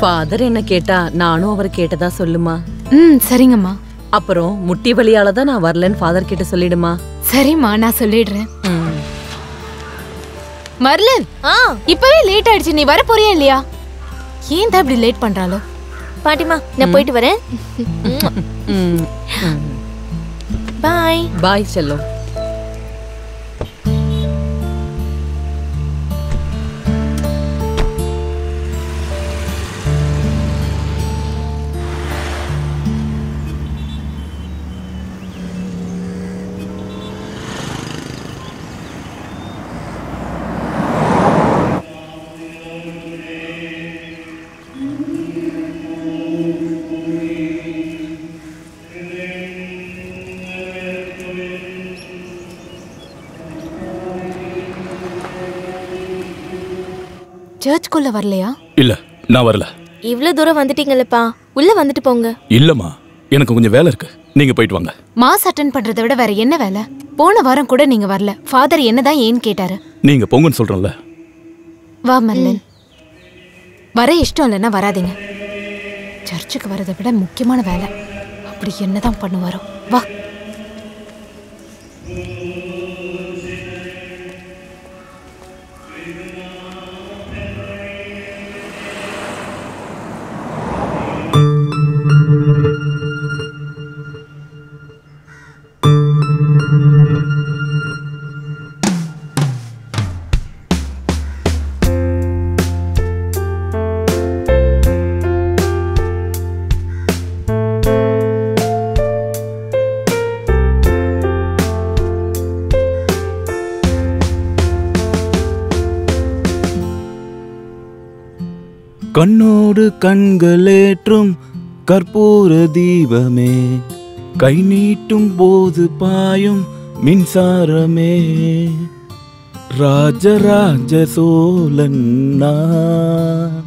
Father என்ன கேட்டா நானும் அவர் கேட்டதா சொல்லுமா. சரிங்கம்மா. அப்புறம் முட்டி வலியால தான் நான் வரலன்னு ஃபாதர் கிட்ட சொல்லிடுமா. சரிம்மா, நான் சொல்லிடுறேன். மர்லின், இப்பவே லேட் ஆயிடுச்சு. நீ வர போறியா இல்லையா? ஏன் தான் இப்படி லேட் பண்றாளோ? பாட்டிமா, நான் போயிட்டு வரேன். பாய். பாய் செல்லம். சர்ச்சுக்குள்ள வரலையா? இல்ல, நான் வரல. இவ்வளவு தூரம் வந்துட்டீங்களப்பா, உள்ள வந்துட்டு போங்க. இல்லம்மா, எனக்கு கொஞ்சம் வேலை இருக்கு. நீங்க போயிட்டு வாங்க. மாஸ் அட்டெண்ட் பண்றதை விட வேற என்ன வேலை? போன வாரம் கூட நீங்க வரல. ஃபாதர் என்னதான் ஏன்னு கேட்டாரு. நீங்க போங்கன்னு சொல்றேன்ல. வா மர்லின். வர இஷ்டம் இல்லைன்னா வராதீங்க. சர்ச்சுக்கு வரதை விட முக்கியமான வேலை. அப்படி என்னதான் பண்ணுவாரோ. வா. கண்ணோடு கண்களேற்றும் கற்பூர தீபமே, கை நீட்டும் போது பாயும் மின்சாரமே, ராஜராஜ சோழன் நான்.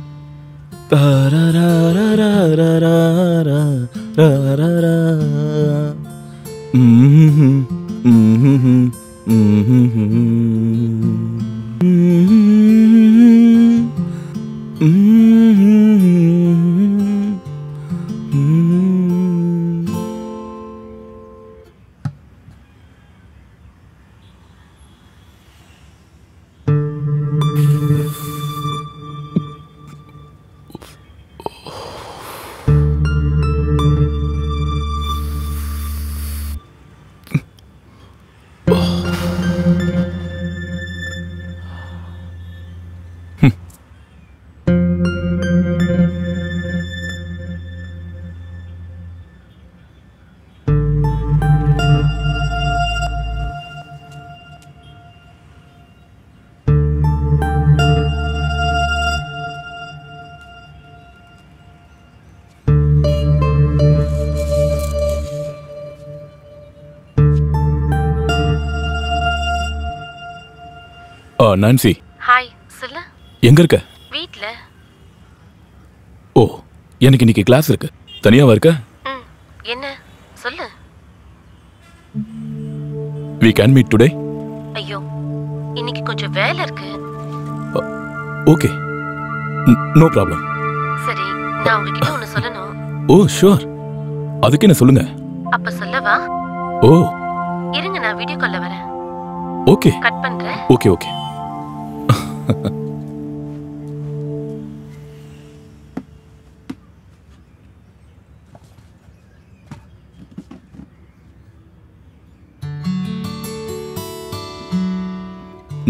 நான்சி. ஹாய், சொல்லு. எங்க இருக்க? வீட்ல. ஓ, எனக்கு இன்னைக்கு கிளாஸ் இருக்கு. தனியாவா இருக்க? என்ன சொல்லு. We can meet today. ஐயோ, இன்னைக்கு கொஞ்சம் வேலை இருக்கு. Okay, no problem. சரி, நான் உங்ககிட்ட ஒன்னு சொல்லணும். Oh sure. அதுக்கு என்ன சொல்லுங்க. அப்ப சொல்லவா? ஓ, இருங்க, நான் வீடியோ கால்ல வரேன். ஓகே. கட் பண்றேன். Okay okay.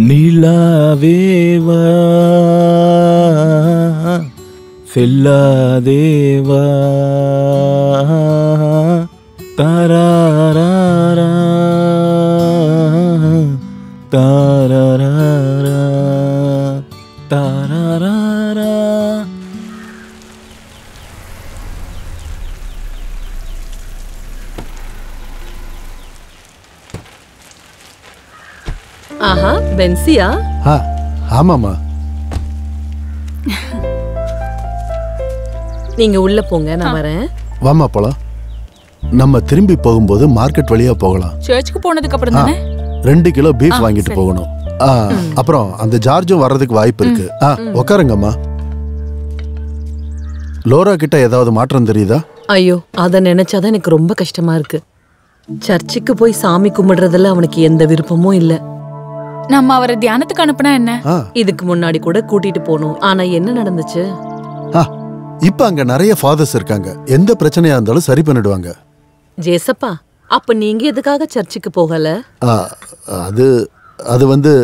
நீலாவேவா செல்லாதேவா தாராரா தாராரா தாராரா. ஆஹா, பென்சியா? ஆமாமா. நீங்க உள்ள போங்க, நான் வரேன். வாமா போலாம். நம்ம திரும்பி போகும்போது மார்க்கெட் வழியா போகலாம். சர்ச்சுக்கு போனதுக்கு அப்புறம் தானே 2 கிலோ பீஃப் வாங்கிட்டு போகணும். அப்புறம் அந்த ஜார்ஜும் வர்றதுக்கு வாய்ப்பு இருக்கு. உட்காருங்கம்மா. லோரா கிட்ட ஏதாவது மாற்றம் தெரியுதா? ஐயோ, அத நினைச்சாதான் எனக்கு ரொம்ப கஷ்டமா இருக்கு. சர்ச்சுக்கு போய் சாமி கும்பிடுறதுல அவனுக்கு எந்த விருப்பமும் இல்ல. நம்ம அவரை தியானத்துக்கு அனுப்புனா என்ன? இதுக்கு முன்னாடி கூட கூட்டிட்டு போனோம். ஆனா என்ன நடந்துச்சு? இப்ப அங்க நிறைய ஃபாதர்ஸ் இருக்காங்க. எந்த பிரச்சனையா இருந்தாலும் சரி பண்ணிடுவாங்க. ஜேசப்பா, அப்ப நீங்க எதுக்காக சர்ச்சுக்கு போகல? அது வந்து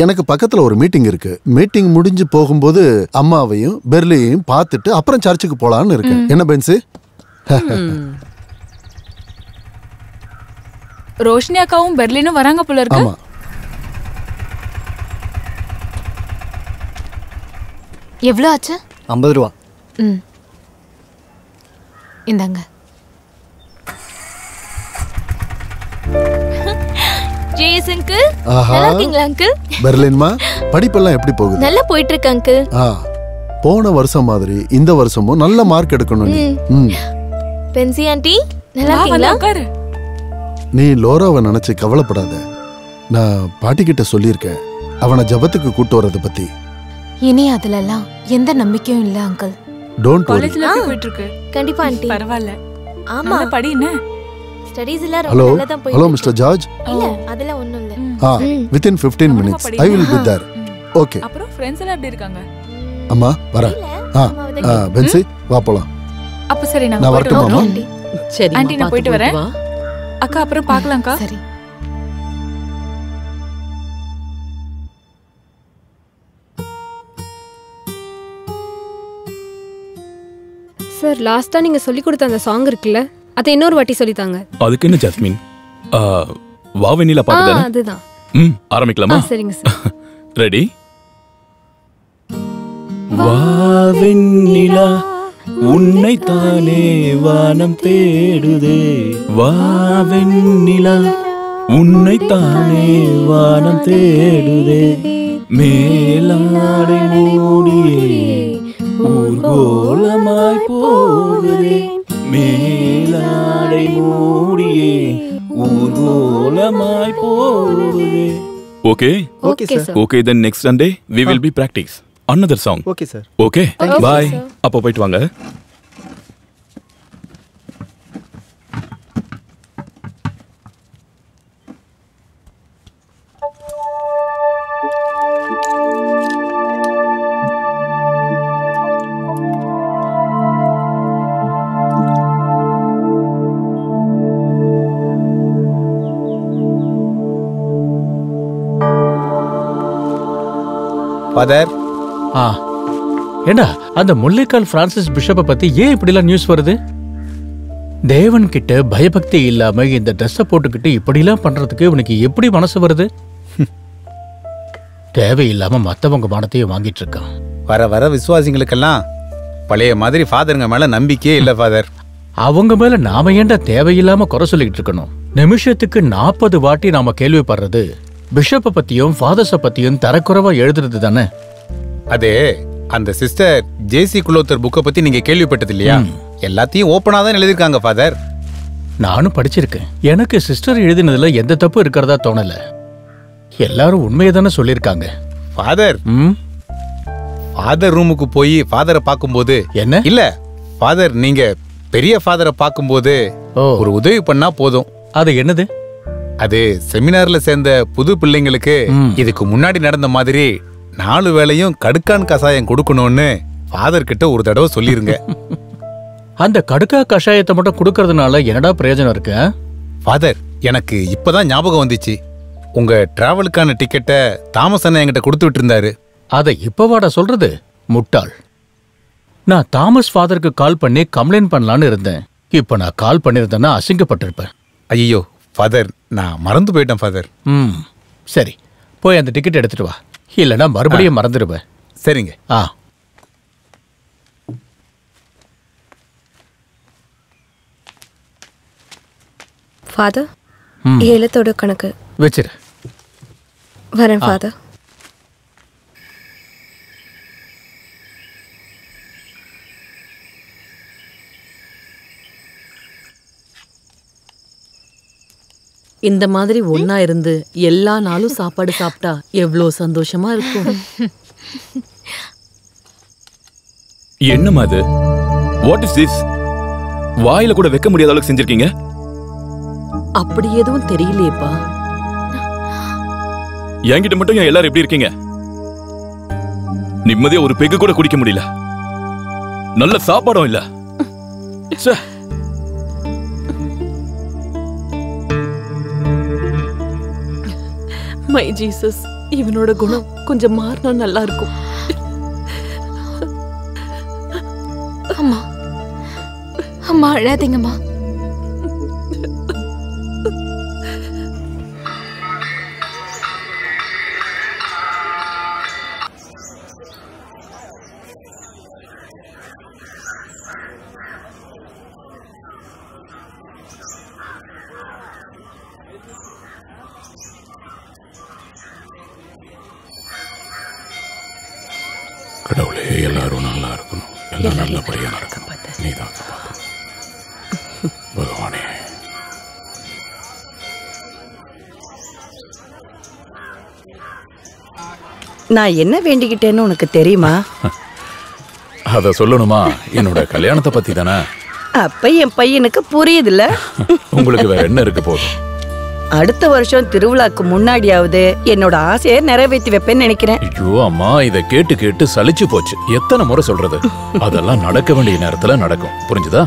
எனக்கு பக்கத்துல ஒரு மீட்டிங் இருக்கு. மீட்டிங் முடிஞ்சு போகும்போது அம்மாவையும் பெர்லியையும் பார்த்துட்டு அப்புறம் சர்ச்சுக்கு போலான்னு இருக்கு. என்ன பென்சி? ரோஷினி அக்காவும் பெர்லினும் வராங்க போல இருக்கு. ஆமா. எவ்வளோ ஆச்சு? 50 ரூபா. இந்தாங்க. ஜேஸ் அங்கிள், நல்லா இருக்கீங்களா அங்கிள்? பெர்லின்மா, படிப்பெல்லாம் எப்படி போகுது? நல்லா போயிட்டு இருக்கு அங்கிள். போன வருஷம் மாதிரி இந்த வருஷமும் நல்ல மார்க் எடுக்கணும் நீ. பென்சி ஆண்டி, நல்லா இருக்கீங்களா? நீ லோராவை நினைச்சு கவலைப்படாத. நான் பாட்டி கிட்ட சொல்லியிருக்கேன் அவனை ஜபத்துக்கு கூட்டு வரத பத்தி. இனி அதுலலாம் எந்த நம்பிக்கையும் இல்ல அங்கிள். Don't worry. காலேஜ்ல போயிட்டு இருக்கு. கண்டிப்பா ஆண்டி. பரவாயில்ல. ஆமா, படி என்ன? ஸ்டடீஸ் எல்லாம் ரொம்ப நல்லா தான் போயிட்டு. Hello mister George. இல்ல, அதெல்லாம் ஒண்ணும் இல்ல. within 15 minutes I will be there. Okay. அப்புறம் फ्रेंड्स எல்லாம் எப்படி இருக்காங்க? அம்மா வரேன். பென்சி வா போலாம். அப்ப சரி நான் வரட்டுமா அம்மா? சரி ஆண்டி, நான் போயிட்டு வரேன். அக்கா அப்புறம் பார்க்கலாம்க்கா. சரி. சார், லாஸ்டா நீங்க சொல்லி கொடுத்த அந்த சாங் இருக்குல்ல, அதை இன்னொரு வாட்டி சொல்லித்தாங்க. அதுக்கு என்ன ஜாஸ்மின்? வா வெண்ணிலா பாட்டு தானே? அதுதான். ஆரம்பிக்கலாமா? சரிங்க சார். ரெடி? வா வெண்ணிலா உன்னை தானே வானம் தேடுதே. வா வெண்ணிலா உன்னை தானே வானம் தேடுதே. மேலாடை மூடியே ஊர்கோலமாய் போகுதே. மேலாடை மூடியே ஊர்கோலமாய் போகுதே. Okay? Okay, sir. Okay, then next Sunday we will be practice another song. Okay, sir. Okay? Bye. அப்போ போயிட்டு வாங்க. ஃபாதர். ஏண்டா அந்த முல்லைக்கால் பிரான்சிஸ் பிஷப்பை பத்தி ஏன் இப்படிலாம் நியூஸ் வருது? தேவன் கிட்ட பயபக்தி இல்லாம இந்த ட்ரெஸ்ஸை போட்டுக்கிட்டு இப்படிலாம் பண்றதுக்கு இவனுக்கு எப்படி மனசு வருது? தேவையில்லாம மத்தவங்க மானத்தையும் வாங்கிட்டு இருக்கான். வர வர விசுவாசிங்களுக்கெல்லாம் பழைய மாதிரி ஃபாதருங்க மேல நம்பிக்கையே இல்ல ஃபாதர். அவங்க மேல நாம ஏண்டா தேவையில்லாம குறை சொல்லிட்டு இருக்கணும்? நிமிஷத்துக்கு 40 வாட்டி நாம கேள்விப்படுறது பிஷப்பை பத்தியும் ஃபாதர்ஸ பத்தியும் தரக்குறைவா எழுதுறது தானே. அதே அந்த சிஸ்டர் ஜேசி குலோத்தர் புக்கை பத்தி நீங்க கேள்விப்பட்டது இல்லையா? எல்லாத்தையும் ஓப்பனா தான் எழுதிருக்காங்க ஃபாதர். நானும் படிச்சிருக்கேன். எனக்கு சிஸ்டர் எழுதினதுல எந்த தப்பு இருக்கிறதா தோணல. எல்லாரும் உண்மையை தானே சொல்லியிருக்காங்க. ஃபாதர் ஃபாதர் ரூமுக்கு போய் ஃபாதரை பார்க்கும்போது என்ன இல்ல ஃபாதர், நீங்க பெரிய ஃபாதரை பார்க்கும்போது ஒரு உதவி பண்ணா போதும். அது என்னது? அது செமினார்ல சேர்ந்த புது பிள்ளைங்களுக்கு இதுக்கு முன்னாடி நடந்த மாதிரி 4 வேளையும் கடுக்கான் கசாயம் கொடுக்கணும்னு ஃபாதர் கிட்ட ஒரு தடவை சொல்லிருங்க. அந்த கடுக்கா கஷாயத்தை மட்டும் கொடுக்கறதுனால என்னடா பிரயோஜனம் இருக்கு? ஃபாதர், எனக்கு இப்பதான் ஞாபகம் வந்துச்சு. உங்க டிராவலுக்கான டிக்கெட்டை தாமஸ் அண்ணா என்கிட்ட கொடுத்து விட்டு இருந்தாரு. அதை இப்பவாடா சொல்றது? முட்டாள். நான் தாமஸ் ஃபாதருக்கு கால் பண்ணி கம்ப்ளைண்ட் பண்ணலான்னு இருந்தேன். இப்ப நான் கால் பண்ணிருந்தேன்னா அசிங்கப்பட்டிருப்பேன். ஐயோ ஃபாதர், நான் மறந்து போயிட்டேன் ஃபாதர். சரி, போய் அந்த டிக்கெட் எடுத்துட்டு வா, இல்லைன்னா மறுபடியும் மறந்துடுவேன். சரிங்க. ஃபாதர், ஏலத்தோட கணக்கு வச்சிரு. வரேன் ஃபாதர். இந்த மாதிரி ஒன்னா இருந்து எல்லா நாளும் சாப்பாடு சாப்பிட்டா எவ்வளோ சந்தோஷமா இருக்கும். என்னமா அது? What is this? வாயில கூட வைக்க முடியாத அளவுக்கு செஞ்சிருக்கீங்க. அப்படி எதுவும் தெரியலையேப்பா. என்கிட்ட மட்டும் ஏன் எல்லாரும் எப்படி இருக்கீங்க? நிம்மதியா ஒரு பெக்கு கூட குடிக்க முடியல. நல்ல சாப்பாடும் இல்ல. மை ஜீசஸ், இவனோட குணம் கொஞ்சம் மாறினா நல்லா இருக்கும். அம்மா அம்மா அழாதீங்கம்மா. கடவுளே, எல்லாரும் நல்லா இருக்கணும், எல்லாம் நல்லபடியா நடக்கணும். நீதான் பகவானே. நான் என்ன வேண்டிக்கிட்டேன்னு உனக்கு தெரியுமா? அத சொல்லணுமா? என்னோட கல்யாணத்தை பத்தி தானே. அப்ப என் பையனுக்கு புரியுதுல்ல. உங்களுக்கு வேற என்ன இருக்கு? போதும். அடுத்த வருஷம் திருவிழாக்கு முன்னாடியாவது என்னோட ஆசையை நிறைவேற்றி வைப்பேன்னு நினைக்கிறேன். ஐயோ அம்மா, இத கேட்டு கேட்டு சலிச்சு போச்சு. எத்தனை முறை சொல்றது? அதெல்லாம் நடக்க வேண்டிய நேரத்துல நடக்கும், புரிஞ்சுதா?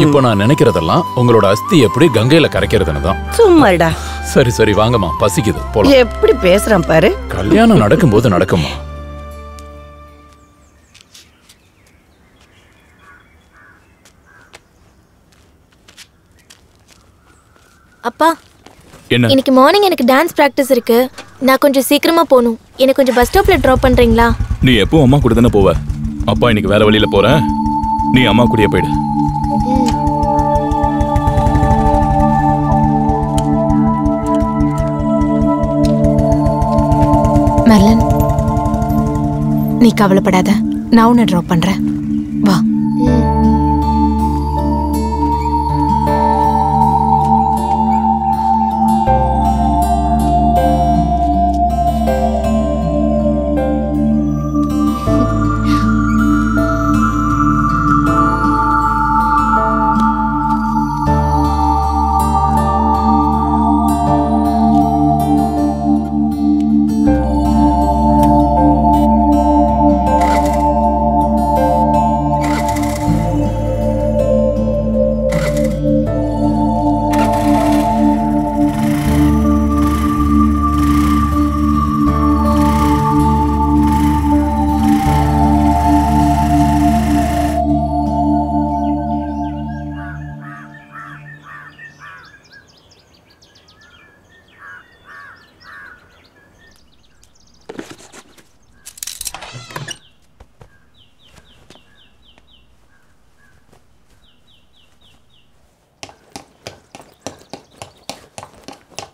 இப்போ நான் நினைக்கிறதெல்லாம் உங்களோட அஸ்தி எப்படி கங்கையில கரைக்கிறதுன்னு தான். சும்மாடா. சரி சரி வாங்கம்மா, பசிக்குது, போலாம். எப்படி பேசுறான் பாரு. கல்யாணம் நடக்கும்போது நடக்குமா? அப்பா, இன்னைக்கு மார்னிங் எனக்கு டான்ஸ் பிராக்டிஸ் இருக்கு. நான் கொஞ்சம் சீக்கிரமா போகணும். எனக்கு கொஞ்சம் பஸ் ஸ்டாப்ல டிராப் பண்றீங்களா? நீ எப்போ அம்மா கூட தானே போவ? அப்பா இன்னைக்கு வேற வழியில போறேன், நீ அம்மா கூடயே போயிடு. மெர்லின், நீ கவலைப்படாத, நான் உன்னை டிராப் பண்றேன். வா.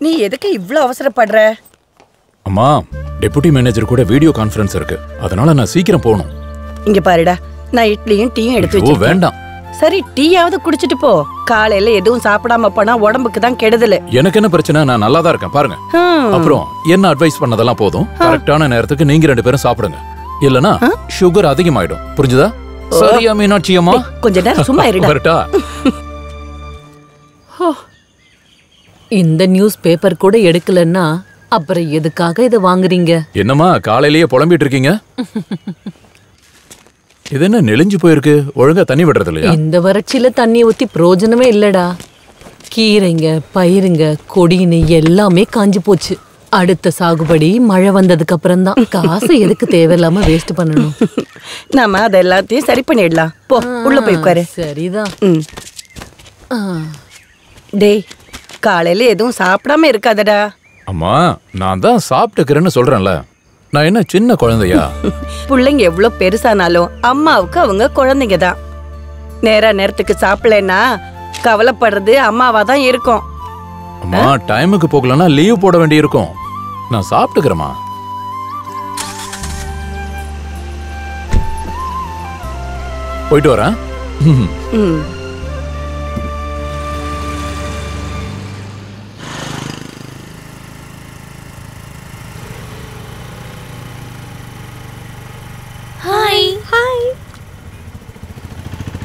நீ எதுக்கு இவ்ளோ அவசரப்படுற? அம்மா, டெபுட்டி மேனேஜர் கூட வீடியோ கான்ஃபரன்ஸ் இருக்கு, அதனால நான் சீக்கிரம் போகணும். இங்க பாருடா, நான் இட்லியும் டீயும் எடுத்து வச்சிருக்கேன். வேண்டாம். சரி, டீயாவது குடிச்சிட்டு போ. காலையில எதுவும் சாப்பிடாம போனா உடம்புக்கு தான் கெடுதல். எனக்கு என்ன பிரச்சனை? நான் நல்லா தான் இருக்கேன், பாருங்க. அப்புறம் என்ன அட்வைஸ் பண்ணதெல்லாம் போதும். கரெக்டான நேரத்துக்கு நீங்க 2 பேரும் சாப்பிடுங்க, இல்லனா சுகர் அதிகமாயிடும், புரிஞ்சுதா? சரியா மீனாட்சி அம்மா? கொஞ்ச நேரம் சும்மா இருடா. வரட்டா? இந்த நியூஸ் பேப்பர் கூட எடுக்கலன்னா அப்புறம் எதுக்காக இதை வாங்குறீங்க? என்னம்மா காலையிலேயே புலம்பிட்டு இருக்கீங்க? இது என்ன நெளிஞ்சு போயிருக்கு? ஒழுங்கா தண்ணி விடுறது இல்லையா? இந்த வறட்சியில தண்ணி ஊத்தி பிரயோஜனமே இல்லடா. கீரைங்க, பயிருங்க, கொடின்னு எல்லாமே காஞ்சு போச்சு. அடுத்த சாகுபடி மழை வந்ததுக்கு அப்புறம் தான். காசை எதுக்கு தேவையில்லாம வேஸ்ட் பண்ணணும்? நாம அத எல்லாத்தையும் சரி பண்ணிடலாம். போ, உள்ள போய் உட்காரு. சரிதான். டேய், காலையில எதுவும் சாப்பிடாம இருக்காதடா. அம்மா, நான் தான் சாப்பிட்டுக்கிறேன்னு சொல்றேன்ல. நான் என்ன சின்ன குழந்தையா? பிள்ளைங்க எவ்வளவு பெருசானாலும் அம்மாவுக்கு அவங்க குழந்தைங்க தான். நேரத்துக்கு சாப்பிடலன்னா கவலைப்படுறது அம்மாவா தான் இருக்கும். அம்மா, டைமுக்கு போகலன்னா லீவ் போட வேண்டி இருக்கும். நான் சாப்பிட்டுக்கிறேம்மா. போயிட்டு வரேன்.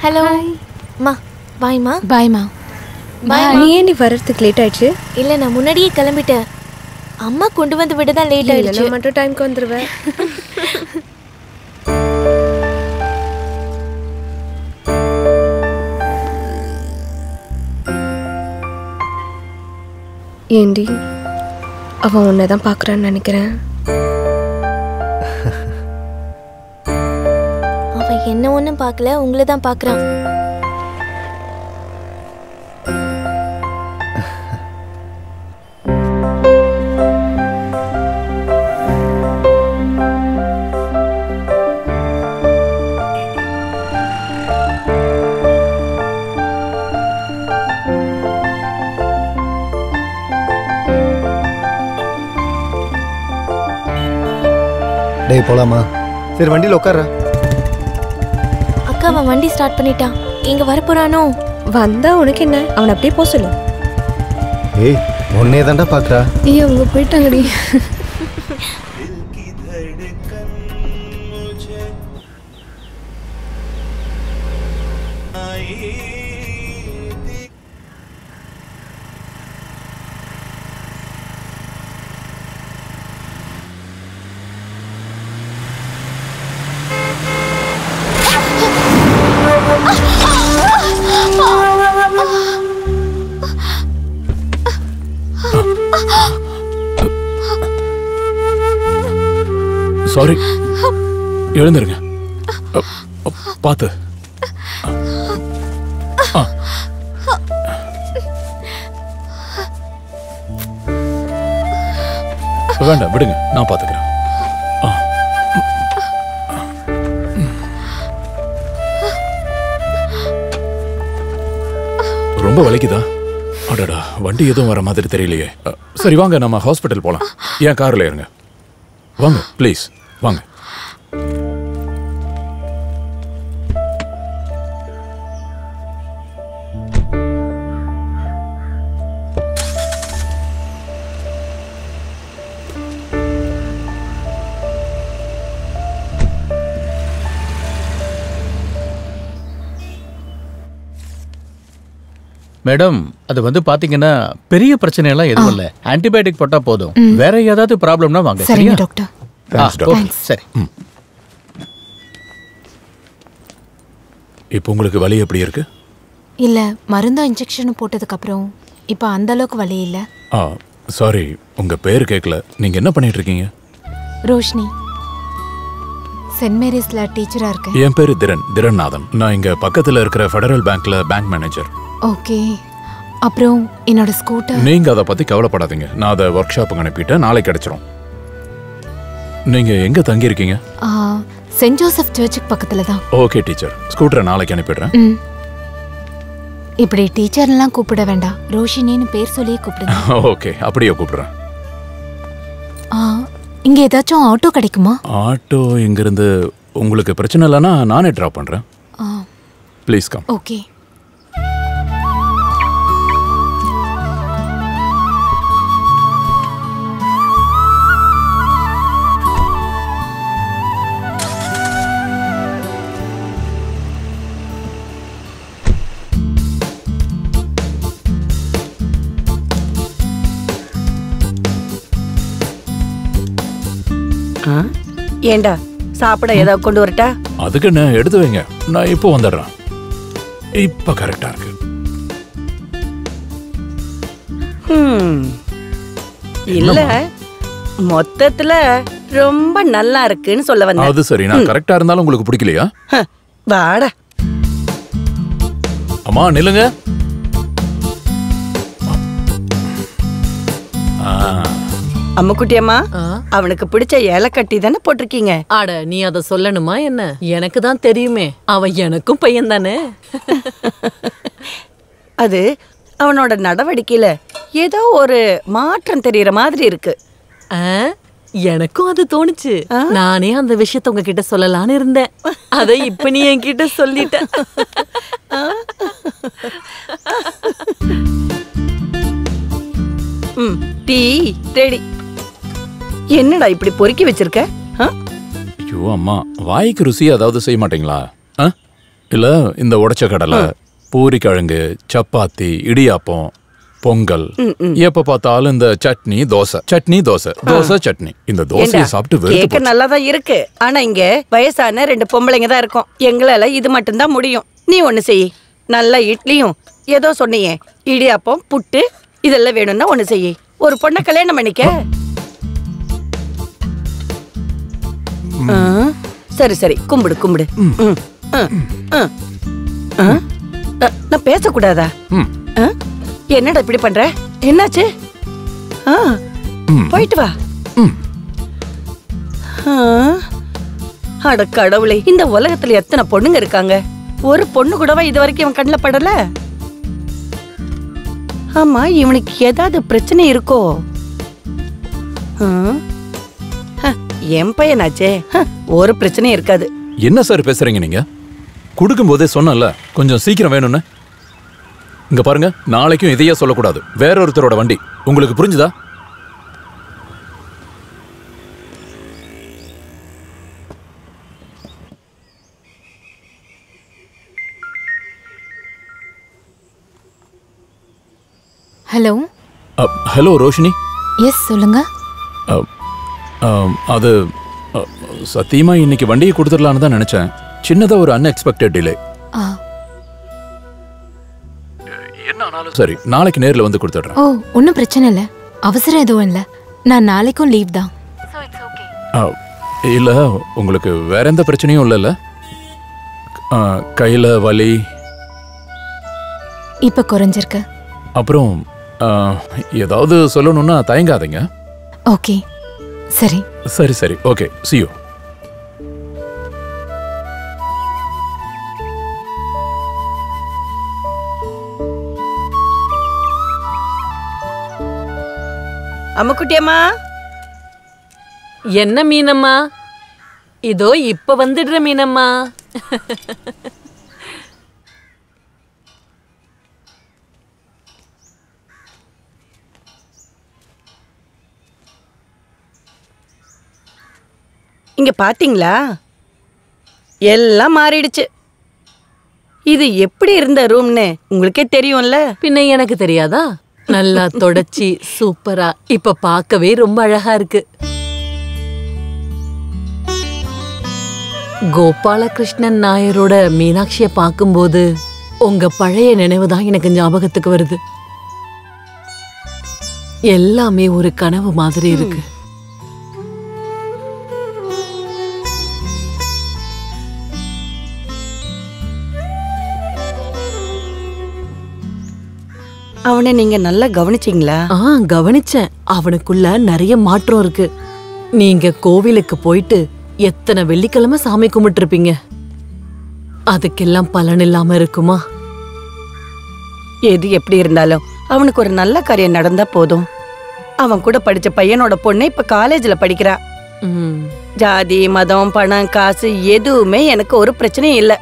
ஹலோ மா பாய்மா. பாய்மா. நீ ஏன் வர்றதுக்கு லேட் ஆயிடுச்சு? இல்லை நான் முன்னாடியே கிளம்பிட்டேன். அம்மா கொண்டு வந்து விட தான் லேட் ஆயிடுச்சு. மட்டும் டைம்க்கு வந்துருவேன். ஏண்டி அவன் உன்னை தான் பார்க்குறான்னு நினைக்கிறேன். அவன் என்ன ஒன்றும் பார்க்கல, உங்களை தான் பார்க்குறான். டேய் போலாமா? சரி வண்டியில் உட்கார்றா. அக்கா அவன் வண்டி ஸ்டார்ட் பண்ணிட்டான். இங்க வரப்போறானோ? வந்தா உனக்கு என்ன? அவன் அப்படியே போக சொல்லு. ஏய் உன்னே தாண்டா பார்க்குறா. ஏய் அவங்க போயிட்டாங்கடி. சாரி, எழுந்துருங்க. பார்த்து. வேண்டாம் விடுங்க, நான் பார்த்துக்கிறேன். ரொம்ப வலிக்குதா? அடடா, வண்டி எதுவும் வர மாதிரி தெரியலையே. சரி வாங்க நம்ம ஹாஸ்பிட்டல் போலாம். ஏன் கார்ல இருங்க. வாங்க ப்ளீஸ் வாங்க. மேடம், அது வந்து பாத்தீங்கன்னா பெரிய பிரச்சனை எல்லாம் எதுவும் இல்ல. ஆன்டிபயோட்டிக் போட்டா போதும். வேற ஏதாவது ப்ராப்ளம்னா வாங்க. சரியா டாக்டர்? சரி. இப்போ உங்களுக்கு வலி எப்படி இருக்கு? இல்ல, மருந்து இன்ஜெக்ஷன் போட்டதுக்கு அப்புறம் இப்போ அந்த அளவுக்கு வலி இல்ல. சாரி, உங்க பேர் கேட்கல. நீங்க என்ன பண்ணிட்டு இருக்கீங்க? ரோஷினி, சென்ட் மேரிஸ்ல டீச்சரா இருக்கேன். என் பேரு திரண்நாதன். நான் இங்க பக்கத்துல இருக்கிற ஃபெடரல் பேங்க்ல பேங்க் மேனேஜர். ஓகே. அப்புறம் என்னோட ஸ்கூட்டர். நீங்க அதை பத்தி கவலைப்படாதீங்க. நான் அதை ஒர்க் ஷாப்புக்கு அனுப்பிட்டேன். நாளைக்கு கிடைச்சிரும். நீங்க எங்க தங்கி இருக்கீங்க? சென்ட் ஜோசப் சர்ச்சுக்கு பக்கத்துல தான். ஓகே டீச்சர், ஸ்கூட்டரை நாளைக்கு அனுப்பிடுறேன். இப்படி டீச்சர்லாம் கூப்பிட வேண்டாம், ரோஷினின்னு பேர் சொல்லியே கூப்பிடுங்க. ஓகே, அப்படியே கூப்பிடுறேன். இங்க ஏதாச்சும் ஆட்டோ கிடைக்குமா? ஆட்டோ இங்கிருந்து உங்களுக்கு பிரச்சனை இல்லைன்னா நானே டிராப் பண்றேன். Please come. ஓகே. ஏண்டா சாப்பிட ஏதாவது கொண்டு வரட்டா? அதுக்கு என்ன, எடுத்து வைங்க, நான் இப்போ வந்துடுறேன். இப்ப கரெக்டா இருக்கு. இல்ல, மொத்தத்துல ரொம்ப நல்லா இருக்குன்னு சொல்ல வந்தேன். அது சரி, நான் கரெக்டா இருந்தாலும் உங்களுக்கு பிடிக்கலையா? வாடா. அம்மா நில்லுங்க. அம்முக்குட்டி அம்மா, அவனுக்கு பிடிச்ச ஏலக்கட்டி தானே போட்டிருக்கீங்க. அட, நீ அத சொல்லணுமா என்ன? எனக்கு தான் தெரியுமே, அவன் எனக்கும் பையன் தானே. அது அவனோட நடவடிக்கையில ஏதோ ஒரு மாற்றம் தெரியற மாதிரி இருக்கு. எனக்கும் அது தோணுச்சு. நானே அந்த விஷயத்த உங்ககிட்ட சொல்லலான்னு இருந்தேன். அதை இப்ப நீ என்கிட்ட சொல்லிட்ட. Tea ready. என்னடா இப்படி பொறுக்கி வச்சிருக்க? ஐயோ அம்மா, வாய்க்கு ருசி அதாவது செய்ய மாட்டீங்களா? இல்ல இந்த உடைச்ச கடலை, பூரி கிழங்கு, சப்பாத்தி, இடியாப்பம், பொங்கல், எப்ப பார்த்தாலும் இந்த சட்னி தோசை, சட்னி தோசை, தோசை சட்னி. இந்த தோசையை சாப்பிட்டு கேட்க நல்லாதான் இருக்கு. ஆனா இங்க வயசான 2 பொம்பளைங்க தான் இருக்கும். எங்களால இது மட்டும்தான் முடியும். நீ ஒண்ணு செய். நல்ல இட்லியும் ஏதோ சொன்னியே இடியாப்பம், புட்டு இதெல்லாம் வேணும்னா ஒண்ணு செய். ஒரு பொண்ணை கல்யாணம் பண்ணிக்க. சரி சரி, கும்பிடு கும்பிடு. நான் பேசக்கூடாதா? என்னடா இப்படி பண்ற? என்னாச்சு? போயிட்டு வா. அட கடவுளே, இந்த உலகத்துல எத்தனை பொண்ணுங்க இருக்காங்க, ஒரு பொண்ணு கூடவா இது வரைக்கும் இவன் கண்ணில் படல? ஆமா, இவனுக்கு ஏதாவது பிரச்சனை இருக்கோ? என் பையனாச்சே, ஒரு பிரச்சனையும் இருக்காது. என்ன சார் பேசுறீங்க நீங்க? குடுக்கும் போதே சொன்னல கொஞ்சம் சீக்கிரம் வேணும்னு. இங்க பாருங்க, நாளைக்கும் இதையே சொல்லக்கூடாது. வேற ஒருத்தரோட வண்டி. உங்களுக்கு புரிஞ்சுதா? ஹலோ. ஹலோ ரோஷினி. எஸ் சொல்லுங்க. அது சத்தியமா இன்னைக்கு வண்டியை கொடுத்துடலான்னு தான் நினைச்சேன். சின்னதா ஒரு அன்எக்ஸ்பெக்டட் டிலே. என்ன ஆனாலும் சரி, நாளைக்கு நேர்ல வந்து கொடுத்துடுறேன். ஓ, ஒன்றும் பிரச்சனை இல்லை. அவசரம் எதுவும் இல்லை. நான் நாளைக்கும் லீவ் தான். இல்ல, உங்களுக்கு வேற எந்த பிரச்சனையும் இல்லைல்ல? கையில வலி இப்ப குறைஞ்சிருக்கு. அப்புறம் ஏதாவது சொல்லணும்னா தயங்காதீங்க. ஓகே, சரி சரி சரி, ஓகே, see you. அம்முக்குட்டியம்மா. என்ன மீனம்மா? இதோ இப்ப வந்துடுற மீனம்மா. இங்க பாத்தீங்களா, எல்லாம் மாறிடுச்சு. இது எப்படி இருந்த ரூம்னு உங்களுக்கே தெரியும்ல. பின்ன எனக்கு தெரியாதா? நல்லா தொடச்சி சூப்பரா இப்ப பார்க்கவே ரொம்ப அழகா இருக்கு. கோபாலகிருஷ்ணன் நாயரோட மீனாட்சிய பார்க்கும்போது உங்க பழைய நினைவு தான் எனக்கு ஞாபகத்துக்கு வருது. எல்லாமே ஒரு கனவு மாதிரி இருக்கு. அவனை நீங்க நல்லா கவனிச்சீங்களா? கவனிச்சேன். அவனுக்குள்ள நிறைய மாற்றம் இருக்கு. நீங்க கோவிலுக்கு போயிட்டு எத்தனை வெள்ளிக்கிழமை சாமி கும்பிட்டு இருப்பீங்க, அதுக்கெல்லாம் பலன் இல்லாம இருக்குமா? எது எப்படி இருந்தாலும் அவனுக்கு ஒரு நல்ல காரியம் நடந்தா போதும். அவன் கூட படிச்ச பையனோட பொண்ணு இப்ப காலேஜ்ல படிக்கிறா. ஜாதி, மதம், பணம், காசு எதுவுமே எனக்கு ஒரு பிரச்சனையும் இல்ல.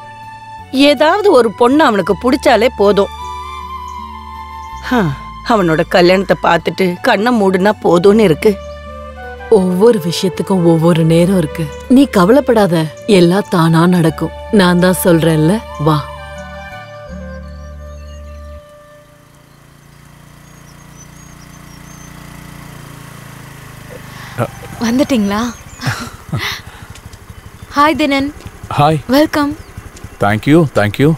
ஏதாவது ஒரு பொண்ணு அவனுக்கு பிடிச்சாலே போதும். அவனோட கல்யாணத்தை பார்த்துட்டு கண்ணை மூடுனா போதும்னு இருக்கு. ஒவ்வொரு விஷயத்துக்கும் ஒவ்வொரு நேரம் இருக்கு. நீ கவலைப்படாத, எல்லாம் தானா நடக்கும். நான் தான் சொல்றேன்ல, வா. வந்துட்டீங்களா? Hi தினன். Hi. Welcome. Thank you, thank you.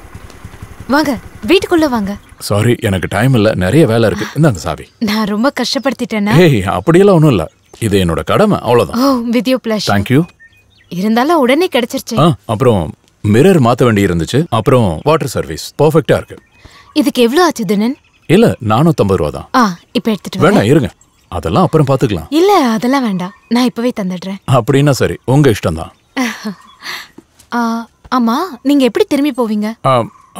வாங்க, வீட்டுக்குள்ள வாங்க. சாரி, எனக்கு டைம் இல்ல, நிறைய வேலை இருக்கு. இந்தாங்க சாவி. நான் ரொம்ப கஷ்டப்படுத்திட்டேனா? ஏய், அப்படியெல்லாம் ஒண்ணும் இல்ல. இது என்னோட கடமை, அவ்வளவுதான். Oh, with you pleasure. Thank you. இருந்தாலும் உடனே கிடைச்சிருச்சு. அப்புறம் மிரர் மாத்த வேண்டி இருந்துச்சு. அப்புறம் வாட்டர் சர்வீஸ் பெர்ஃபெக்ட்டா இருக்கு. இதுக்கு எவ்வளவு ஆச்சு தினன்? இல்ல, 450 ரூபா தான். இப்ப எடுத்துட்டு வரேன். வேணாம், இருங்க, அதெல்லாம் அப்புறம் பாத்துக்கலாம். இல்ல, அதெல்லாம் வேண்டாம், நான் இப்பவே தந்துடுறேன். அப்படின்னா சரி, உங்க இஷ்டம் தான். ஆமா, நீங்க எப்படி திரும்பி போவீங்க?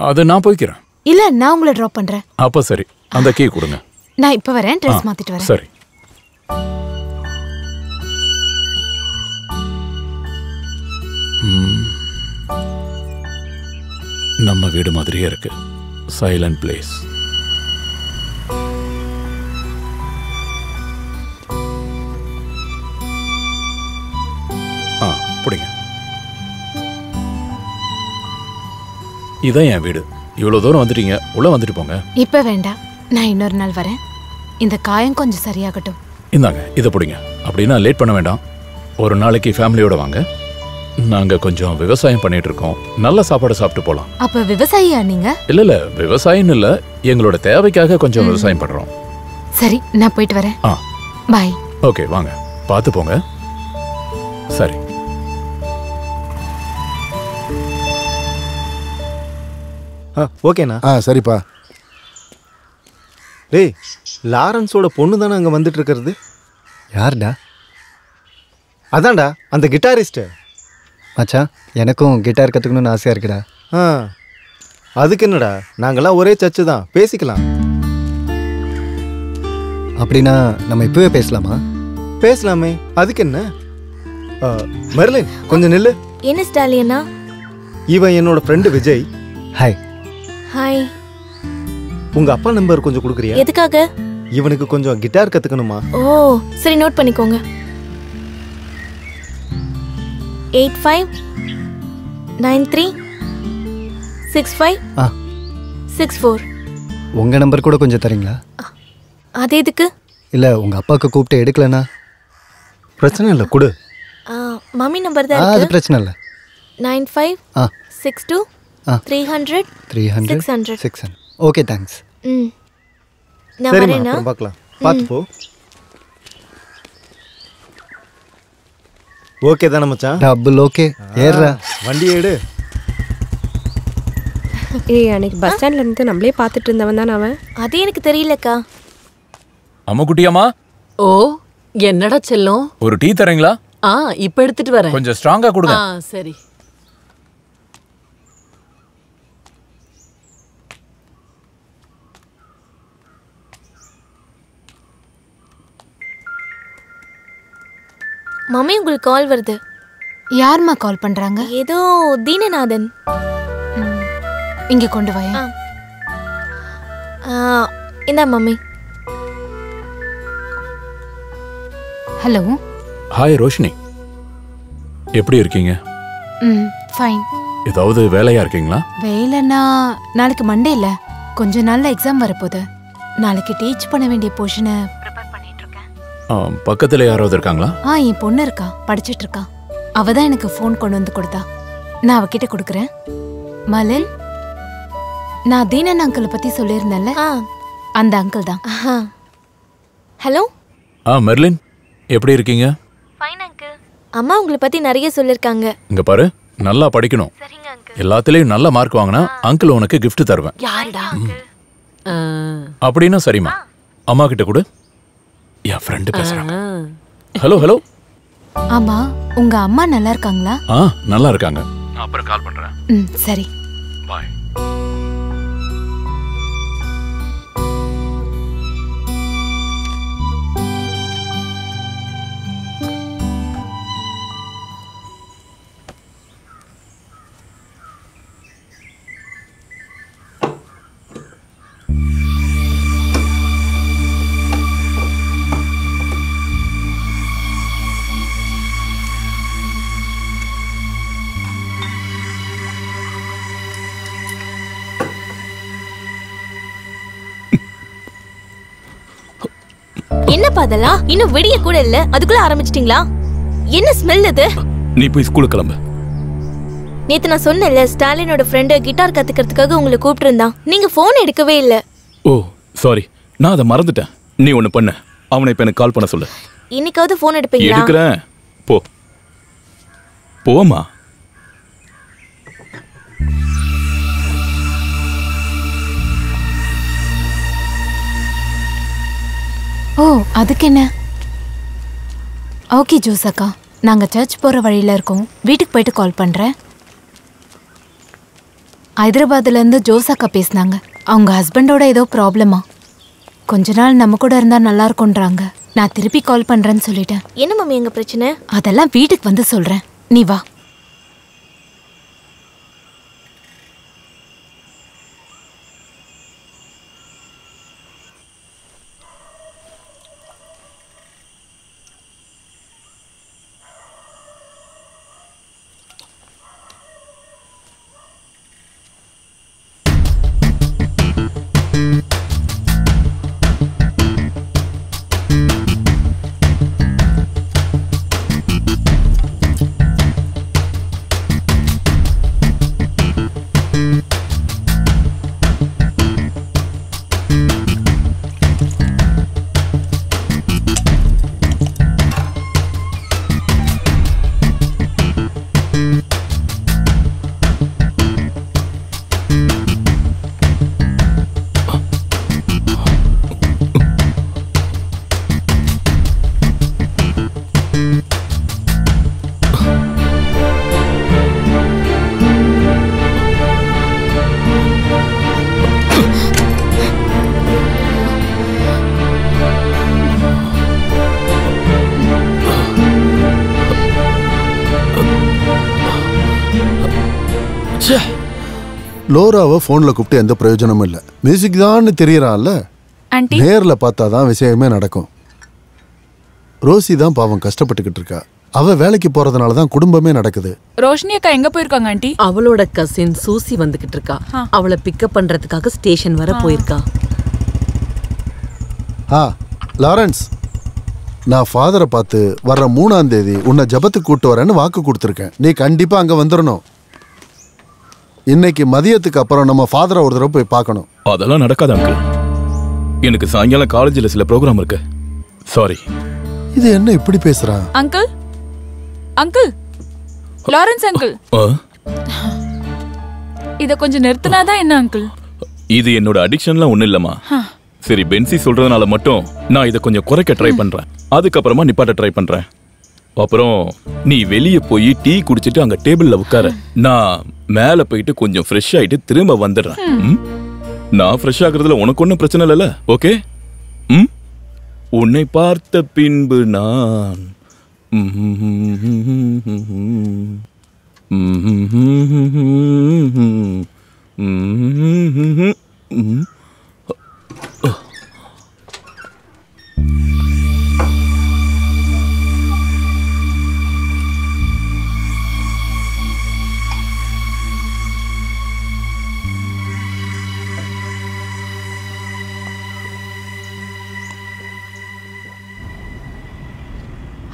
அது நான் போய்க்கிறேன். இல்ல, நான் உங்களை டிராப் பண்றேன். அப்ப சரி, அந்த கீ கொடுங்க. நான் இப்ப வரேன், ட்ரெஸ் மாத்திட்டு வரேன். சரி. நம்ம வீடு மாதிரியே இருக்கு. Silent place. புடிங்க. இதான் என் வீடு. இவ்வளவு தூரம் வந்துட்டீங்க, உள்ள வந்துட்டு போங்க. இப்ப வேண்டாம், நான் இன்னொரு நாள் வரேன். இந்த காயம் கொஞ்சம் சரியாகட்டும். இந்தாங்க, இதை பிடிங்க. அப்படின்னா லேட் பண்ண வேண்டாம். ஒரு நாளைக்கு ஃபேமிலியோட வாங்க. நாங்க கொஞ்சம் விவசாயம் பண்ணிட்டு இருக்கோம். நல்ல சாப்பாடு சாப்பிட்டு போலாம். அப்ப விவசாயியா நீங்க? இல்ல விவசாயம் இல்ல, எங்களோட தேவைக்காக கொஞ்சம் விவசாயம் பண்றோம். சரி, நான் போயிட்டு வரேன். பாய். ஓகே, வாங்க, பார்த்து போங்க. சரி. ஓகேண்ணா. சரிப்பா. டேய், லாரன்ஸோட பொண்ணு தானே அங்கே வந்துட்டு இருக்கிறது? யாருடா? அதான்டா அந்த கிட்டாரிஸ்ட். மச்சான், எனக்கும் கிட்டார் கற்றுக்கணும்னு ஆசையாக இருக்குடா. அதுக்கு என்னடா, நாங்களாம் ஒரே சர்ச்சு தான், பேசிக்கலாம். அப்படின்னா நம்ம இப்பவே பேசலாமா? பேசலாமே, அதுக்கு என்ன? மெர்லின், கொஞ்சம் நில்லு. என்ன ஸ்டாலியனா? இவன் என்னோட ஃப்ரெண்டு விஜய். ஹாய். ஹாய். உங்க அப்பா நம்பர் கொஞ்சம் கொடுக்குறியா? எதுக்காக? இவனுக்கு கொஞ்சம் கிட்டார் கத்துக்கணுமா. ஓ சரி, நோட் பண்ணிக்கோங்க. 85936564. உங்க நம்பர் கூட கொஞ்சம் தரீங்களா? அது எதுக்கு? இல்ல, உங்க அப்பாவுக்கு கூப்பிட்டு எடுக்கலனா? பிரச்சனை இல்லை, கொடு. மம்மி நம்பர் தான் அது பிரச்சனை இல்லை. 9562300600. Okay, thanks. நான் வரேனா? பார்க்கலாம், பார்த்து போ. ஓகே தானே மச்சான்? Double okay. ஏறா, வண்டி எடு. ஏய், அன்னைக்கு பஸ் ஸ்டாண்ட்ல இருந்து நம்மளே பார்த்துட்டு இருந்தவன் தான் அவன். அது எனக்கு தெரியலக்கா. அம்முக்குட்டியம்மா. ஓ, என்னடா செல்லம்? ஒரு டீ தரீங்களா? இப்ப எடுத்துட்டு வரேன். கொஞ்சம் ஸ்ட்ராங்கா கொடுங்க. சரி. மம்மி, உங்களுக்கு கால் வருது. யாரும்மா கால் பண்றாங்க? ஏதோ தீனநாதன். இங்க கொண்டு வாயா. இந்தா மம்மி. ஹலோ. ஹாய் ரோஷினி, எப்படி இருக்கீங்க? ஃபைன். ஏதாவது வேலையா இருக்கீங்களா? வேலைன்னா நாளைக்கு மண்டே இல்ல, கொஞ்ச நாள்ல எக்ஸாம் வரப்போகுது. நாளைக்கு டீச் பண்ண வேண்டிய போர்ஷனை ப்ரிப்பேர் பண்ணிட்டு இருக்கேன். பக்கத்துல யாராவது இருக்காங்களா? என் பொண்ணு இருக்கா, படிச்சிட்டு இருக்கா. அவ தான் எனக்கு ஃபோன் கொண்டு வந்து கொடுத்தா. நான் அவகிட்ட கொடுக்குறேன். மலன், நான் தீனன் அங்கிளை பத்தி சொல்லியிருந்தேன்ல, அந்த அங்கிள் தான். ஹலோ. மெர்லின், எப்படி இருக்கீங்க? Fine uncle. அம்மா உங்களை பத்தி நிறைய சொல்லிருக்காங்க. இங்க பாரு, நல்லா படிக்கணும். எல்லாத்துலயும் நல்ல மார்க் வாங்கினா அங்கிள் உனக்கு gift தருவேன். யாருடா? அப்படின்னா சரிம்மா, அம்மா கிட்ட கொடு. என் ஃப்ரெண்டு பேசுறாங்க. Hello hello. ஆமா, உங்க அம்மா நல்லா இருக்காங்களா? நல்லா இருக்காங்க. நான் அப்புறம் கால் பண்றேன். சரி, பாய். என்னப்பா அதெல்லாம்? இன்னும் விடிய கூட இல்ல, அதுக்குள்ள ஆரம்பிச்சிட்டீங்களா? என்ன ஸ்மெல் இது? நீ போய் ஸ்கூலுக்கு கிளம்பு. நேத்து நான் சொன்னேன்ல, ஸ்டாலினோட ஃப்ரெண்டு கிட்டார் கத்துக்கிறதுக்காக உங்களை கூப்பிட்டு இருந்தான். நீங்க போன் எடுக்கவே இல்ல. ஓ சாரி, நான் அதை மறந்துட்டேன். நீ ஒண்ணு பண்ணு, அவனை இப்ப எனக்கு கால் பண்ண சொல்லு. இன்னைக்காவது போன் எடுப்பீங்களா? எடுக்கிறேன், போ போமா. ஓ அதுக்கு என்ன? ஓகே ஜோஸ் அக்கா, நாங்கள் சர்ச் போகிற வழியில் இருக்கோம். வீட்டுக்கு போயிட்டு கால் பண்ணுறேன். ஹைதராபாத்லேருந்து ஜோஸ் அக்கா பேசினாங்க. அவங்க ஹஸ்பண்டோட ஏதோ ப்ராப்ளமா, கொஞ்ச நாள் நம்ம கூட இருந்தால் நல்லா இருக்கும்ன்றாங்க. நான் திருப்பி கால் பண்ணுறேன்னு சொல்லிட்டேன். என்ன மம்மி எங்க பிரச்சனை? அதெல்லாம் வீட்டுக்கு வந்து சொல்கிறேன், நீ வா. லோராவை போன்ல கூப்பிட்டு எந்த பிரயோஜனமும் இல்ல. மியூசிக் தான் தெரியறான்ல. ஆண்டி நேர்ல பார்த்தாதான் விஷயமே நடக்கும். ரோசி தான் பாவம் கஷ்டப்பட்டுக்கிட்டு இருக்கா. அவ வேலைக்கு போறதுனால தான் குடும்பமே நடக்குது. ரோஷினி அக்கா எங்க போயிருக்காங்க ஆண்டி? அவளோட கசின் சூசி வந்துகிட்டு இருக்கா. அவளை பிக்கப் பண்றதுக்காக ஸ்டேஷன் வர போயிருக்கா. லாரன்ஸ், நான் ஃபாதரை பார்த்து வர்ற 3ஆம் தேதி உன்னை ஜபத்துக்கு கூட்டு வரேன்னு வாக்கு கொடுத்துருக்கேன். நீ கண்டிப்பா அங்க வந்துடணும். இன்னைக்கு மதியத்துக்கு அப்புறம் நம்ம ஃபாதரை ஒரு தடவை போய் பார்க்கணும். அதெல்லாம் நடக்காது அங்கிள். எனக்கு சாயங்காலம் காலேஜில் சில ப்ரோக்ராம் இருக்கு. சாரி. இது என்ன இப்படி பேசுறா? அங்கிள் அங்கிள் லாரன்ஸ் அங்கிள், இத கொஞ்சம் நிறுத்தினாதான் என்ன அங்கிள்? இது என்னோட அடிக்ஷன்லாம் ஒண்ணும் இல்லம்மா. சரி, பென்சி சொல்றதுனால மட்டும் நான் இதை கொஞ்சம் குறைக்க ட்ரை பண்றேன். அதுக்கப்புறமா நிப்பாட்ட ட்ரை பண்றேன். அப்புறம் நீ வெளியே போய் டீ குடிச்சிட்டு அங்க டேபிள்ல உட்கார. நான் மேல போயிட்டு கொஞ்சம் ஃப்ரெஷ் ஆயிட்டு திரும்ப வந்துடுறேன். நான் ஃப்ரெஷ் ஆகுறதுல உனக்கு ஒன்றும் பிரச்சனை இல்லைல்ல? ஓகே? உன்னை பார்த்த பின்பு நான்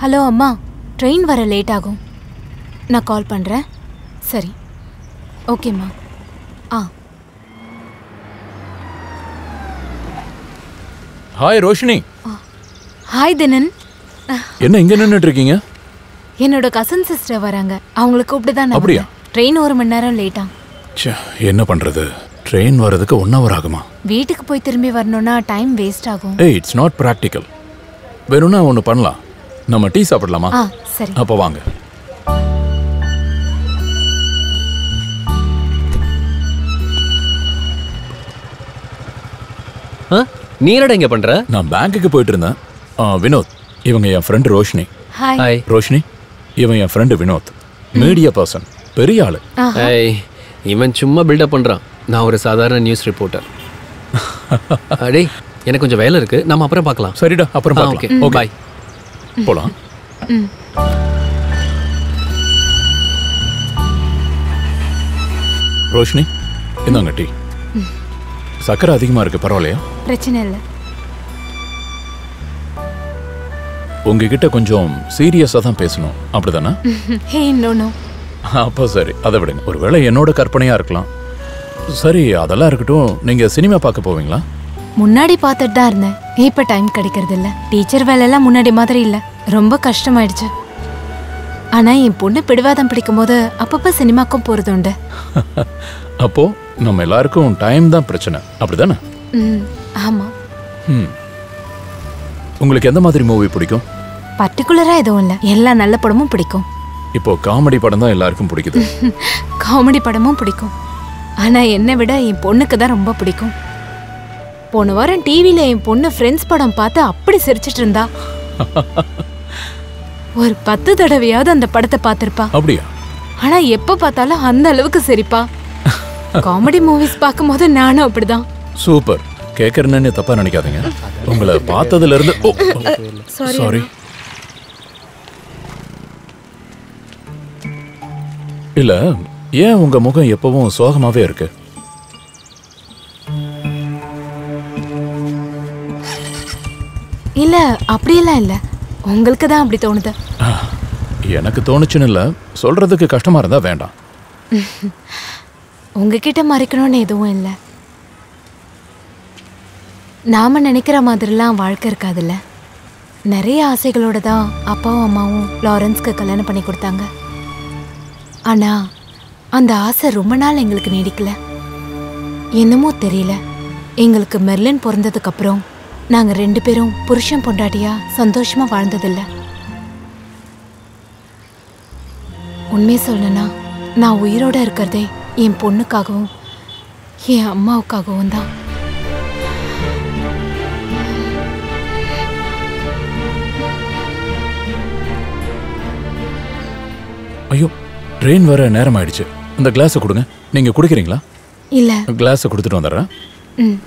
ஹலோ அம்மா, ட்ரெயின் வர லேட் ஆகும். நான் கால் பண்ணுறேன். சரி, ஓகேம்மா. ஹாய் ரோஷினி. ஹாய் தினன். என்ன இங்க நின்னுட்டு இருக்கீங்க? என்னோட கசின் சிஸ்டர் வராங்க. அவங்களை கூப்பிட்டு தான். அப்படியா? ட்ரெயின் 1 மணி நேரம் லேட்டா. என்ன பண்றது? ட்ரெயின் வரதுக்கு 1 hour ஆகுமா? வீட்டுக்கு போய் திரும்பி வரணும்னா டைம் வேஸ்ட் ஆகும். It's not practical. வேணும்னா ஒன்று பண்ணலாம். நம்ம டீ சாப்பிடலாமா? சரி, அப்போ வாங்க. நீ என்னடா இங்க பண்ற? நான் பேங்க்குக்கு போயிட்டு இருந்தேன். வினோத், இவங்க என் ஃப்ரெண்ட் ரோஷினி. ஹாய். ரோஷினி, இவன் என் ஃப்ரெண்டு வினோத். மீடியா பர்சன், பெரிய ஆளு. இவன் சும்மா பில்டப் பண்றான். நான் ஒரு சாதாரண நியூஸ் ரிப்போர்ட்டர். அடே, எனக்கு கொஞ்சம் வேலை இருக்கு. நம்ம அப்புறம் பார்க்கலாம். சரிடா, அப்புறம் பார்க்கலாம். ஓகே, பாய். போலாம். ரோஷினி, இந்தாங்க டீ. சக்கரை அதிகமா இருக்கு, பரவாயில்லையா? பிரச்சனை இல்லை. உங்ககிட்ட கொஞ்சம் சீரியஸா தான் பேசணும், அப்படிதானே? ஹே, நோ நோ. அப்போ சரி, அதை விடுங்க. ஒருவேளை என்னோட கற்பனையா இருக்கலாம். சரி, அதெல்லாம் இருக்கட்டும். நீங்க சினிமா பார்க்க போவீங்களா? முன்னாடி பார்த்துட்டு தான் இருந்தேன். இப்ப டைம் கிடைக்கிறது இல்ல. டீச்சர் வேலையெல்லாம் முன்னாடி மாதிரி இல்ல. ரொம்ப கஷ்டமாயிடுச்சு. ஆனா என் பொண்ணு பிடிவாதம் பிடிக்கும் போது அப்பப்ப சினிமாக்கும் போறது உண்டு. அப்போ நம்ம எல்லாருக்கும் டைம் தான் பிரச்சனை, அப்படிதானே? ஆமா. உங்களுக்கு எந்த மாதிரி மூவி பிடிக்கும்? பர்டிகுலரா எதுவும் இல்ல, எல்லா நல்ல படமும் பிடிக்கும். இப்போ காமெடி படம் தான் எல்லாருக்கும் பிடிக்குது. காமெடி படமும் பிடிக்கும். ஆனா என்னை விட என் பொண்ணுக்கு தான் ரொம்ப பிடிக்கும். போன வாரம் டிவில என் பொண்ணு ஃப்ரெண்ட்ஸ் படம் பார்த்து அப்படி சிரிச்சிட்டு இருந்தா. ஒரு 10 தடவையாவது அந்த படத்தை பார்த்திருப்பா. அப்படியா? ஆனா எப்ப பார்த்தாலும் அந்த அளவுக்கு சிரிப்பா. காமெடி மூவிஸ் பார்க்கும்போது நானும் அப்படிதான். சூப்பர். கேட்கறேன்னு தப்பா நினைக்காதீங்க. உங்களை பார்த்ததுல இருந்து சாரி. இல்ல, ஏன் உங்க முகம் எப்பவும் சோகமாவே இருக்கு? இல்ல, அப்படியெல்லாம் இல்ல. உங்களுக்கு தான் அப்படி தோணுது. எனக்கு தோணுச்சுன்னு இல்ல, சொல்றதுக்கு கஷ்டமா இருந்தா வேண்டாம். உங்ககிட்ட மறைக்கணும்னு எதுவும் இல்லை. நாம நினைக்கிற மாதிரிலாம் வாழ்க்கை இருக்காதுல்ல. நிறைய ஆசைகளோட தான் அப்பாவும் அம்மாவும் லாரன்ஸ்க்கு கல்யாணம் பண்ணி கொடுத்தாங்க. ஆனா அந்த ஆசை ரொம்ப நாள் எங்களுக்கு நீடிக்கல. என்னமோ தெரியல, எங்களுக்கு மெர்லின் பிறந்ததுக்கு அப்புறம் நாங்க 2 பேரும் புருஷன் பொண்டாட்டியா சந்தோஷமா வாழ்ந்ததில்லை. உண்மையை சொல்லணும்னா நான் உயிரோட இருக்கிறதே என் பொண்ணுக்காகவும் என் அம்மாவுக்காகவும் தான். ஐயோ, ட்ரெயின் வர நேரம் ஆயிடுச்சு. அந்த கிளாஸை கொடுங்க. நீங்க குடிக்கிறீங்களா? இல்ல. கிளாஸை கொடுத்துட்டு வந்துடுறேன். ம்.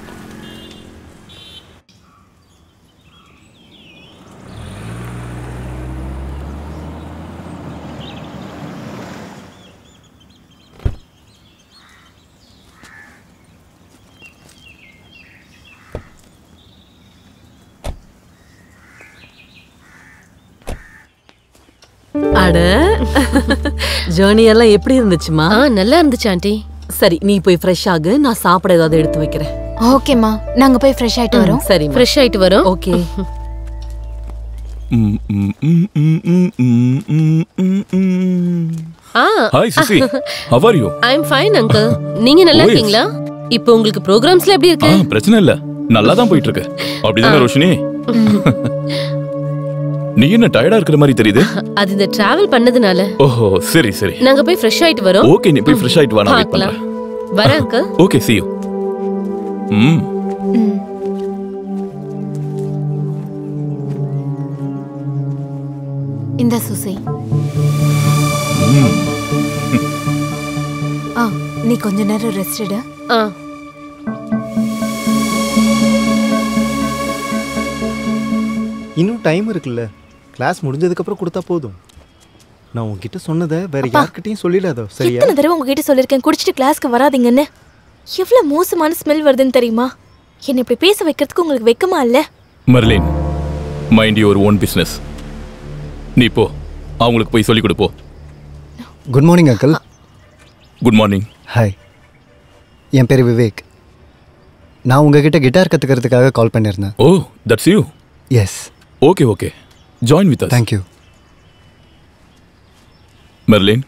அட ஜர்னி எல்லாம் எப்படி இருந்துச்சுமா? நல்லா இருந்துச்சு ஆண்டி. சரி, நீ போய் ஃப்ரெஷ் ஆகு, நான் சாப்பிட ஏதாவது எடுத்து வைக்கிறேன். ஓகேம்மா, நாங்க போய் ஃப்ரெஷ் ஆயிட்டு வரோம். சரி, ஃப்ரெஷ் ஆயிட்டு வரோம். Okay. Hi Sisi, how are you? I am fine uncle. நீங்க நல்லா இருக்கீங்களா? இப்போ உங்களுக்கு ப்ரோகிராம்ஸ்ல எப்படி இருக்கு? பிரச்சனை இல்ல, நல்லா தான் போயிட்டு இருக்கு. அப்படிதானே ரோஷினி? நீ என்ன டயர்டா இருக்கிற மாதிரி தெரியுது? அது இந்த டிராவல் பண்ணதுனால. ஓஹோ, சரி சரி. நாங்க போய் ஃப்ரெஷ் ஆயிட்டு வரோம். ஓகே, நீ போய் ஃப்ரெஷ் ஆயிட்டு வா, நான் வெயிட் பண்றேன். வரேன் அங்கிள். Okay, see you. இந்த சுசி. நீ கொஞ்ச நேரம் ரெஸ்ட் எடு. இன்னும் டைம் இருக்குல்ல, கிளாஸ் முடிஞ்சதுக்கப்புறம் கொடுத்தா போதும். நான் உங்ககிட்ட சொன்னதை வேற யார்கிட்டயும் சொல்லிடாதோ, சரியா? எத்தனை தடவை உங்ககிட்ட சொல்லிருக்கேன் குடிச்சிட்டு கிளாஸ்க்கு வராதீங்கன்னு. எவ்வளவு மோசமான ஸ்மெல் வருதுன்னு தெரியுமா? என்ன இப்படி பேச வைக்கிறதுக்கு உங்களுக்கு வெக்கமா இல்ல? Marlin, mind your own business. நீ போ, அவங்களுக்கு போய் சொல்லி கொடுப்போ. Good morning uncle. Good morning. Hi, என் பேர் விவேக். நான் உங்ககிட்ட கிட்டார் கற்றுக்கிறதுக்காக கால் பண்ணியிருந்தேன். Oh, that's you. Yes. Okay okay, join with us. Thank you. Merlin,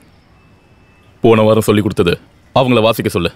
போன வாரம் சொல்லி கொடுத்தது அவங்கள வாசிக்க சொல்லு.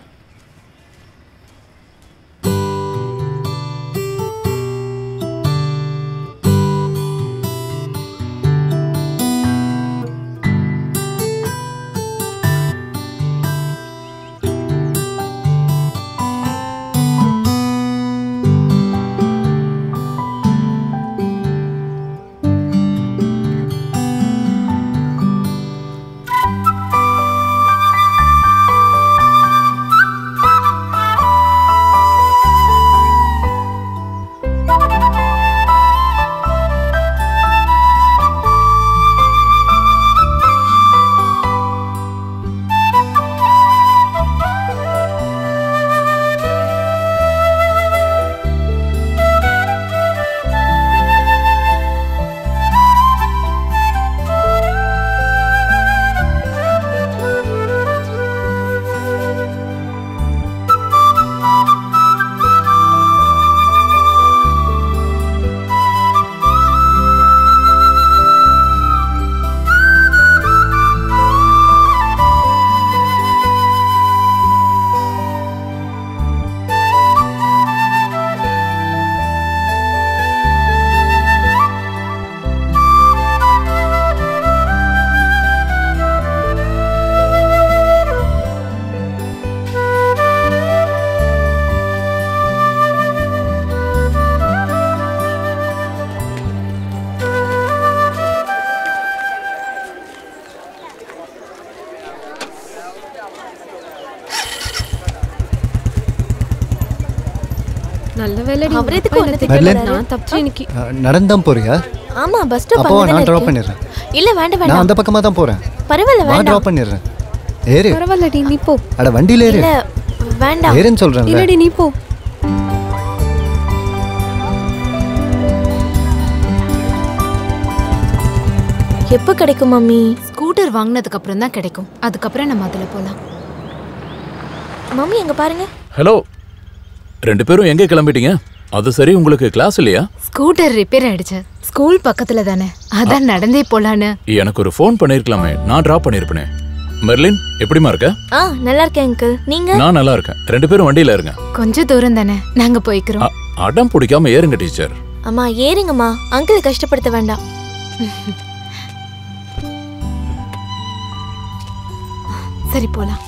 நல்ல வேலை அவர் எதுக்கு ஒண்ணு திட்ட நான் வராரு? தப்பிச்சு இன்னைக்கு நடந்தான் போறியா? ஆமா, பஸ் ஸ்டாப் அப்போ அங்க நான் தானே டிராப் இருக்கு. பண்ணிடுறேன். இல்ல வேண்டாம் நான் வேண்டாம். அந்த பக்கமா தான் போறேன். பரவாயில்ல நான் வேண்டாம். டிராப் பண்ணிடுறேன். ஏறு. பரவாயில்லடி நீ போ. அட வண்டியில ஏறு. இல்ல வேண்டாம். ஏறுன்னு சொல்றேன்ல. இல்லடி நீ போ. எப்ப கிடைக்கும் மம்மி? ஸ்கூட்டர் வாங்குனதுக்கு அப்புறம் தான் கிடைக்கும். அதுக்கப்புறம் நம்ம அதுல போலாம். மம்மி அங்க பாருங்க. ஹலோ, ரெண்டு பேரும் எங்க கிளம்பிட்டீங்க? அது சரி, உங்களுக்கு கிளாஸ் இல்லையா? ஸ்கூட்டர் ரிப்பேர் ஆயிடுச்சு. ஸ்கூல் பக்கத்துல தானே, அதான் நடந்தே போலான்னு. எனக்கு ஒரு ஃபோன் பண்ணிருக்கலாமே, நான் டிராப் பண்ணிருப்பேனே. மெர்லின், எப்படிமா இருக்க? நல்லா இருக்கேன் அங்கிள். நீங்க? நான் நல்லா இருக்கேன். ரெண்டு பேரும் வண்டியில இருங்க. கொஞ்சம் தூரம் தானே, நாங்க போய்க்கிறோம். அடம் பிடிக்காம ஏறுங்க டீச்சர். அம்மா ஏறுங்கம்மா, அங்கிள் கஷ்டப்படுத்த வேண்டாம். சரி போலாம்.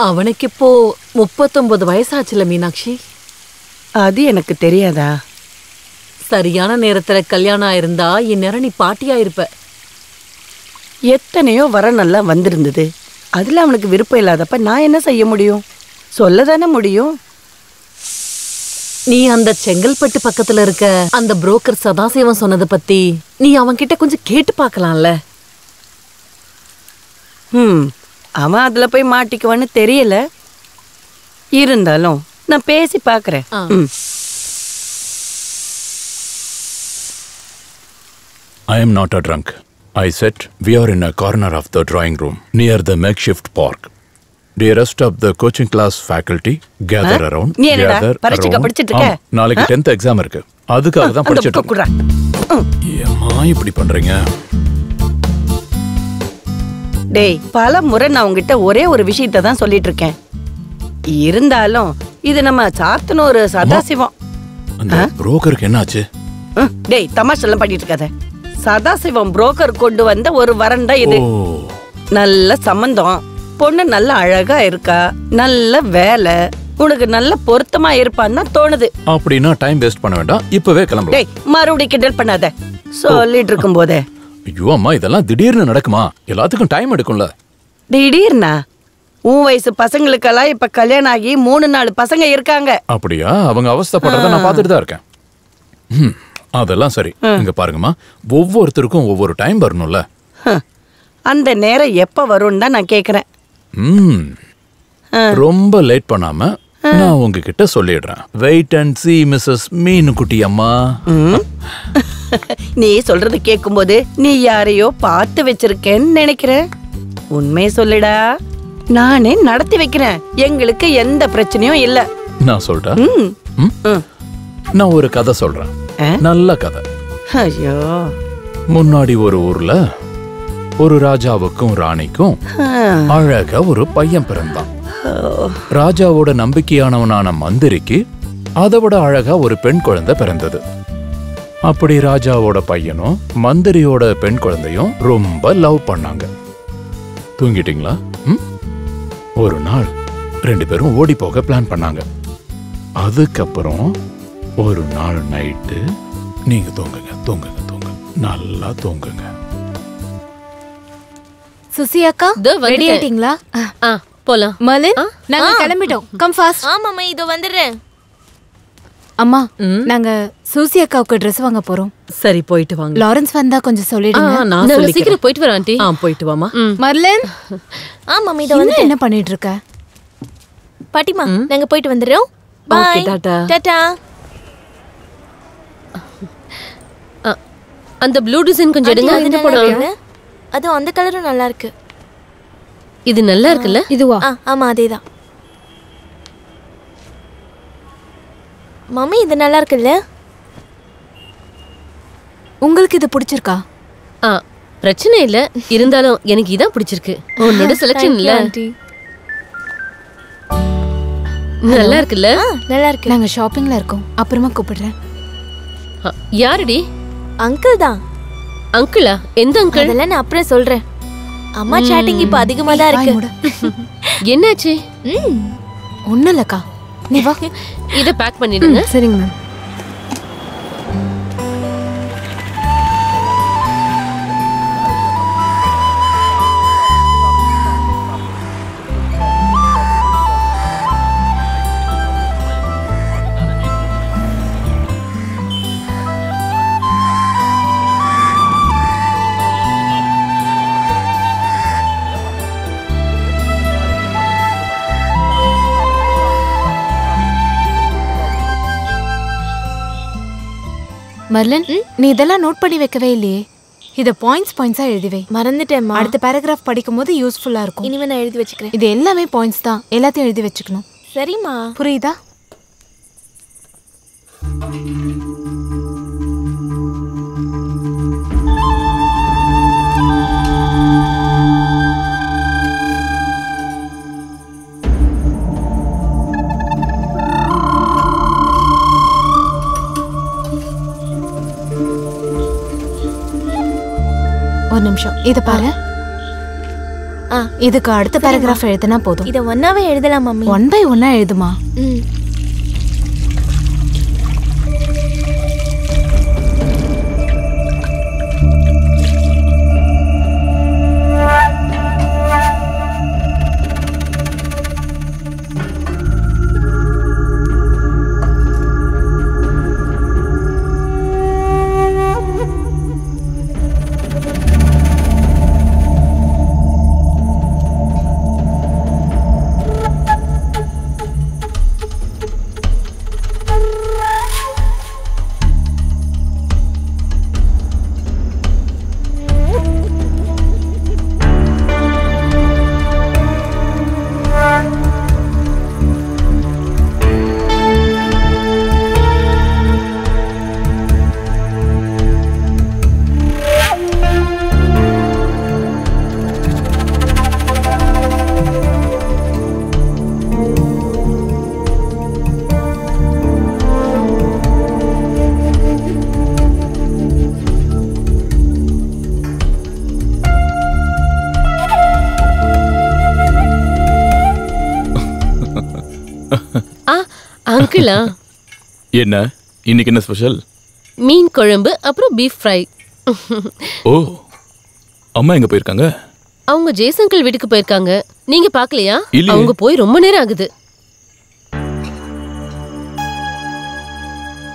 அவனுக்கு இப்போ 39 வயசாச்சுல மீனாட்சி. அது எனக்கு தெரியாதா? சரியான நேரத்துல கல்யாணம் ஆயிருந்தா இந்நேரம் நீ பாட்டியா இருப்ப. எத்தனையோ வரனெல்லாம் வந்திருந்தது. அதுல அவனுக்கு விருப்பம் இல்லாதப்ப நான் என்ன செய்ய முடியும்? சொல்லதானே முடியும். நீ அந்த செங்கல்பட்டு பக்கத்துல இருக்க அந்த புரோக்கர் சதாசிவம் சொன்னதை பத்தி நீ அவன்கிட்ட கொஞ்சம் கேட்டு பார்க்கலாம்ல. அவன் அதுல போய் மாட்டிக்குவான்னு தெரியல. இருந்தாலும் நான் பேசி பார்க்கறேன். I am not a drunk. I said we are in a corner of the drawing room near the makeshift park. The rest of the coaching class faculty gather around. நீ என்னடா பரீட்சைக்கு படிச்சிட்டு இருக்க? நாளைக்கு 10th எக்ஸாம் இருக்கு. அதுக்காக தான் படிச்சிட்டு இருக்கேன். ஏம்மா இப்படி பண்றீங்க? டேய், பல முறை நான் உங்ககிட்ட ஒரே ஒரு விஷயத்தை தான் சொல்லிட்டு இருக்கேன். இருந்தாலும் இது நம்ம சாத்தனூர் சதாசிவம். அந்த புரோக்கருக்கு என்னாச்சு? டேய், தமாஷெல்லாம் பண்ணிட்டு இருக்காத. சதாசிவம் புரோக்கர் கொண்டு வந்த ஒரு வரண்டா இது. நல்ல சம்பந்தம், பொண்ணு நல்ல அழகா இருக்கா, நல்ல வேலை, உனக்கு நல்ல பொருத்தமா இருப்பான்னு தோணுது. அப்படின்னா டைம் வேஸ்ட் பண்ண வேண்டாம், இப்பவே கிளம்பலாம். டேய், மறுபடியும் கிண்டல் பண்ணாத. சொல்லிட்டு இருக்கும் போதே. ஐயோ அம்மா, இதெல்லாம் திடீர்னு நடக்குமா? எல்லாத்துக்கும் டைம் எடுக்கும்ல. திடீர்னா? உன் வயசு பசங்களுக்கெல்லாம் இப்ப கல்யாணம் ஆகி 3-4 பசங்க இருக்காங்க. அப்படியா? அவங்க அவஸ்தைப்படுறத நான் பார்த்துட்டு தான் இருக்கேன். அதெல்லாம் சரி. இங்க பாருங்கம்மா, ஒவ்வொருத்தருக்கும் ஒவ்வொரு டைம் வரணும்ல. அந்த நேரம் எப்ப வரும்னு தான் நான் கேக்குறேன். ரொம்ப லேட் பண்ணாம நான் உங்ககிட்ட சொல்லிடுறேன். வெயிட் அண்ட் see மிஸ்ஸஸ் மீனுக்குட்டி அம்மா. நீ சொல்றது கேட்கும்போது நீ யாரையோ பார்த்து வச்சிருக்கேன்னு நினைக்கிறேன். உண்மையை சொல்லுடா, நானே நடத்தி வைக்கிறேன். எங்களுக்கு எந்த பிரச்சனையும் இல்ல. நான் சொல்றேன். நான் ஒரு கதை சொல்றேன், நல்ல கதை. ஐயோ. முன்னாடி ஒரு ஊர்ல ஒரு ராஜாவுக்கும் ராணிக்கும் அழகா ஒரு பையன் பிறந்தான். ராஜாவோட நம்பிக்கையானவனான மந்திரிக்கு அதை விட அழகா ஒரு பெண் குழந்தை பிறந்தது. அப்படி ராஜாவோட பையனும் மந்திரியோட பெண் குழந்தையும் ரொம்ப லவ் பண்ணாங்க. தூங்கிட்டீங்களா? ஒரு நாள் 2 பேரும் ஓடி போக பிளான் பண்ணாங்க. அதுக்கப்புறம் ஒரு நாள் நைட்டு, நீங்க தூங்குங்க தூங்குங்க தூங்குங்க, நல்லா தூங்குங்க. சுசி அக்கா, ரெடி ஆயிட்டீங்களா? போலாம். மலன், நாங்க கிளம்பிட்டோம். Come fast. ஆமாம்மா, இதோ வந்துடுறேன். அம்மா, நாங்க சூசி அக்காவுக்கு Dress வாங்க போறோம். சரி, போயிட்டு வாங்க. லாரன்ஸ் வந்தா கொஞ்சம் சொல்லிடுங்க. நான் சொல்லிக்கிறேன். சீக்கிரம் போயிட்டு வரேன் ஆண்டி. போயிட்டு வாமா. மர்லன். ஆமாம், இதோ வந்து என்ன பண்ணிட்டு இருக்க? பாட்டிமா, நாங்க போயிட்டு வந்துடுறோம். ஓகே, டாடா. டாடா. அந்த ப்ளூ டிசைன் கொஞ்சம் எடுங்க. அது அந்த கலரும் நல்லா இருக்கு. இது நல்லா இருக்குல்ல? இதுவா? ஆமா, அதேதான். மம்மி, இது நல்லா இருக்குல்ல? உங்களுக்கு இது பிடிச்சிருக்கா? பிரச்சனை இல்ல, இருந்தாலும் எனக்கு இதான் பிடிச்சிருக்கு. உன்னோட செலக்ஷன் இல்ல? நல்லா இருக்குல்ல? நல்லா இருக்கு. நாங்க ஷாப்பிங்ல இருக்கோம், அப்புறமா கூப்பிடுறேன். யாருடி? அங்கிள் தான். அங்கிளா? எந்த அங்கிள்? அதெல்லாம் நான் அப்புறம் சொல்றேன். அம்மா சாட்டிங் இப்ப அதிகமா தான் இருக்கு. என்னாச்சு? ஒண்ணும் இல்லக்கா, நீ வா. இத பேக் பண்ணிடுங்க. சரிங்க மேம். மர்லன், நீ இதெல்லாம் நோட் பண்ணி வைக்கவே இல்லையே. இத பாயிண்ட்ஸா எழுதி வை. மறந்துட்டேம்மா. அடுத்த பேராகிராஃப் படிக்கும்போது யூஸ்ஃபுல்லா இருக்கும். இனிமே நான் எழுதி வச்சுக்கிறேன். இது எல்லாமே பாயிண்ட்ஸ் தான், எல்லாத்தையும் எழுதி வச்சுக்கணும். சரிம்மா. புரியுதா? ஒரு நிமிஷம், இத பாரு. இதுக்கு அடுத்த பேராகிராஃப் எழுதுனா போதும். இத ஒன்னாவே எழுதலாம் மம்மி. 1 by 1 எழுதுமா? அங்கிளா என்ன இன்னைக்கு என்ன ஸ்பெஷல்? மீன் குழம்பு அப்புறம் பீஃப் ஃப்ரை. ஓ, அம்மா எங்க போயிருக்காங்க? அவங்க ஜேசங்கல் வீட்டுக்கு போயிருக்காங்க. நீங்க பாக்கலையா? இல்லையே. அவங்க போய் ரொம்ப நேரம் ஆகுது.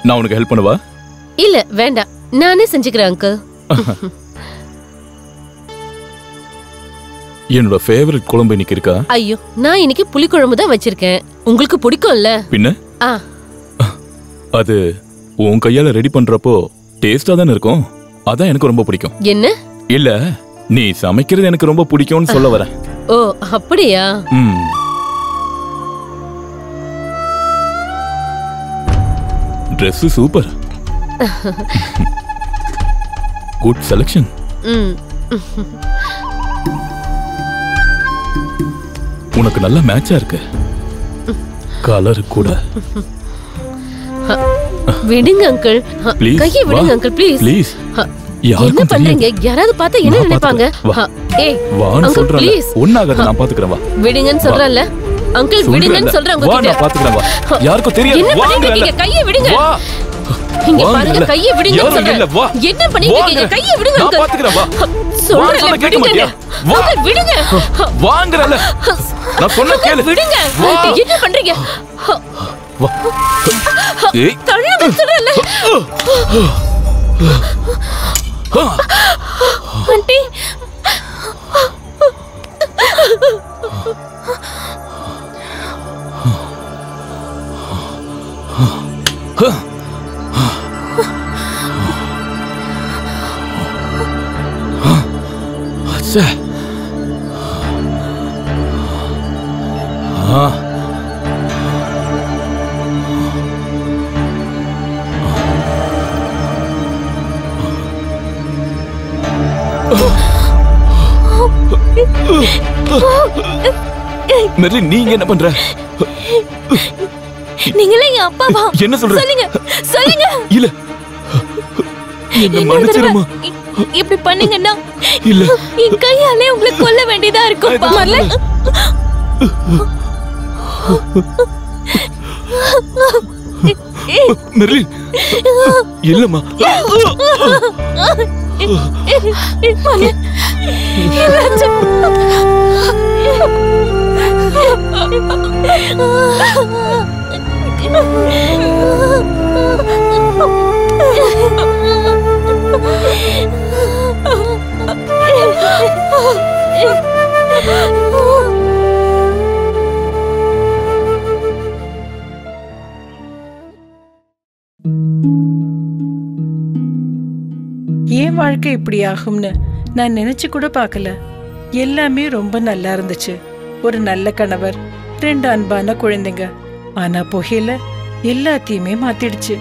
நான் உனக்கு ஹெல்ப் பண்ணவா? இல்ல வேண்டாம், நானே செஞ்சுக்கிறேன் அங்கிள். என்னோட ஃபேவரட் குழம்பு இன்னைக்கு இருக்கா? ஐயோ, நான் இன்னைக்கு புளி குழம்பு தான் வச்சிருக்கேன். உங்களுக்கு பிடிக்கும்ல? பின்ன அது உன் கையால ரெடி பண்றப்போ டேஸ்டா தானே இருக்கும். அதான் எனக்கு ரொம்ப பிடிக்கும். என்ன? இல்ல, நீ சமைக்கிறது எனக்கு ரொம்ப பிடிக்கும்னு சொல்ல வரேன். ஓ அப்படியா? Dress super. Good selection. உனக்கு நல்ல மேட்சா இருக்கு. கலர் கூட. விடுங்க அங்கிள். கையை விடுங்க அங்கிள் ப்ளீஸ். ப்ளீஸ். என்ன பண்றீங்க? யாராவது பார்த்தா என்ன நினைப்பாங்க? ஏய் அங்கிள் ப்ளீஸ். ஒண்ணாகாத, நான் பாத்துக்கறேன் வா. விடுங்கன்னு சொல்றல்ல. அங்கிள் விடுங்கன்னு சொல்றேன் உங்க கிட்ட. நான் பாத்துக்கறேன் வா. யாருக்கும் தெரியாது. என்ன பண்ணிட்டு இருக்கீங்க? கையை விடுங்க. வா. இங்க பாருங்க, கையை விடுங்கன்னு சொல்றேன். என்ன பண்ணிட்டு இருக்கீங்க? கையை விடுங்க அங்கிள். நான் பாத்துக்கறேன் வா. சொல்றேன் விடுங்க. வா விடுங்க. வாங்கறல. நான் சொன்ன கேளு. விடுங்க. என்ன பண்றீங்க? வா. ஏய் தள்ளுங்க சொல்றல. ஆண்டி மெர்லி, நீங்க என்ன பண்ற? நீங்களே என் அப்பாவா? என்ன சொல்ற? சொல்லுங்க சொல்லுங்க. இல்ல, என்ன மன்னிச்சிருமா. இப்படி பண்ணீங்கன்னா இல்ல, என் கையாலே உங்களை கொல்ல வேண்டியதா இருக்கும். மர்லன், மெர்லி இல்லம்மா. ஏன் வாழ்க்கை இப்படி ஆகும்னு நான் நினைச்சு கூட பார்க்கல. எல்லாமே ரொம்ப நல்லா இருந்துச்சு. ஒரு நல்ல கணவர், 2 அன்பான குழந்தைங்க. ஆனா புகையில எல்லாத்தையுமே மாத்திடுச்சு.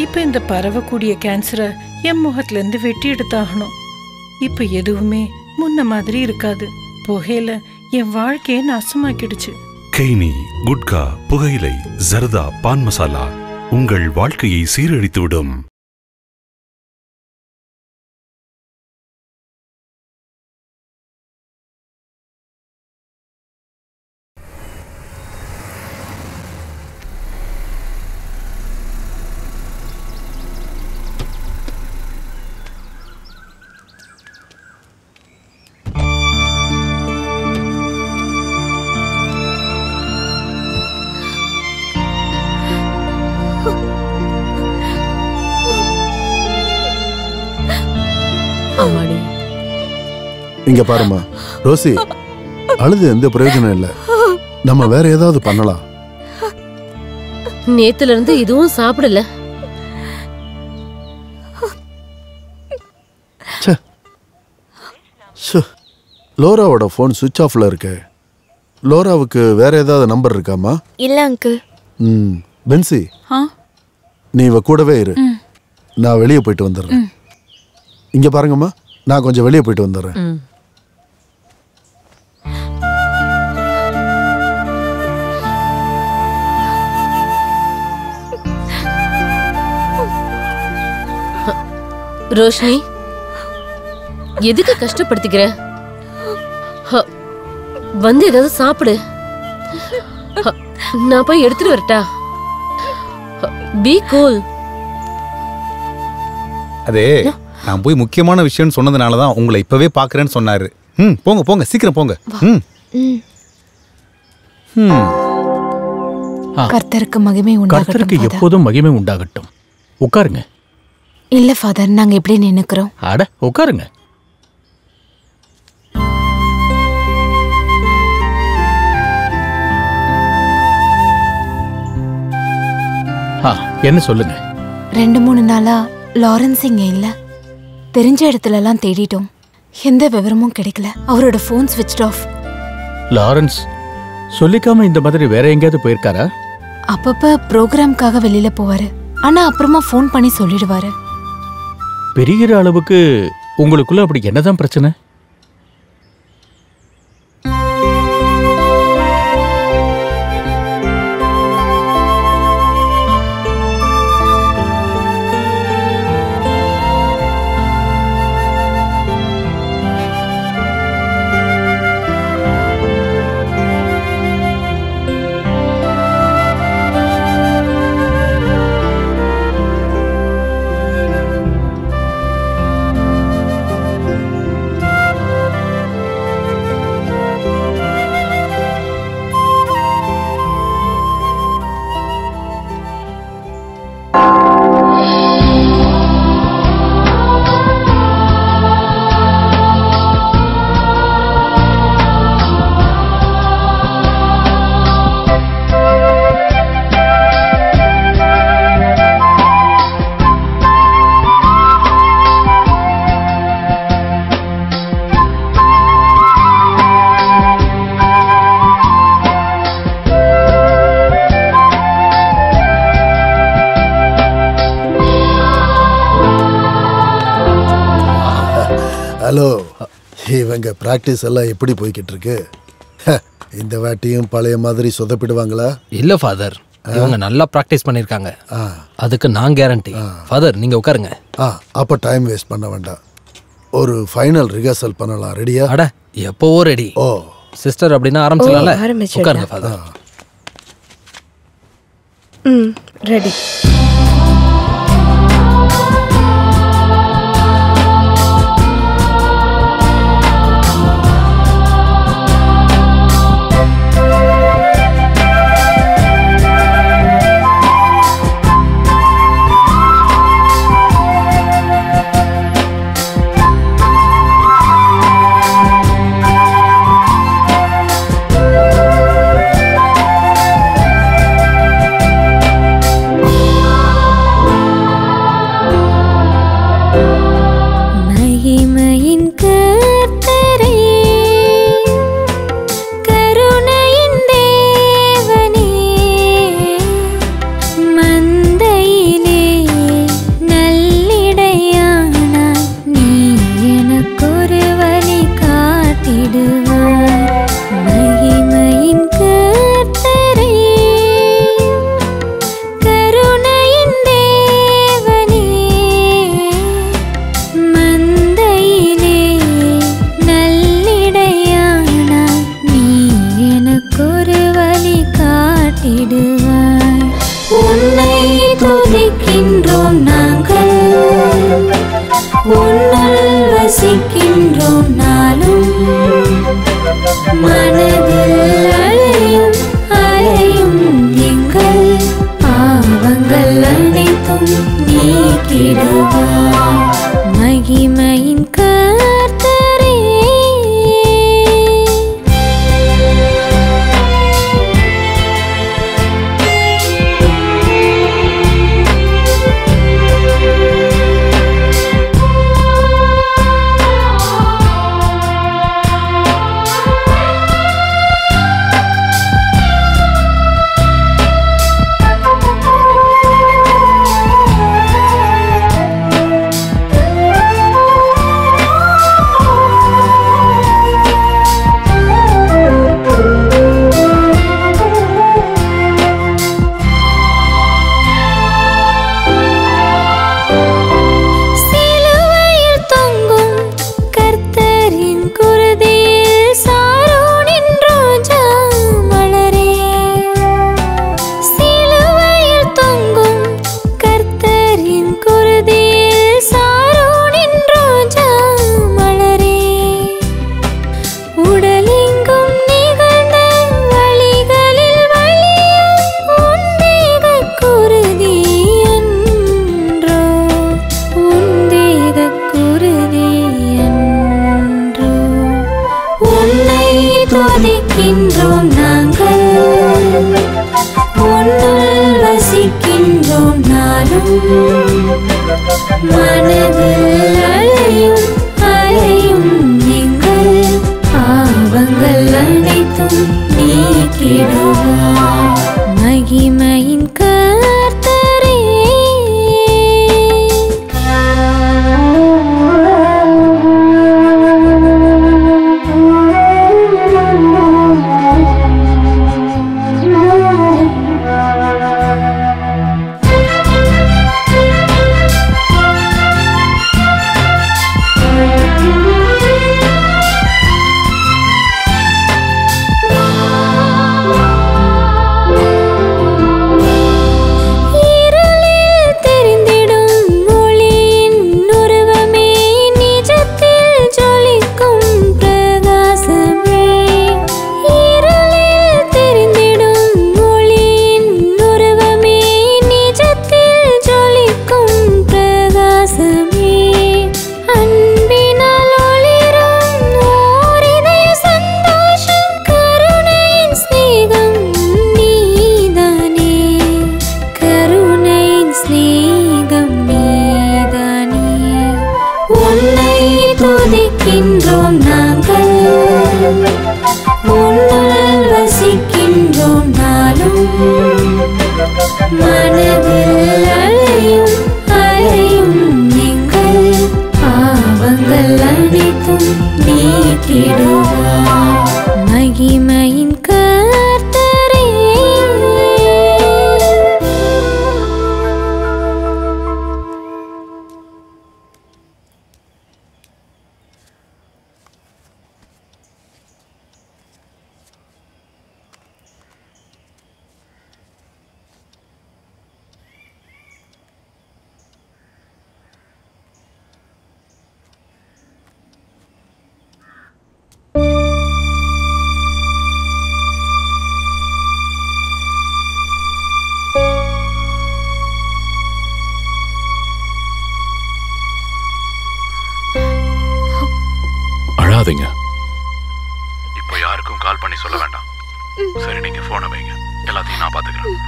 இப்ப இந்த பரவக்கூடிய கேன்சரை என் முகத்துல இருந்து வெட்டி எடுத்தாகணும். இப்ப எதுவுமே முன்ன மாதிரி இருக்காது. புகையில என் வாழ்க்கையை நாசமாக்கிடுச்சு. கெய்னி, குட்கா, புகையிலை, ஜர்தா, பான் மசாலா உங்கள் வாழ்க்கையை சீரழித்துவிடும். இங்க பாருமா ரோசி, அழுது எந்த பிரயோஜனம் இல்ல. நம்ம வேற ஏதாவது பண்ணலாம். நேத்துல இருந்து இதுவும் சாப்பிடல. லோராவோட போன் சுவிட்ச் ஆஃப்ல இருக்கு. லோராவுக்கு வேற ஏதாவது நம்பர் இருக்காமா? இல்ல அங்கிள். பென்சி, நீ இவ கூடவே இரு. நான் வெளியே போயிட்டு வந்துடுறேன். இங்க பாருங்கம்மா, நான் கொஞ்சம் வெளியே போயிட்டு வந்துடுறேன். ரோஷினி, எதுக்கு கஷ்டப்படுத்திக்கிற? வந்து ஏதாவது சாப்பிடு. நான் போய் எடுத்துட்டு வரட்டா? Be cool. அதே நான் போய் முக்கியமான விஷயம்னு சொன்னதுனால தான் உங்களை இப்பவே பார்க்கறேன்னு சொன்னாரு. போங்க போங்க சீக்கிரம் போங்க. கர்த்தருக்கு மகிமை உண்டாகட்டும். கர்த்தருக்கு எப்போதும் மகிமை உண்டாகட்டும். உட்காருங்க. இல்ல ஃபாதர், நாங்க எப்படி நின்னுக்கிறோம்? அட உட்காருங்க. என்ன சொல்லுங்க? 2-3 நாளா லாரன்ஸ் இங்க இல்ல. தெரிஞ்ச இடத்துல எல்லாம் தேடிட்டோம், எந்த விவரமும் கிடைக்கல. அவரோட போன் ஸ்விட்ச் ஆஃப். லாரன்ஸ் சொல்லிக்காம இந்த மாதிரி வேற எங்கேயாவது போயிருக்காரா? அப்பப்ப ப்ரோக்ராம்காக வெளியில போவாரு, ஆனா அப்புறமா போன் பண்ணி சொல்லிடுவாரு. பெரிய அளவுக்கு உங்களுக்குள்ள அப்படி என்னதான் பிரச்சனை? ஹலோ, இவங்க பிராக்டிஸ் எல்லாம் எப்படி போய்கிட்டு இருக்கு? இந்த வாட்டியும் பழைய மாதிரி சொதப்பிடுவாங்களா? இல்ல ஃபாதர், இவங்க நல்லா பிராக்டிஸ் பண்ணிருக்காங்க. அதுக்கு நான் கேரண்டி. ஃபாதர் நீங்க உட்காருங்க. அப்ப டைம் வேஸ்ட் பண்ண வேண்டாம். ஒரு ஃபைனல் ரிஹர்சல் பண்ணலாம். ரெடியா? அட எப்பவோ ரெடி. ஓ சிஸ்டர், அப்படின்னா ஆரம்பிச்சலாம்ல? உட்காருங்க ஃபாதர். ரெடி. மனதில் அலையும் அலையும் எங்கள் பாவங்கள் அனைத்தும் நீக்கிடுவார். மகிமையின் கர்த்தரே மனதில் அலையும் அலையும் எங்கள் பாவங்கள் அனைத்தும் நீக்கிடுவார். மகிமையின் கர்த்தரே அழாதீங்க. இப்போ யாருக்கும் கால் பண்ணி சொல்ல வேண்டாம். சரி, நீங்க போனை வைங்க. எல்லாத்தையும் நான் பாத்துக்கிறேன்.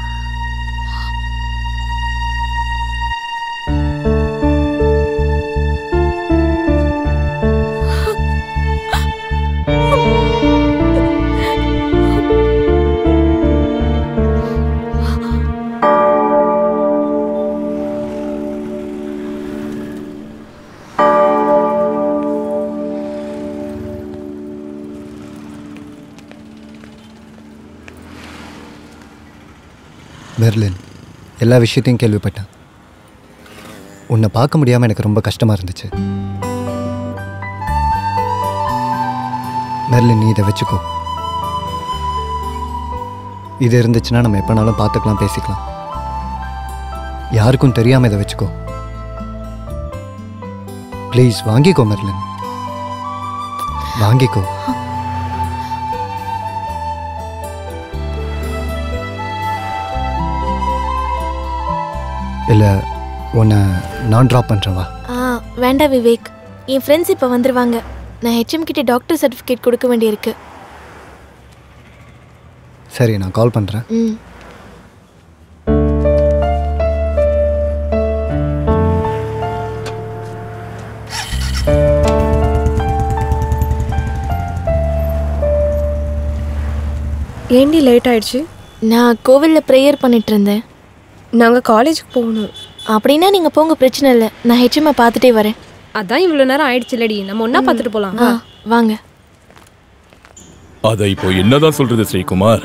மெர்லின், எல்லா விஷயத்தையும் கேள்விப்பட்டேன். உன்னை பார்க்க முடியாமல் எனக்கு ரொம்ப கஷ்டமாக இருந்துச்சு. மெர்லின், நீ இதை வச்சுக்கோ. இது இருந்துச்சுன்னா நம்ம எப்போனாலும் பார்த்துக்கலாம், பேசிக்கலாம். யாருக்கும் தெரியாமல் இதை வச்சுக்கோ. ப்ளீஸ் வாங்கிக்கோ மெர்லின், வாங்கிக்கோ. இல்லை, உன்னை நான் ட்ராப் பண்ணுறேன் வா. வேண்டாம் விவேக், என் ஃப்ரெண்ட்ஸ் இப்போ வந்துடுவாங்க. நான் ஹெச்எம் கிட்ட டாக்டர் சர்டிஃபிகேட் கொடுக்க வேண்டியிருக்கு. சரி, நான் கால் பண்ணுறேன். ஏண்டி லேட் ஆயிடுச்சு? நான் கோவிலில் ப்ரேயர் பண்ணிட்டு இருந்தேன். நாங்கள் காலேஜுக்கு போகணும். அப்படின்னா நீங்கள் போங்க, பிரச்சனை இல்லை. நான் ஹெச்எம்ஐ பார்த்துட்டே வரேன். அதான் இவ்வளோ நேரம் ஆயிடுச்சு இல்லடி, நம்ம ஒன்றா பார்த்துட்டு போகலாம். வாங்க. அதை இப்போ என்னதான் சொல்றது ஸ்ரீகுமார்?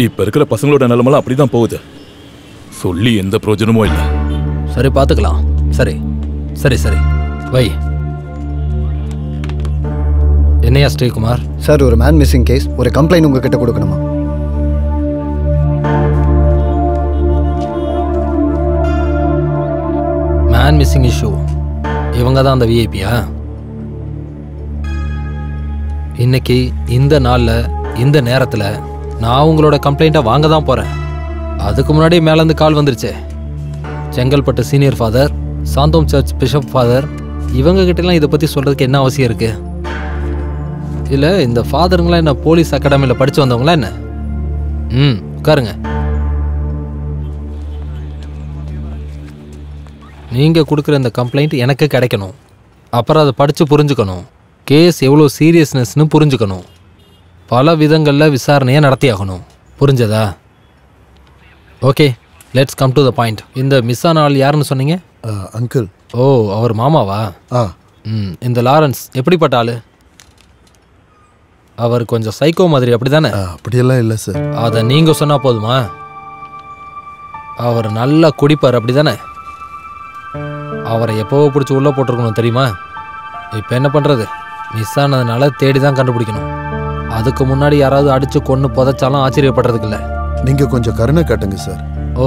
இப்ப இருக்கிற பசங்களோட நிலைமெல்லாம் அப்படிதான் போகுது. சொல்லி எந்த பிரயோஜனமும் இல்லை. சரி, பார்த்துக்கலாம். சரி சரி சரி வை. என்னையா ஸ்ரீகுமார்? சார், ஒரு மேன் மிஸ்ஸிங் கேஸ், ஒரு கம்ப்ளைண்ட் உங்ககிட்ட கொடுக்கணுமா? Man missing issue. இவங்க தான் அந்த விஐபியா? இன்னைக்கு இந்த நாளில் இந்த நேரத்தில் நான் உங்களோட கம்ப்ளைண்ட்டை வாங்க தான் போகிறேன். அதுக்கு முன்னாடி மேலேருந்து கால் வந்துருச்சே. Chengalpattu senior father, Santhome church bishop father, இவங்க கிட்டலாம் இதை பற்றி சொல்கிறதுக்கு என்ன அவசியம் இருக்குது? இல்லை, இந்த ஃபாதருங்களாம் என்ன போலீஸ் அகாடமியில் படித்து வந்தவங்களா என்ன? உட்காருங்க. நீங்கள் கொடுக்குற இந்த கம்ப்ளைண்ட் எனக்கு கிடைக்கணும். அப்புறம் அதை படித்து புரிஞ்சுக்கணும். கேஸ் எவ்வளோ சீரியஸ்னஸ்னு புரிஞ்சுக்கணும். பல விதங்களில் விசாரணையை நடத்தியாகணும். புரிஞ்சதா? Okay, let's come to the point. இந்த மிஸ் ஆன ஆள் யாருன்னு சொன்னீங்க? அங்கிள். ஓ, அவர் மாமாவா? இந்த லாரன்ஸ் எப்படிப்பட்ட ஆளு? அவர் கொஞ்சம் சைக்கோ மாதிரி, அப்படி தானே? அப்படியெல்லாம் இல்லை சார். அதை நீங்கள் சொன்னால் போதுமா? அவர் நல்லா குடிப்பார், அப்படி தானே? அவரை எப்போவோ பிடிச்சி உள்ளே போட்டிருக்கணும், தெரியுமா? இப்போ என்ன பண்ணுறது? மிஸ் ஆனதுனால தேடி தான் கண்டுபிடிக்கணும். அதுக்கு முன்னாடி யாராவது அடித்து கொன்று புதைச்சாலும் ஆச்சரியப்படுறதுக்கு இல்லை. நீங்கள் கொஞ்சம் கருணை காட்டுங்க சார். ஓ,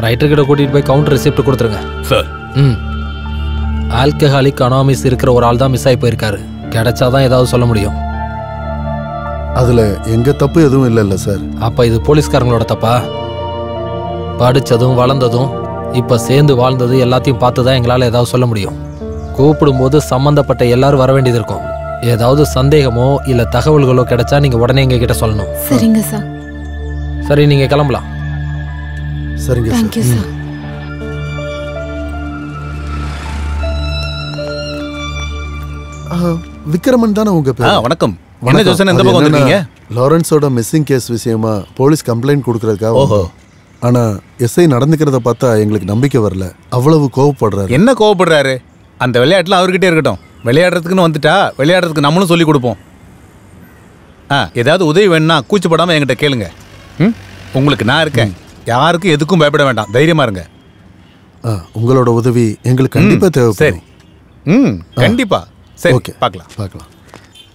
ரைட்டர்கிட்ட கூட்டிகிட்டு போய் கவுண்டர் ரிசிப்ட் கொடுத்துருங்க சார். ஆல்கஹாலிக் அனாமிஸ் இருக்கிற ஒரு ஆள் தான் மிஸ் ஆகி போயிருக்காரு. கிடைச்சாதான் ஏதாவது சொல்ல முடியும். அதுல எங்க தப்பு எதுவும் இல்லைல்ல சார்? அப்ப இது போலீஸ்காரங்களோட தப்பா? படிச்சதும் வளர்ந்ததும் இப்ப சேர்ந்து வாழ்ந்தது எல்லாத்தையும் பார்த்து தான் எங்களால் ஏதாவது சொல்ல முடியும். கூப்பிடும்போது சம்பந்தப்பட்ட எல்லாரும் வர வேண்டியது இருக்கும். ஏதாவது சந்தேகமோ இல்ல தகவல்களோ கிடைச்சா நீங்க உடனே எங்க கிட்ட சொல்லணும். சரிங்க சார். சரி, நீங்க கிளம்பலாம். சரிங்க தேங்க்யூ சார். விக்ரமன் தானே உங்க பேர்? வணக்கம். என்ன ஜோசன் இந்த பக்கம் வந்திருக்கீங்க? லாரன்ஸோட மிஸ்ஸிங் கேஸ் விஷயமா போலீஸ் கம்ப்ளைண்ட் கொடுக்கறதுக்காக. ஓஹோ. ஆனா எஸ்ஐ நடந்துக்கிறத பார்த்தா எங்களுக்கு நம்பிக்கை வரல. அவ்வளவு கோவப்படுறாரு. என்ன கோவப்படுறாரு? அந்த விளையாட்டுல அவர்கிட்டே இருக்கட்டும். விளையாடுறதுக்குன்னு வந்துட்டா விளையாடுறதுக்கு நம்மளும் சொல்லி கொடுப்போம். ஏதாவது உதவி வேணும்னா கூச்சப்படாம என்கிட்ட கேளுங்க. உங்களுக்கு நான் இருக்கேன். யாருக்கும் எதுக்கும் பயப்பட வேண்டாம். தைரியமா இருங்க. உங்களோட உதவி எங்களுக்கு கண்டிப்பா தேவைப்படும். சரி. கண்டிப்பா. சரி, ஓகே, பார்க்கலாம் பார்க்கலாம்.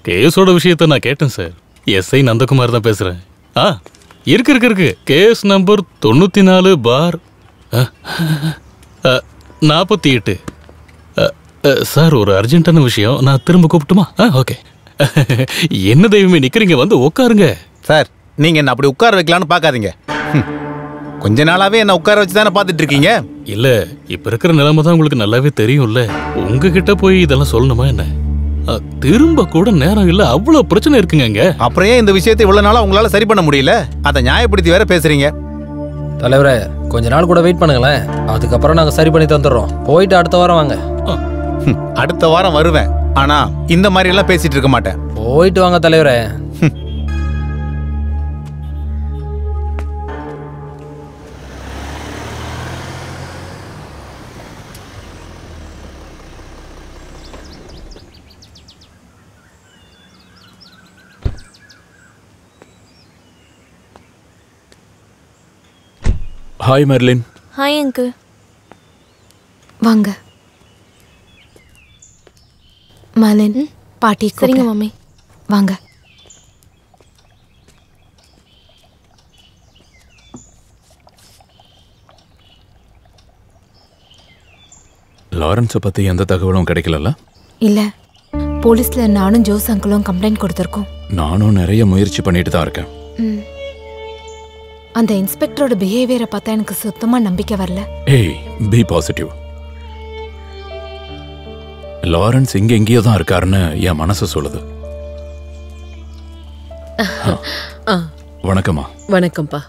கேஸோட விஷயத்தை நான் கேட்டேன் சார். எஸ்ஐ நந்தகுமார் தான் பேசுறேன். இருக்கு கேஸ் நம்பர் 94/48. சார், ஒரு அர்ஜென்ட்டான விஷயம். நான் திரும்ப கூப்பிட்டுமா? ஓகே. என்ன தெய்வமே நிக்கிறீங்க, வந்து உட்காருங்க. சார், நீங்க என்ன அப்படி உட்கார வைக்கலான்னு பார்க்காதீங்க. கொஞ்ச நாளாவே என்ன உட்கார வச்சு தானே பார்த்துட்டு இருக்கீங்க. இல்ல, இப்ப இருக்கிற நிலைமை தான் உங்களுக்கு நல்லாவே தெரியும்ல. உங்ககிட்ட போய் இதெல்லாம் சொல்லணுமா என்ன? திரும்ப கூட நேரம் இல்ல, அவ்வளவு பிரச்சனை இருக்குங்க. அப்புறம் ஏன் இந்த விஷயத்தை இவ்வளவு நாளா உங்களால சரி பண்ண முடியல? அதை நியாயப்படுத்தி வேற பேசுறீங்க. தலைவரே, கொஞ்ச நாள் கூட வெயிட் பண்ணுங்களேன். அதுக்கப்புறம் நாங்க சரி பண்ணி தந்துடுறோம். போயிட்டு அடுத்த வாரம் வாங்க. அடுத்த வாரம் வருவேன். ஆனா இந்த மாதிரி எல்லாம் பேசிட்டு இருக்க மாட்டேன். போயிட்டு வாங்க தலைவரே. Hi Merlin. Hi uncle. வாங்க. மலன், பாட்டி. சரிங்க மம்மி. வாங்க. லாரன்ஸை பத்தி எந்த தகவலும் கிடைக்கல? இல்ல, போலீஸ்ல நானும் ஜோஸ் அங்கிளும் கம்ப்ளைண்ட் கொடுத்துருக்கோம். நானும் நிறைய முயற்சி பண்ணிட்டு தான் இருக்கேன். அந்த இன்ஸ்பெக்டரோட பிஹேவியரை பார்த்தா எனக்கு சுத்தமா நம்பிக்கை வரல. ஏய், பி பாசிட்டிவ். லாரன்ஸ் இங்க எங்கேயோ தான் இருக்காருன்னு என் மனசு சொல்லுது. வணக்கம்மா. வணக்கம்ப்பா.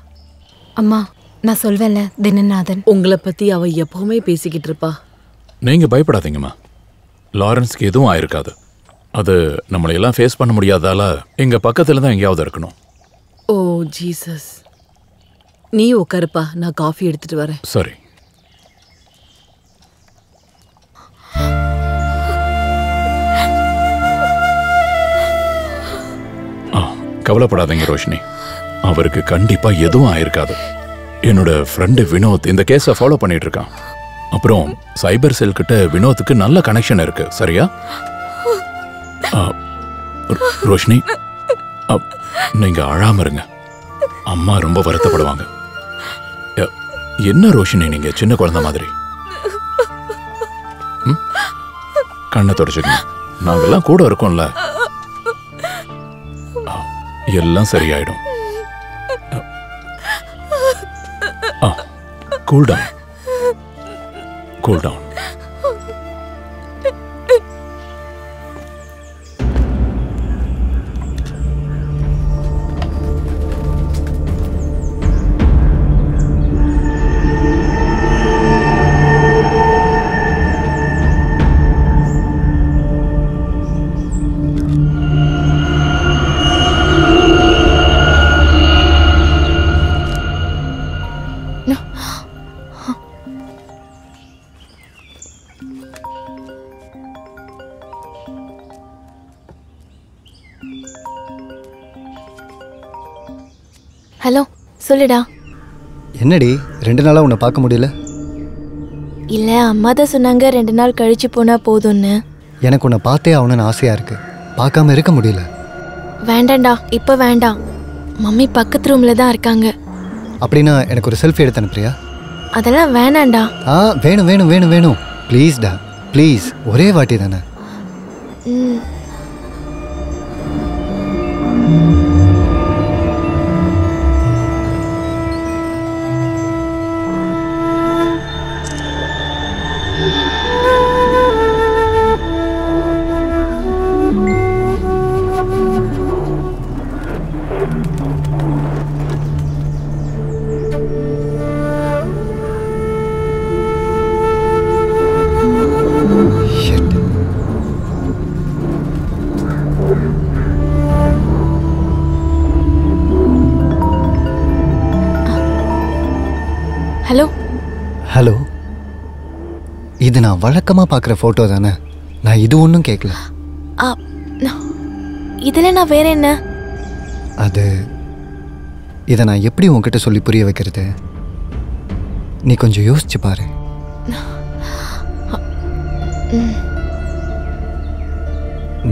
அம்மா, நான் சொல்வேன்ல தினநாதன், உங்களை பத்தி அவ எப்பவுமே பேசிக்கிட்டு இருப்பா. நீங்க பயப்படாதீங்கம்மா. லாரன்ஸ்க்கு எதுவும் ஆயிருக்காது. அது நம்மளை எல்லாம் ஃபேஸ் பண்ண முடியாதால எங்க பக்கத்துல தான் எங்கேயாவது இருக்கணும். ஓ ஜீசஸ். நீ உட்காருப்பா, நான் காஃபி எடுத்துட்டு வரேன். சரி. கவலைப்படாதீங்க ரோஷினி. அவருக்கு கண்டிப்பா எதுவும் ஆயிருக்காது. என்னோட ஃப்ரெண்டு வினோத் இந்த கேஸை ஃபாலோ பண்ணிட்டு இருக்கான். அப்புறம் சைபர் செல் கிட்ட வினோத்துக்கு நல்ல கனெக்ஷன் இருக்கு. சரியா? ரோஷினி, நீங்க அழாம இருங்க. அம்மா ரொம்ப வருத்தப்படுவாங்க. என்ன ரோஷினி, நீங்க சின்ன குழந்தை மாதிரி கண்ணை தொடச்சுக்கங்க. நாங்கெல்லாம் கூட இருக்கோம்ல. எல்லாம் சரியாயிடும். Cool down, cool down. Hello சொல்லுடா. என்னடி 2 நாளா உன்னை பார்க்க முடியல? இல்ல அம்மா தான் சொன்னாங்க 2 நாள் கழிச்சு போனா போதும்னு. எனக்கு உன்னை பார்த்தே ஆகணும்னு ஆசையா இருக்கு. பார்க்காம இருக்க முடியல. வேண்டாம்டா, இப்ப வேண்டாம். மம்மி பக்கத்து ரூம்ல தான் இருக்காங்க. அப்படின்னா எனக்கு ஒரு செல்ஃபி எடுத்து அனுப்புறியா? அதெல்லாம் வேணாம்டா. வேணும் வேணும் வேணும் வேணும் ப்ளீஸ்டா ப்ளீஸ். ஒரே வாட்டி தானே. Hello hello. இது நான் வழக்கமாக பார்க்குற ஃபோட்டோ தானே? நான் இது ஒன்றும் கேட்கல. இதில் நான் வேற என்ன? அது இதை நான் எப்படி உன்கிட்ட சொல்லி புரிய வைக்கிறது? நீ கொஞ்சம் யோசிச்சு பாரு.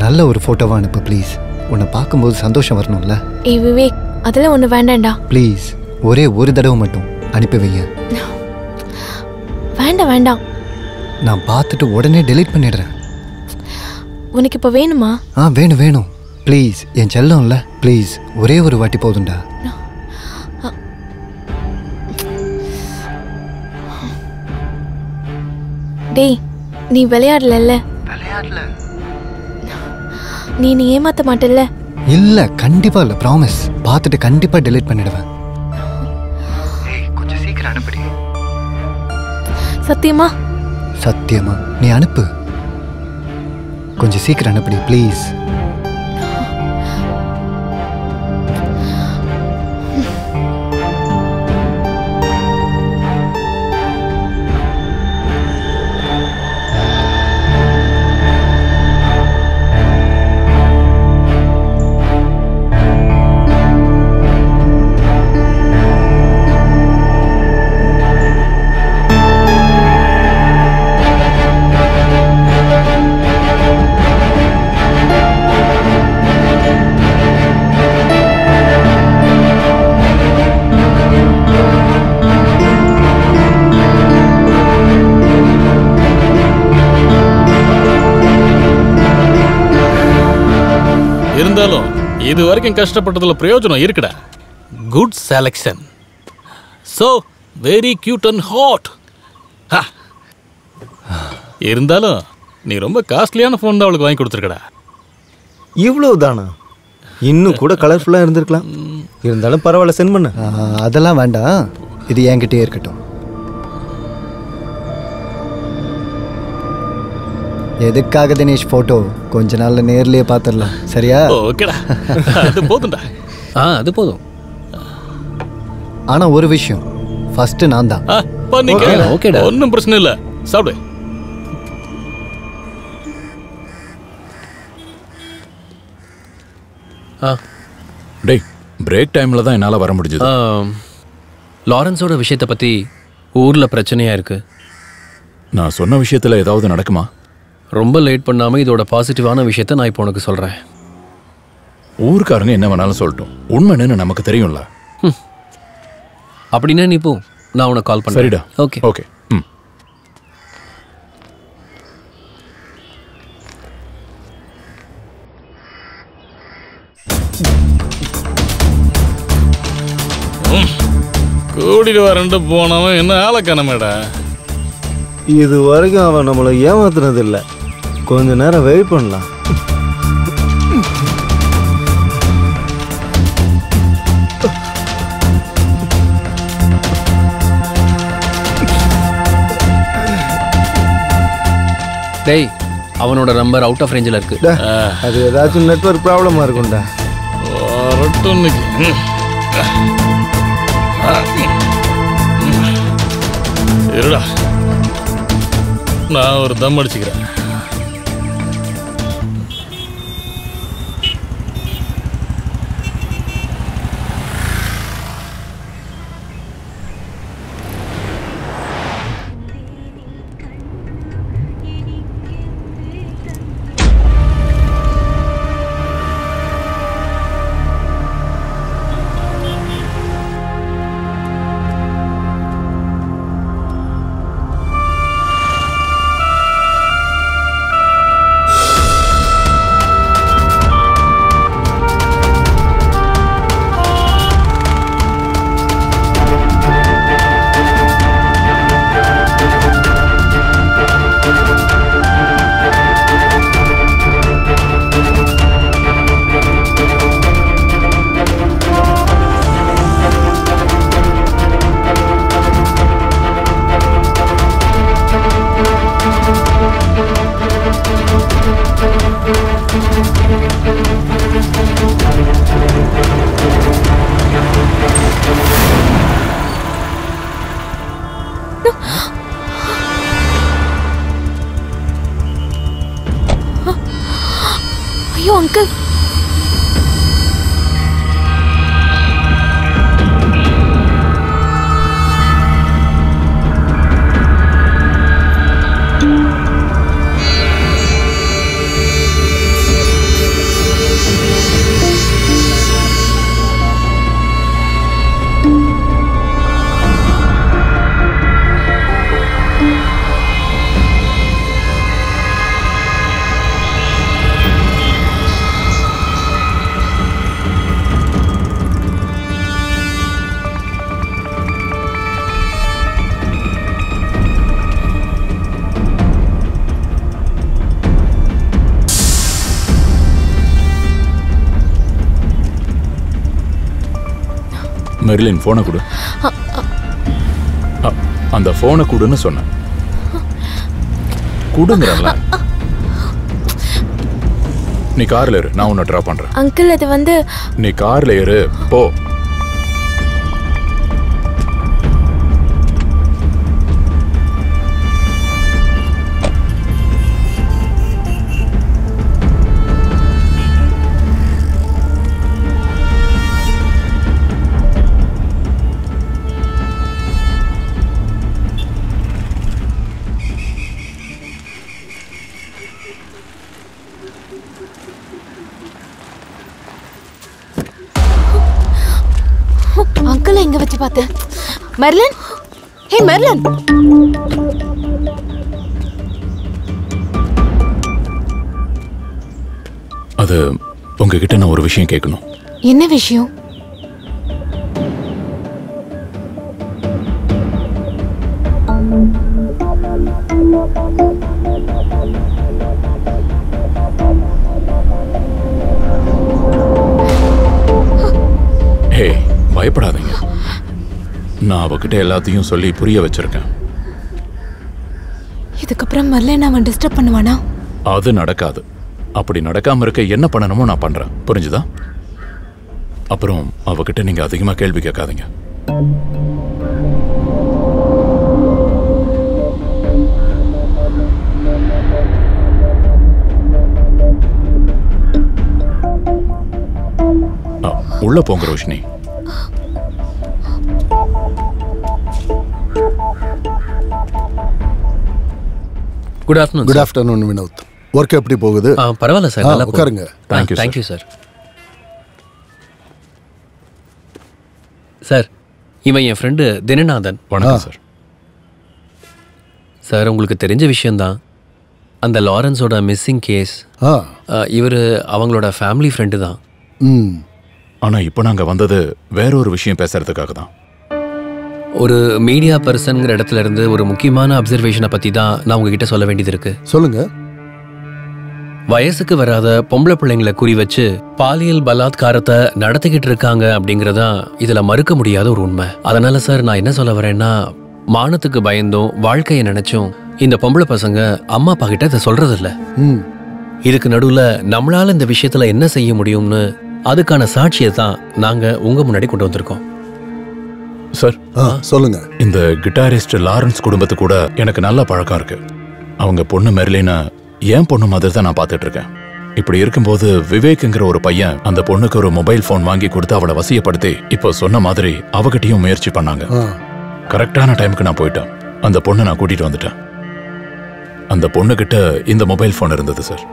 நல்ல ஒரு ஃபோட்டோவாக அனுப்பு ப்ளீஸ். உன்னை பார்க்கும்போது சந்தோஷம் வரணும்ல. ஏய் விவேக், அதெல்லாம் ஒன்று வேண்டாம்டா ப்ளீஸ். ஒரே ஒரு தடவை மட்டும் அனுப்பி வைங்க. வேண்டாம் வேண்டாம். நான் பார்த்துட்டு உடனே டெலீட் பண்ணிடுறேன். உனக்கு இப்போ வேணுமா? வேணும் வேணும் ப்ளீஸ். N செல்லம்ல please. ஒரே ஒரு வாட்டி போதும்டா. டேய், நீ விளையாடல. நீ ஏமாத்த மாட்டல்ல? இல்ல கண்டிப்பா இல்ல, ப்ராமிஸ். பார்த்துட்டு கண்டிப்பா டெலீட் பண்ணிடுவேன். கொஞ்சம் சீக்கிரம் அனுப்புடி. சத்தியமா? சத்தியமா. நீ அனுப்பு. கொஞ்சம் சீக்கிரம் அனுப்புடி ப்ளீஸ். இருந்தாலும் இது வரைக்கும் கஷ்டப்பட்டதுல பிரயோஜனம் இருக்குடா. Good selection. So very cute and hot. இருந்தாலும் நீ ரொம்ப காஸ்ட்லியான ஃபோன் தான் அவளுக்கு வாங்கி கொடுத்துருக்கடா. இவ்வளவு தானா? இன்னும் கூட கலர்ஃபுல்லாக இருந்திருக்கலாம். இருந்தாலும் பரவாயில்ல, சென்ட் பண்ண. அதெல்லாம் வேண்டாம், இது என்கிட்டயே இருக்கட்டும். எதுக்காக தினேஷ் போட்டோ? கொஞ்ச நாள்ல நேர்லயே பாத்துடலாம். சரியா? ஓகேடா, அது போதும்டா. அது போதும். ஆனா ஒரு விஷயம், ஃபர்ஸ்ட் நான் தான். ஓகேடா, ஒன்றும் பிரச்சனை இல்லை. சாப்பிடு. டேய், பிரேக் டைம்ல தான் என்னால வர முடிஞ்சது. லாரன்ஸோட விஷயத்தை பத்தி ஊர்ல பிரச்சனையா இருக்கு. நான் சொன்ன விஷயத்துல ஏதாவது நடக்குமா? ரொம்ப லேட் பண்ணாம இதோட பாசிட்டிவான விஷயத்தை நான் இப்போ உனக்கு சொல்றேன். ஊருக்காரங்க என்ன வேணாலும் சொல்லட்டும், உண்மைன்னு நமக்கு தெரியும்ல. அப்படின்னா நீ போ, நான் உனக்கு கால் பண்றேன். சரிடா. Okay okay. கூட்டிட்டு வரண்டு போனவன் என்ன ஆளக்கானமேடா. இது வரைக்கும் அவன் நம்மளை ஏமாத்துனது இல்லை. கொஞ்ச நேரம் வெயிட் பண்ணலாம். டேய், அவனோட நம்பர் அவுட் ஆஃப் ரேஞ்சில் இருக்கு. அது ஏதாச்சும் நெட்வொர்க் ப்ராப்ளமா இருக்கும்டா. இருடா, நான் ஒரு தம் அடிச்சுக்கிறேன். ஐயோ அங்கிள், மெர்லின் போனை கொடு. அந்த போனை கொடுன்னு சொன்ன. கொடுங்கறல்ல. நீ கார்ல ஏறு, நான் உன்னை டிராப் பண்றேன். அங்கிள் அது வந்து நீ கார்ல ஏறு போ. அங்கிள் எங்க வச்சு பார்த்தேன்? மெர்லின், ஹே மெர்லின். அது உங்ககிட்ட நான் ஒரு விஷயம் கேட்கணும். என்ன விஷயம்? ஹே, பயப்படாதீங்க. நான் அவகிட்ட எல்லாத்தையும் சொல்லி புரிய வச்சிருக்கேன். இதுக்கப்புறம் மெர்லின் அவன் டிஸ்டர்ப் பண்ணுவானா? அது நடக்காது. அப்படி நடக்காம இருக்க என்ன பண்ணணுமோ நான் பண்றேன். புரிஞ்சுதா? அப்புறம் அவகிட்ட நீங்க அதிகமா கேள்வி கேட்காதீங்க. உள்ள போங்க Roshini. Good afternoon. Good afternoon Vinod. Work எப்படி போகுது? பரவாயில்ல சார், நல்லா உட்காருங்க. Thank you sir. சார், இவன் என் ஃப்ரெண்டு தினநாதன். வணக்கம் சார். சார், உங்களுக்கு தெரிஞ்ச விஷயம்தான். அந்த லாரன்ஸோட மிஸ்ஸிங் கேஸ். இவர் அவங்களோட ஃபேமிலி ஃப்ரெண்டு தான். ஆனா இப்போ நாங்க வந்தது வேற ஒரு விஷயம் பேசுறதுக்காக தான். ஒரு மீடியா பர்சன்ங்கிற இடத்துல இருந்து ஒரு முக்கியமான அப்சர்வேஷனை பத்தி தான் நான் உங்ககிட்ட சொல்ல வேண்டியது இருக்கு. சொல்லுங்க. வயசுக்கு வராத பொம்பளை பிள்ளைங்களை குறி வச்சு பாலியல் பலாத்காரத்தை நடத்திக்கிட்டு இருக்காங்க அப்படிங்கறதா இதுல மறுக்க முடியாத ஒரு உண்மை. அதனால சார், நான் என்ன சொல்ல வரேன்னா, மானத்துக்கு பயந்தும் வாழ்க்கையை நினைச்சும் இந்த பொம்பளை பசங்க அம்மா அப்பா கிட்ட இதை சொல்றது இல்ல. இதுக்கு நடுவுல நம்மளால இந்த விஷயத்துல என்ன செய்ய முடியும்னு அதுக்கான சாட்சியை தான் நாங்க உங்க முன்னாடி கொண்டு வந்திருக்கோம். சார் சொல்லுங்க. இந்த கிட்டாரிஸ்ட் லாரன்ஸ் குடும்பத்து கூட எனக்கு நல்ல பழக்கம் இருக்கு. அவங்க பொண்ணு மெர்லினா என் பொண்ணு மாதிரி தான் நான் பார்த்துட்டு இருக்கேன். இப்படி இருக்கும்போது விவேக்ங்கிற ஒரு பையன் அந்த பொண்ணுக்கு ஒரு மொபைல் போன் வாங்கி கொடுத்து அவளை வசியப்படுத்தி இப்போ சொன்ன மாதிரி அவகிட்டையும் முயற்சி பண்ணாங்க. கரெக்டான டைமுக்கு நான் போயிட்டேன். அந்த பொண்ணை நான் கூட்டிட்டு வந்துட்டேன். அந்த பொண்ணுகிட்ட இந்த மொபைல் போன் இருந்தது சார்.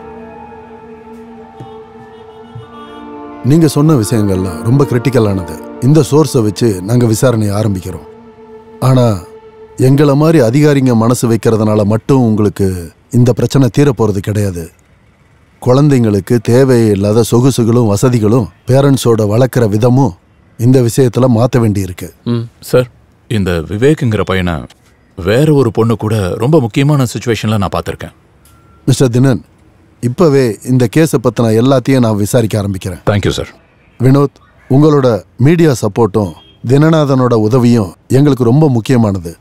நீங்க சொன்ன விஷயங்கள்லாம் ரொம்ப கிரிட்டிக்கலானது. இந்த சோர்ஸை வச்சு நாங்க விசாரணையை ஆரம்பிக்கிறோம். ஆனா எங்களை மாதிரி அதிகாரிங்க மனசு வைக்கிறதுனால மட்டும் உங்களுக்கு இந்த பிரச்சனை தீர போறது கிடையாது. குழந்தைங்களுக்கு தேவையில்லாத சொகுசுகளும் வசதிகளும் பேரண்ட்ஸோட வளர்க்குற விதமும் இந்த விஷயத்துல மாற்ற வேண்டி இருக்கு. சார், இந்த விவேக்ங்கிற பையனை வேற ஒரு பொண்ணு கூட ரொம்ப முக்கியமான சுச்சுவேஷன்ல நான் பார்த்துருக்கேன். மிஸ்டர் தினன், இப்பவே இந்த கேஸை பத்தின எல்லாத்தையும் நான் விசாரிக்க ஆரம்பிக்கிறேன். Thank you sir. வினோத், உங்களோட மீடியா சப்போர்ட்டும் தினநாதனோட உதவியும் எங்களுக்கு ரொம்ப முக்கியமானது.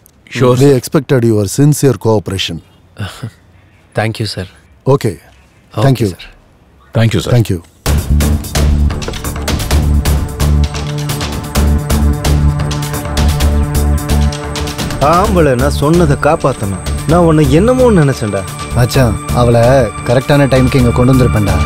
They expected your sincere cooperation. Thank you, sir. Okay. Thank you. Thank you, sir. Thank you. ஆம்பளை நான் சொன்னதை காப்பாற்றணும். நான் உன்னை என்னமோ நினைச்சேன்டா. மச்சான், அவளை கரெக்டான டைமுக்கு இங்கே கொண்டு வந்திருப்பேன்டா.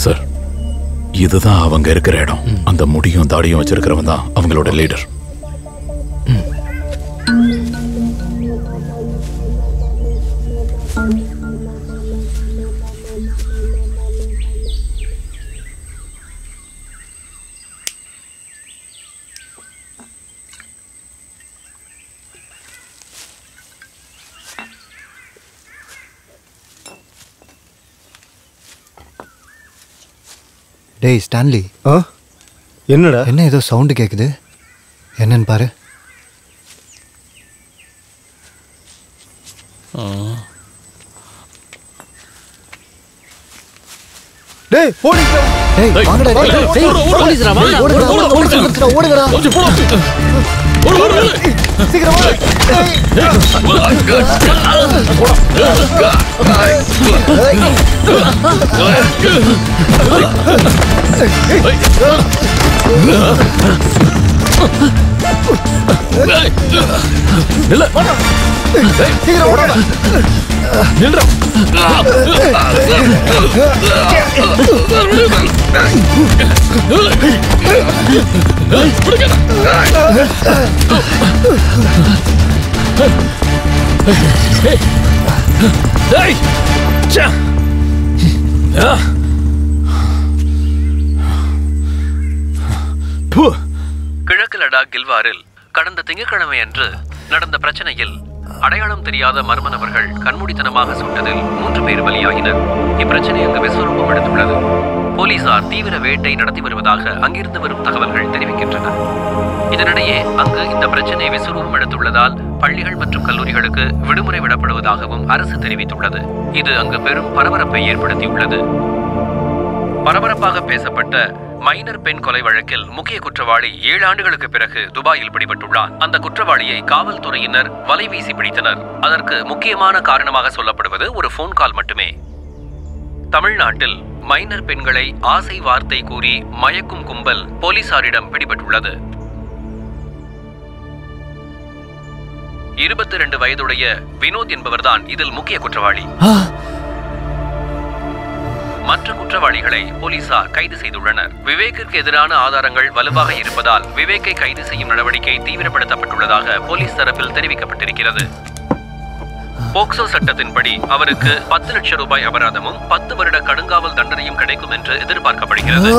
சார், இதுதான் அவங்க இருக்கிற இடம். அந்த முடியும் தாடியும் வச்சிருக்கிறவன் தான் அவங்களோட லீடர். டேய் ஸ்டான்லி. என்னடா? என்ன ஏதோ சவுண்டு கேட்குது, என்னன்னு பாரு. டேய் ஓடிடா. டேய் வாங்கடா. டேய் போலீஸ்ரா, வாங்கடா. ஓடுங்கடா. கொஞ்சம் போடா. ஓடு. சீக்கிரம் வா. கிழக்கு லடாக் கில்வாரில் கடந்த திங்கட்கிழமை அன்று நடந்த பிரச்சனையில் அடையாளம் தெரியாத மர்ம நபர்கள் கண்மூடித்தனமாக சுட்டதில் 3 பேர் பலியாகினர். இப்பிரச்சனை அங்கு விஸ்வரூபம் எடுத்துள்ளது. போலீசார் தீவிர வேட்டை நடத்தி வருவதாக அங்கிருந்து வரும் தகவல்கள் தெரிவிக்கின்றன. இதனிடையே அங்கு இந்த பிரச்சனை விஸ்வரூபம் எடுத்துள்ளதால் பள்ளிகள் மற்றும் கல்லூரிகளுக்கு விடுமுறை விடப்படுவதாகவும் அரசு தெரிவித்துள்ளது. இது அங்கு பெரும் பரபரப்பை ஏற்படுத்தியுள்ளது. பரபரப்பாக பேசப்பட்ட மைனர் பெண் கொலை வழக்கில் முக்கிய குற்றவாளி 7 ஆண்டுகளுக்கு பிறகு துபாயில் பிடிபட்டுள்ளார். அந்த குற்றவாளியை காவல்துறையினர் வலைவீசி பிடித்தனர். அதற்கு முக்கியமான காரணமாக சொல்லப்படுவது ஒரு போன் கால் மட்டுமே. தமிழ்நாட்டில் மைனர் பெண்களை ஆசை வார்த்தை கூறி மயக்கும் கும்பல் போலீசாரிடம் பிடிபட்டுள்ளது. 22 வயதுடைய வினோத் என்பவர்தான் இதில் முக்கிய குற்றவாளி. மற்ற குற்றவாளிகளை போலீசார் கைது செய்துள்ளனர். விவேக்கிற்கு எதிரான ஆதாரங்கள் வலுவாக இருப்பதால் விவேக்கை கைது செய்யும் நடவடிக்கை தீவிரப்படுத்தப்பட்டுள்ளதாக போலீஸ் தரப்பில் தெரிவிக்கப்பட்டிருக்கிறது. போக்சோ சட்டத்தின்படி அவருக்கு 10 லட்சம் ரூபாய் அபராதமும் 10 வருட கடுங்காவல் தண்டனையும் கிடைக்கும் என்று எதிர்பார்க்கப்படுகிறது.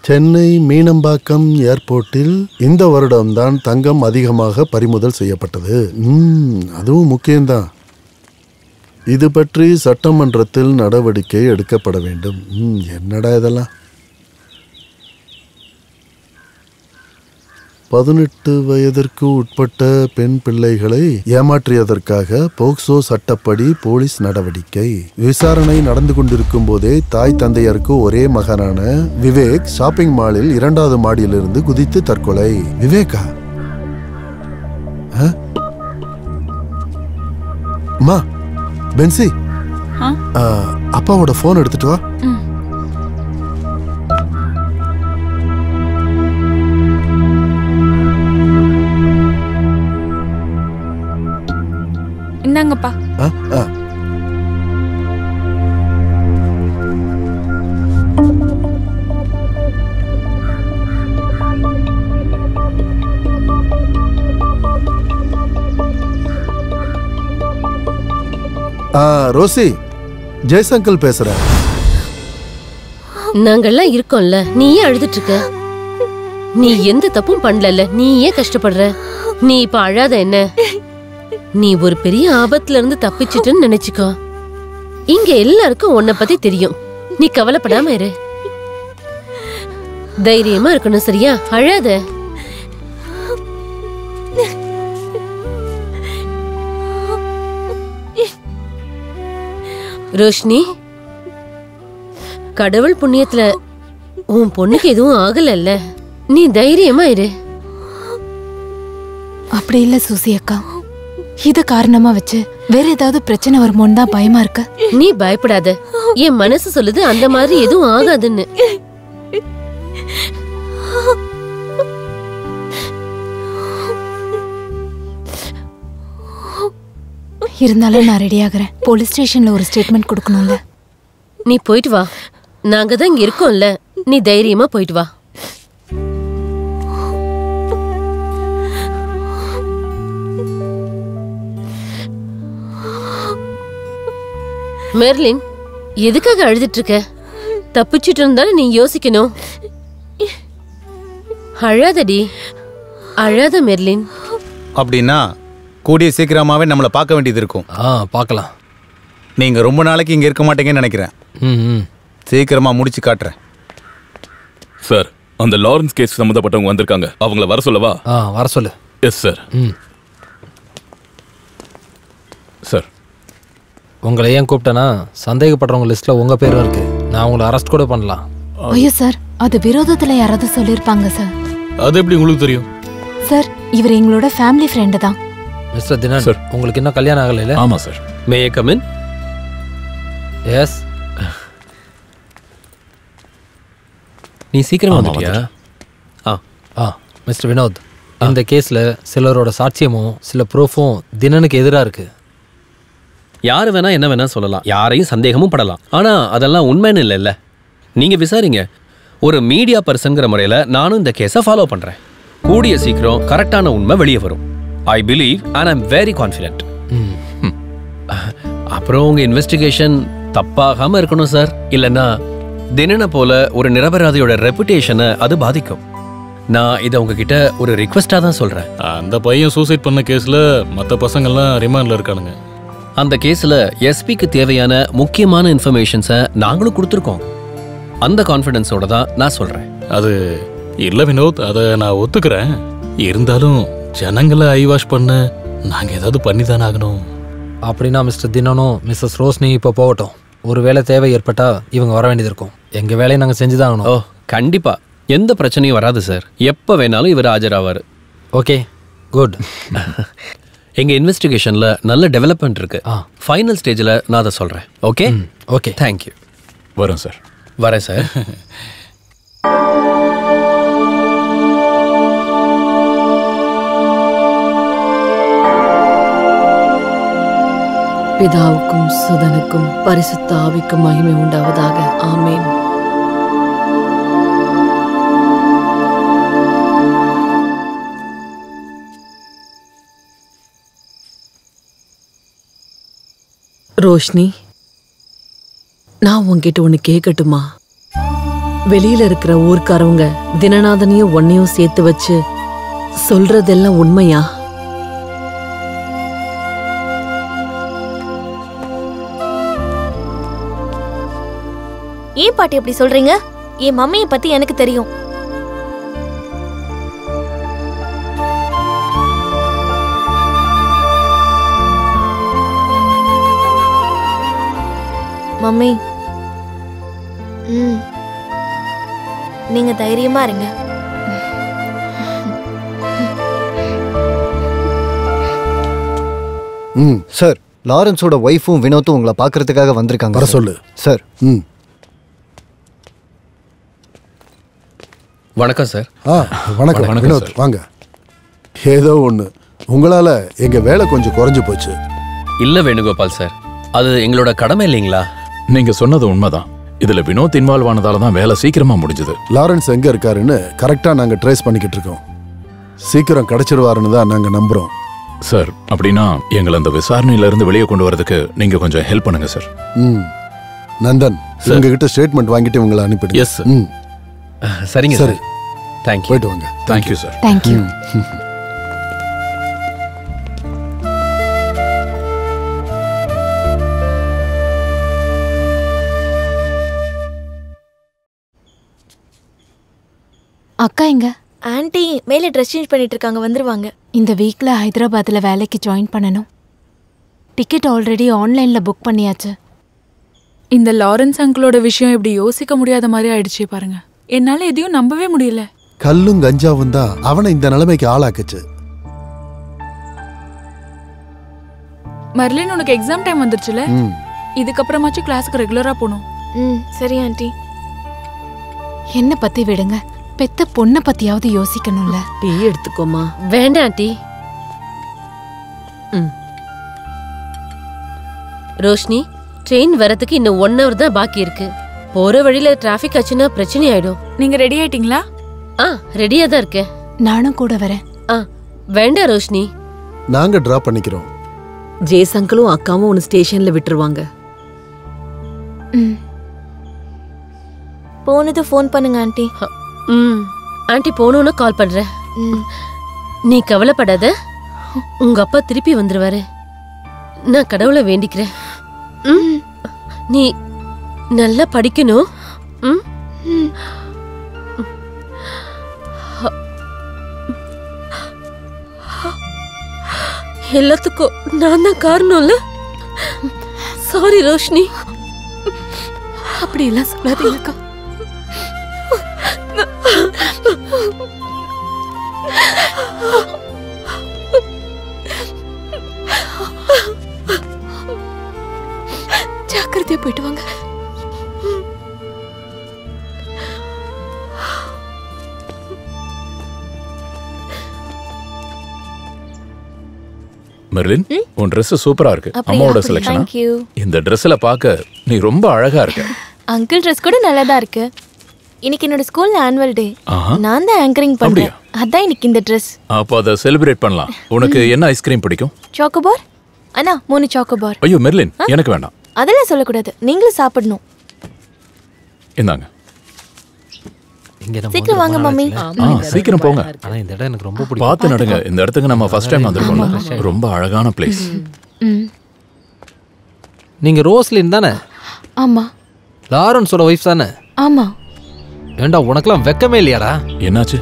சென்னை மீனம்பாக்கம் ஏர்போர்ட்டில் இந்த வருடம்தான் தங்கம் அதிகமாக பறிமுதல் செய்யப்பட்டது. அதுவும் முக்கியம்தான். இது பற்றி சட்டமன்றத்தில் நடவடிக்கை எடுக்கப்பட வேண்டும். என்னடா இதெல்லாம்? 18 வயதிற்கு உட்பட்ட பெண் பிள்ளைகளை ஏமாற்றியதற்காக போக்சோ சட்டப்படி போலீஸ் நடவடிக்கை. விசாரணை நடந்து கொண்டிருக்கும் போதே தாய் தந்தையருக்கு ஒரே மகனான விவேக் ஷாப்பிங் மாலில் 2வது மாடியிலிருந்து குதித்து தற்கொலை. விவேகா? அம்மா, பென்சி, அப்பாவோட போன் எடுத்துட்டு வா. இந்தாங்கப்பா. ரோசி, ஜெய்சங்கல் பேசுறேன். நாங்கெல்லாம் இருக்கோம்ல, நீ ஏன் அழுதுட்டு இருக்க? நீ எந்த தப்பும் பண்ணல, நீ ஏன் கஷ்டப்படுற? நீ இப்ப அழாத என்ன? நீ ஒரு பெரிய ஆபத்துல இருந்து தப்பிச்சிட்டுன்னு நினைச்சுக்கோ. இங்க எல்லாருக்கும் உன்னை பத்தி தெரியும். நீ கவலைப்படாம இரு, தைரியமா இருக்கணும், சரியா? அழாத. ரோஷினி, கடவுள் புண்ணியத்துல உன் பொண்ணுக்கு எதுவும் ஆகலல்ல, நீ தைரியமா இரு. அப்படி இல்ல சூசி அக்கா, இத காரணமா வச்சு வேற ஏதாவது பிரச்சனை வருமோன்னு தான் பயமா இருக்கு. நீ பயப்படாத, என் மனசு சொல்லுது அந்த மாதிரி எதுவும் ஆகாதுன்னு. இருந்தாலும் நான் ரெடி ஆகுறேன். போலீஸ் ஸ்டேஷன்ல ஒரு ஸ்டேட்மெண்ட் கொடுக்கணும்ல. நீ போயிட்டு வா, நாங்க தான் இங்க இருக்கோம்ல, நீ தைரியமா போயிட்டு வா. மெர்லின், எதுக்காக அழுதுட்டு இருக்க? தப்பிச்சிட்டு இருந்தாலும் நீ யோசிக்கணும். அழாதடி, அழாத மெர்லின். அப்படின்னா கூடிய சீக்கிரமாவே நம்மளை பார்க்க வேண்டியது இருக்கும். பார்க்கலாம். நீங்க ரொம்ப நாளைக்கு இங்க இருக்க மாட்டீங்கன்னு நினைக்கிறேன். சீக்கிரமா முடிச்சு காட்டுறேன். சார், அந்த லாரன்ஸ் கேஸ் சம்பந்தப்பட்டவங்க வந்திருக்காங்க. அவங்கள வர சொல்லவா? வர சொல்லு. Yes sir. சார், உங்களை ஏன் கூப்பிட்டேன்னா, சந்தேகப்படுறவங்க லிஸ்ட்ல உங்க பேரும் இருக்கு. நான் உங்களை அரெஸ்ட் கூட பண்ணலாம். ஐயோ சார், அது விரோதத்துல யாராவது சொல்லிருப்பாங்க சார். அது எப்படி உங்களுக்கு தெரியும்? சார், இவர் எங்களோட ஃபேமிலி ஃப்ரெண்ட் தான். மிஸ்டர் தினன் சார், உங்களுக்கு இன்னும் கல்யாணம் ஆகல? ஆமா sir. May I come in? Yes. நீ சீக்கிரமா வந்துட்டியா? மிஸ்டர் வினோத், இந்த கேஸ்ல சிலரோட சாட்சியமும் சில ப்ரூஃபும் தினனுக்கு எதிராக இருக்கு. யாரு வேணா என்ன வேணா சொல்லலாம், யாரையும் சந்தேகமும் படலாம். ஆனா அதெல்லாம் உண்மைன்னு இல்லைல்ல. நீங்க விசாரிங்க. ஒரு மீடியா பர்சன்கிற முறையில நானும் இந்த கேஸை ஃபாலோ பண்றேன். கூடிய சீக்கிரம் கரெக்டான உண்மை வெளியே வரும். I believe and I'm very confident. அப்புறம் உங்க இன்வெஸ்டிகேஷன் தப்பாகாம இருக்கணும் சார். இல்லைன்னா தினனை போல ஒரு நிரபராதியோட ரெப்புடேஷனை அது பாதிக்கும். நான் இதை உங்ககிட்ட ஒரு ரிக்வெஸ்டா தான் சொல்றேன். அந்த பையன் சூசைட் பண்ண கேஸ்ல மற்ற பசங்கள்லாம் ரிமாண்ட்ல இருக்கானுங்க. அந்த கேஸ்ல எஸ்பிக்கு தேவையான முக்கியமான இன்ஃபர்மேஷன்ஸை நாங்களும் கொடுத்துருக்கோம். அந்த கான்ஃபிடன்ஸோட தான் நான் சொல்றேன். அது இல்ல வினோத், அதை நான் ஒத்துக்கிறேன். இருந்தாலும் ஜனங்களை ஐவாஷ் பண்ண நாங்க ஏதாவது பண்ணி தானே ஆகணும். அப்படின்னா மிஸ்டர் தினனும் மிஸ்ஸஸ் ரோஷினி இப்போ போகட்டும். ஒரு வேளை தேவை ஏற்பட்டா இவங்க வர வேண்டியது இருக்கும். எங்க வேலையை நாங்கள் செஞ்சுதான் ஆகணும். ஓ கண்டிப்பா, எந்த பிரச்சனையும் வராது சார். எப்போ வேணாலும் இவர் ஆஜராவார். Okay, good. எங்க இன்வெஸ்டிகேஷன்ல நல்ல டெவலப்மெண்ட் இருக்கு. ஃபைனல் ஸ்டேஜில் நான் அதை சொல்றேன். Okay okay, thank you. வரேன் சார். வரேன் சார். பிதாவுக்கும் சுதனுக்கும் பரிசுத்த ஆவிக்கும் மகிமை உண்டாவதாக. ஆமேன். ரோஷினி, நான் உன்கிட்ட ஒண்ணு கேட்கட்டுமா? வெளியில இருக்கிற ஊர்க்காரவங்க தினநாதனையும் ஒன்னையும் சேர்த்து வச்சு சொல்றதெல்லாம் உண்மையா? ஏன் பாட்டி அப்படி சொல்றீங்க? என் மம்மியை பத்தி எனக்கு தெரியும். மம்மி, நீங்க தைரியமா இருங்க. சார், லாரன்ஸோட ஒய்ஃபும் வினோத்தும் உங்களை பார்க்கறதுக்காக வந்திருக்காங்க. வர சொல்லு சார். வணக்கம் சார். வணக்கம் வினோத், வாங்க. ஏதோ ஒண்ணு, உங்களால எங்க வேலை கொஞ்சம் குறைஞ்சு போச்சு. இல்ல வேணுகோபால் சார், அது எங்களோட கடமை இல்லைங்களா? நீங்க சொன்னது உண்மைதான். இதுல வினோத் இன்வால்வ் ஆனதால தான் வேலை சீக்கிரமா முடிஞ்சது. லாரன்ஸ் எங்க இருக்காருன்னு கரெக்டா நாங்க ட்ரேஸ் பண்ணிக்கிட்டு இருக்கோம். சீக்கிரம் கிடைச்சிருவாருன்னு தான் நாங்க நம்புறோம். சார், அப்படின்னா எங்களை அந்த விசாரணையில இருந்து வெளியே கொண்டு வரதுக்கு நீங்க கொஞ்சம் ஹெல்ப் பண்ணுங்க சார். நந்தன், உங்ககிட்ட ஸ்டேட்மெண்ட் வாங்கிட்டு உங்களை அனுப்பிடுங்க. Yes sir. சரிங்க சார். தேங்க்யூ. போயிட்டு வாங்க. Thank you sir. தேங்க்யூ. அக்கா எங்க? ஆன்ட்டி மேலே ட்ரெஸ் சேஞ்ச் பண்ணிட்டு இருக்காங்க, வந்துருவாங்க. இந்த வீக்ல ஹைதராபாத்ல வேலைக்கு ஜாயின் பண்ணணும். டிக்கெட் ஆல்ரெடி ஆன்லைன்ல புக் பண்ணியாச்சு. இந்த லாரன்ஸ் அங்கிளோட விஷயம் இப்படி யோசிக்க முடியாத மாதிரி ஆயிடுச்சு பாருங்க. என்னால எதையும் நம்பவே முடியல. கல்லும் கஞ்சாவும் தான் அவனை இந்த நிலைமைக்கு ஆளாக்குச்சு. மர்லின், உனக்கு எக்ஸாம் டைம் வந்துருச்சுல, இதுக்கப்புறமாச்சும் கிளாஸுக்கு ரெகுலரா போகணும். சரி ஆண்டி. என்ன பத்தி விடுங்க, பெத்த பொண்ணை பத்தியாவது யோசிக்கணும்ல. டீ எடுத்துக்கோமா. வேண்டாம் ஆண்டி. ரோஷினி, ட்ரெயின் வரதுக்கு இன்னும் 1 hour தான் பாக்கி இருக்கு. போற வழியில டிராஃபிக் ஆச்சுன்னா பிரச்சனை ஆயிடும். நீங்க ரெடி ஆயிட்டீங்களா? ரெடியா தான் இருக்கேன். நானும் கூட வரேன். வேண்டாம் ரோஷினி, நாங்க டிராப் பண்ணிக்கிறோம். ஜெய்சங்கலும் அக்காவும் உன்னை ஸ்டேஷன்ல விட்டுருவாங்க. போனது ஃபோன் பண்ணுங்க ஆண்டி. ஆண்டி போனோன்னு கால் பண்றேன். நீ கவலைப்படாத, உங்க அப்பா திருப்பி வந்துருவாரு. நான் கடவுளை வேண்டிக்கிறேன். நீ நல்லா படிக்கணும். எல்லாத்துக்கும் நான் தான் காரணம்ல. சாரி ரோஷினி. அப்படி எல்லாம் சொல்லாதீங்கக்கா. ஜாக்கிரதையா போயிட்டு வாங்க. மெர்லின், உன் Dress சூப்பரா இருக்கு. அம்மாவோட செலக்ஷனா? இந்த Dressல பார்க்க நீ ரொம்ப அழகா இருக்க. அங்கிள் ட்ரெஸ் கூட நல்லா தான் இருக்கு. இன்னைக்கு என்னோட ஸ்கூல்ல ஆனுவல் டே. நான் தான் ஆங்கரிங் பண்றேன். அதான் இன்னைக்கு இந்த Dress. அப்போ அதை செலிப்ரேட் பண்ணலாம். உனக்கு என்ன ஐஸ்கிரீம் பிடிக்கும்? சாக்கோபார். அண்ணா 3 சாக்கோபார். ஐயோ மெர்லின், எனக்கு வேண்டாம். அதெல்லாம் சொல்லக்கூடாது, நீங்களும் சாப்பிடணும். இந்தாங்க. சீக்கிரம் வாங்க மம்மி. சீக்கிரம் போங்க. ஆனா இந்த இடம் எனக்கு ரொம்ப பிடிக்கும். பார்த்து நடுங்க. இந்த இடத்துக்கு நம்ம ஃபர்ஸ்ட் டைம் வந்திருக்கோம். ரொம்ப அழகான பிளேஸ். நீங்க ரோஸ்லின் தானே? ஆமா. லாரன்ஸோட வைஃப் தானே? ஆமா. ஏண்டா உனக்கெல்லாம் வெக்கமே இல்லையாடா? என்னாச்சு?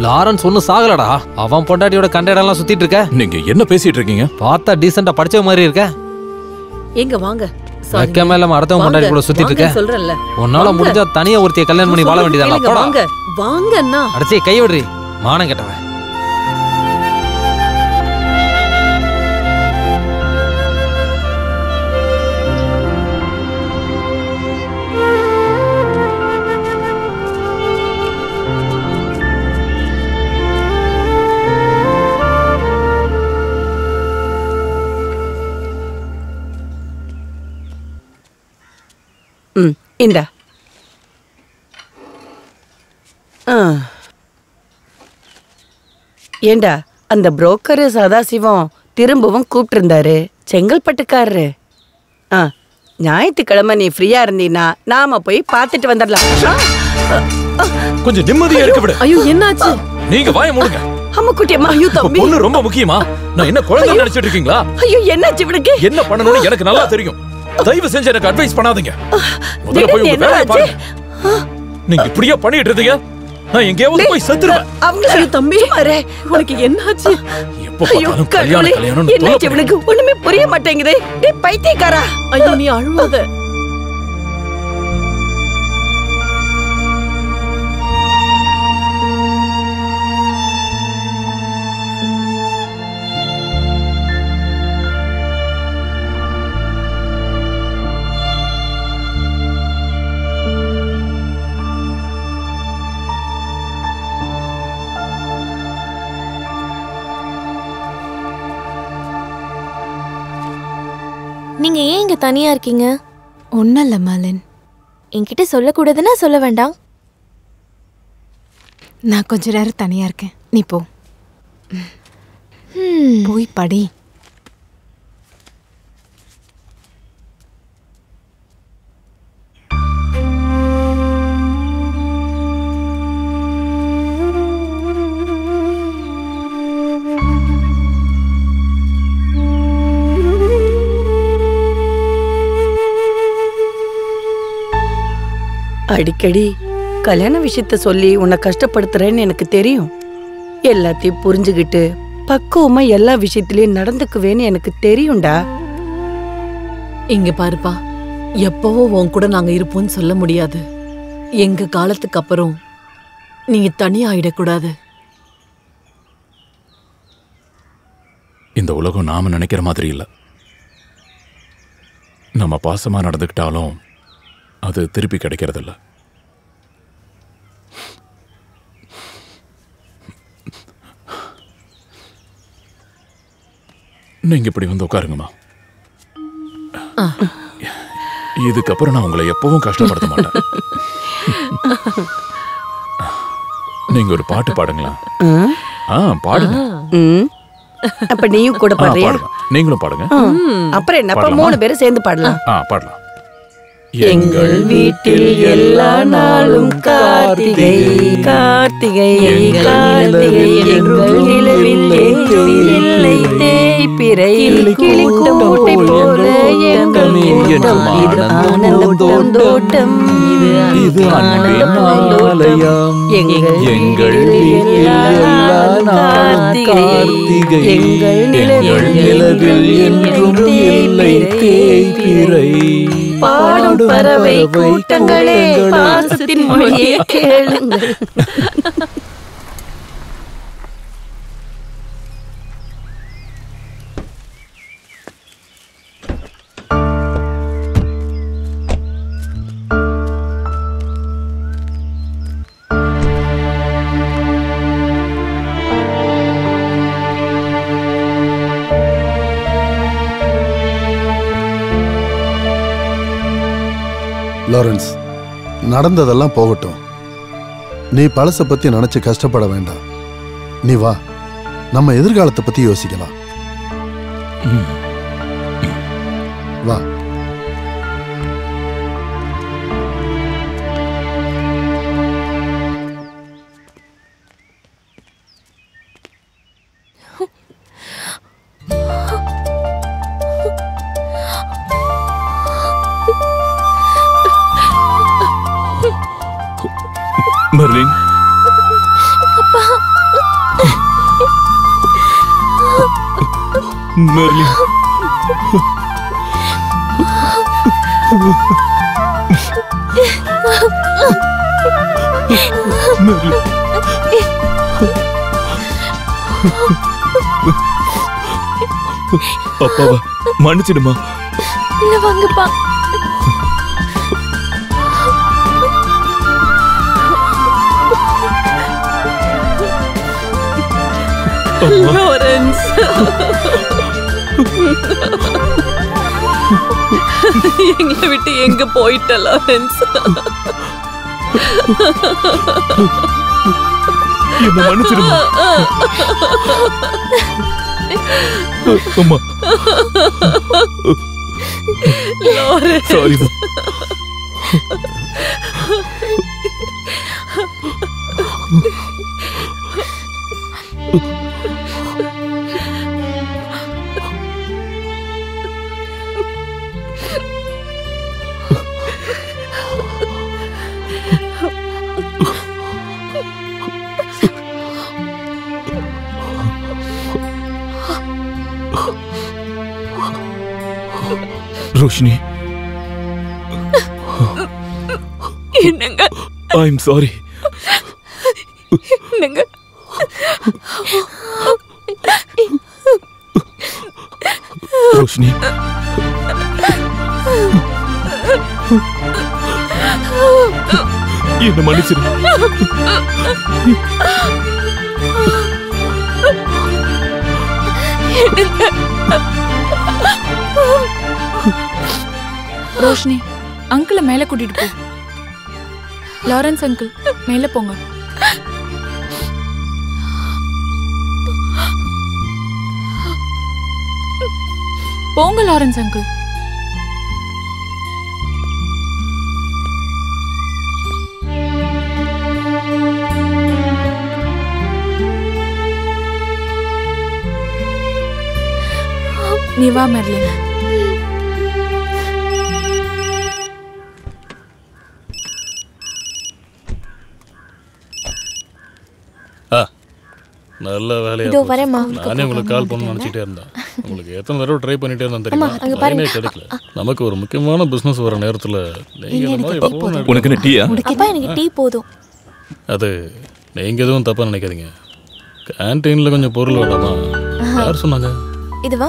லாரன்ஸ் ஒன்னும் சாகலடா. அவன் பொண்டாட்டியோட கண்டெல்லாம் சுத்திட்டு இருக்க. நீங்க என்ன பேசிட்டு இருக்கீங்க? பார்த்தா டீசெண்டா படிச்ச மாதிரி இருக்க. எங்க வாங்க. வெக்கமே இல்லாம அடுத்தவன் பொண்டாட்டி கூட சுத்திட்டு இருக்க. சொல்றேன்ல, உன்னால முடிஞ்சா தனியா ஒருத்திய கல்யாணம் பண்ணி வாழ வேண்டியதாடா. போடா. வாங்க வாங்க அண்ணா. அடச்சே கை விடுறீ. மானம் கெட்டவன். இந்தா. ஏண்டா அந்த புரோக்கரு சதாசிவம் திரும்பவும் கூப்பிட்டு இருந்தாரு, செங்கல்பட்டுக்காரரு. ஞாயிற்றுக்கிழமை நீ ஃப்ரீயா இருந்தீன்னா நாம போய் பார்த்துட்டு வந்துடலாம். கொஞ்சம் நிம்மதியா இருக்க விடு. ஐயோ என்னாச்சு? நீங்க வாய மூடுங்க. அம்மா குட்டியம்மா. ஐயோ தம்பி, பொண்ணு ரொம்ப முக்கியமா? நான் என்ன குழந்தை நினைச்சிட்டு இருக்கீங்களா? ஐயோ என்னாச்சு இவனுக்கு? என்ன பண்ணணும்னு எனக்கு நல்லா தெரியும். தயவு செஞ்சு எனக்கு அட்வைஸ் பண்ணாதீங்க. முதல்ல போய் உங்க வேலையை பாருங்க. நீங்க இப்படியே பண்ணிட்டு இருந்தீங்க, நான் எங்கேயாவது போய் செத்துருவேன். அவங்க தம்பி மாரே, உனக்கு என்னாச்சு? ஐயோ கல்யாணம் கல்யாணம் என்னாச்சு இவனுக்கு? ஒண்ணுமே புரிய மாட்டேங்குதே. டேய் பைத்தியக்காரா. ஐயோ நீ அழுவாத. நீங்க ஏன் இங்க தனியா இருக்கீங்க? ஒன்னும் இல்ல மாலன். என்கிட்ட சொல்லக்கூடாதுன்னா சொல்ல வேண்டாம். நான் கொஞ்ச நேரம் தனியா இருக்கேன், நீ போ. போய் படி. அடிக்கடி கல்யாண விஷயத்த சொல்லி உன்னை கஷ்டப்படுத்துறேன்னு எனக்கு தெரியும். எல்லாத்தையும் புரிஞ்சுக்கிட்டு பக்குவமா எல்லா விஷயத்திலயும் நடந்துக்குவேன்னு எனக்கு தெரியும்டா. இங்க பாருப்பா, எப்பவோ உன் கூட நாங்க இருப்போம்னு சொல்ல முடியாது. எங்க காலத்துக்கு அப்புறம் நீங்க தனியா ஆயிடக்கூடாது. இந்த உலகம் நாம நினைக்கிற மாதிரி இல்ல. நம்ம பாசமா நடந்துக்கிட்டாலும் அது திருப்பி கிடைக்கிறதில்ல. நீங்க இப்படி வந்து உட்காருங்கம்மா. இதுக்கப்புறம் நான் உங்களை எப்பவும் கஷ்டப்படுத்த மாட்டேன். நீங்க ஒரு பாட்டு பாடுங்களா? பாடுங்க. அப்ப நீயும் கூட பாடுறியா? நீங்களும் பாடுங்க. அப்புறம் என்னப்பா, 3 பேரும் சேர்ந்து பாடலாம். பாடலாம். எங்கள் வீட்டில் எல்லா நாளும் கார்த்திகை கார்த்திகை கார்த்திகை, எங்கள் நிலவில் இல்லை தேய்பிறை, கிளிக்கும் மூட்டை போல எங்கள் கூட்டம். இது ஆனந்த பூந்தோட்டம், இது ஆனந்த பூந்தோட்டம். எங்கள் வீட்டில் எல்லா நாளும் கார்த்திகை, எங்கள் நிலவில் என்றும் இல்லை தேய்பிறை. பாடும் பறவை கூட்டங்களே, பாசத்தின் மொழியை கேளுங்கள். லாரன்ஸ், நடந்ததெல்லாம் போகட்டும். நீ பழச பத்தி நினைச்சு கஷ்டப்பட வேண்டாம். நீ வா, நம்ம எதிர்காலத்தை பத்தி யோசிக்கலாம். வா. மெர்லின், அப்பா. மெர்லின், அப்பாவா மன்னிச்சிடுமா? இல்ல வாங்கப்பா. லாரன்ஸ் எங்களை விட்டு எங்க போயிட்ட லாரன்ஸ்? என்ன மன்னிச்சிடுமா அம்மா. லாரன்ஸ் சாரிமா. ரோஷினி, என்னங்க? I am sorry. என்னங்க? ரோஷினி, என்ன மன்னிச்சிரு. ரோஷினி, அங்கிளை மேல கூட்டிட்டு போ. லாரன்ஸ் அங்கிள், மேல போங்க. போங்க லாரன்ஸ் அங்கிள். நீ வா மெர்லின். நல்ல வேலையா இதோ வரேம்மா. நானே உங்களுக்கு கால் பண்ணணும்னு நினைச்சிட்டே இருந்தேன். உங்களுக்கு எத்தனை தடவை ட்ரை பண்ணிட்டே இருந்தேன் தெரியுமா? லைனே கிடைக்கல. நமக்கு ஒரு முக்கியமான பிசினஸ் வர நேரத்துல நீங்க இந்த மாதிரி phone உனக்கு என்ன டீயா? அப்பா எனக்கு டீ போதும். அது நீங்க எதுவும் தப்பா நினைக்காதீங்க. கேண்டீன்ல கொஞ்சம் பொருள் வேண்டாமா? யார் சொன்னாங்க? இதுவா?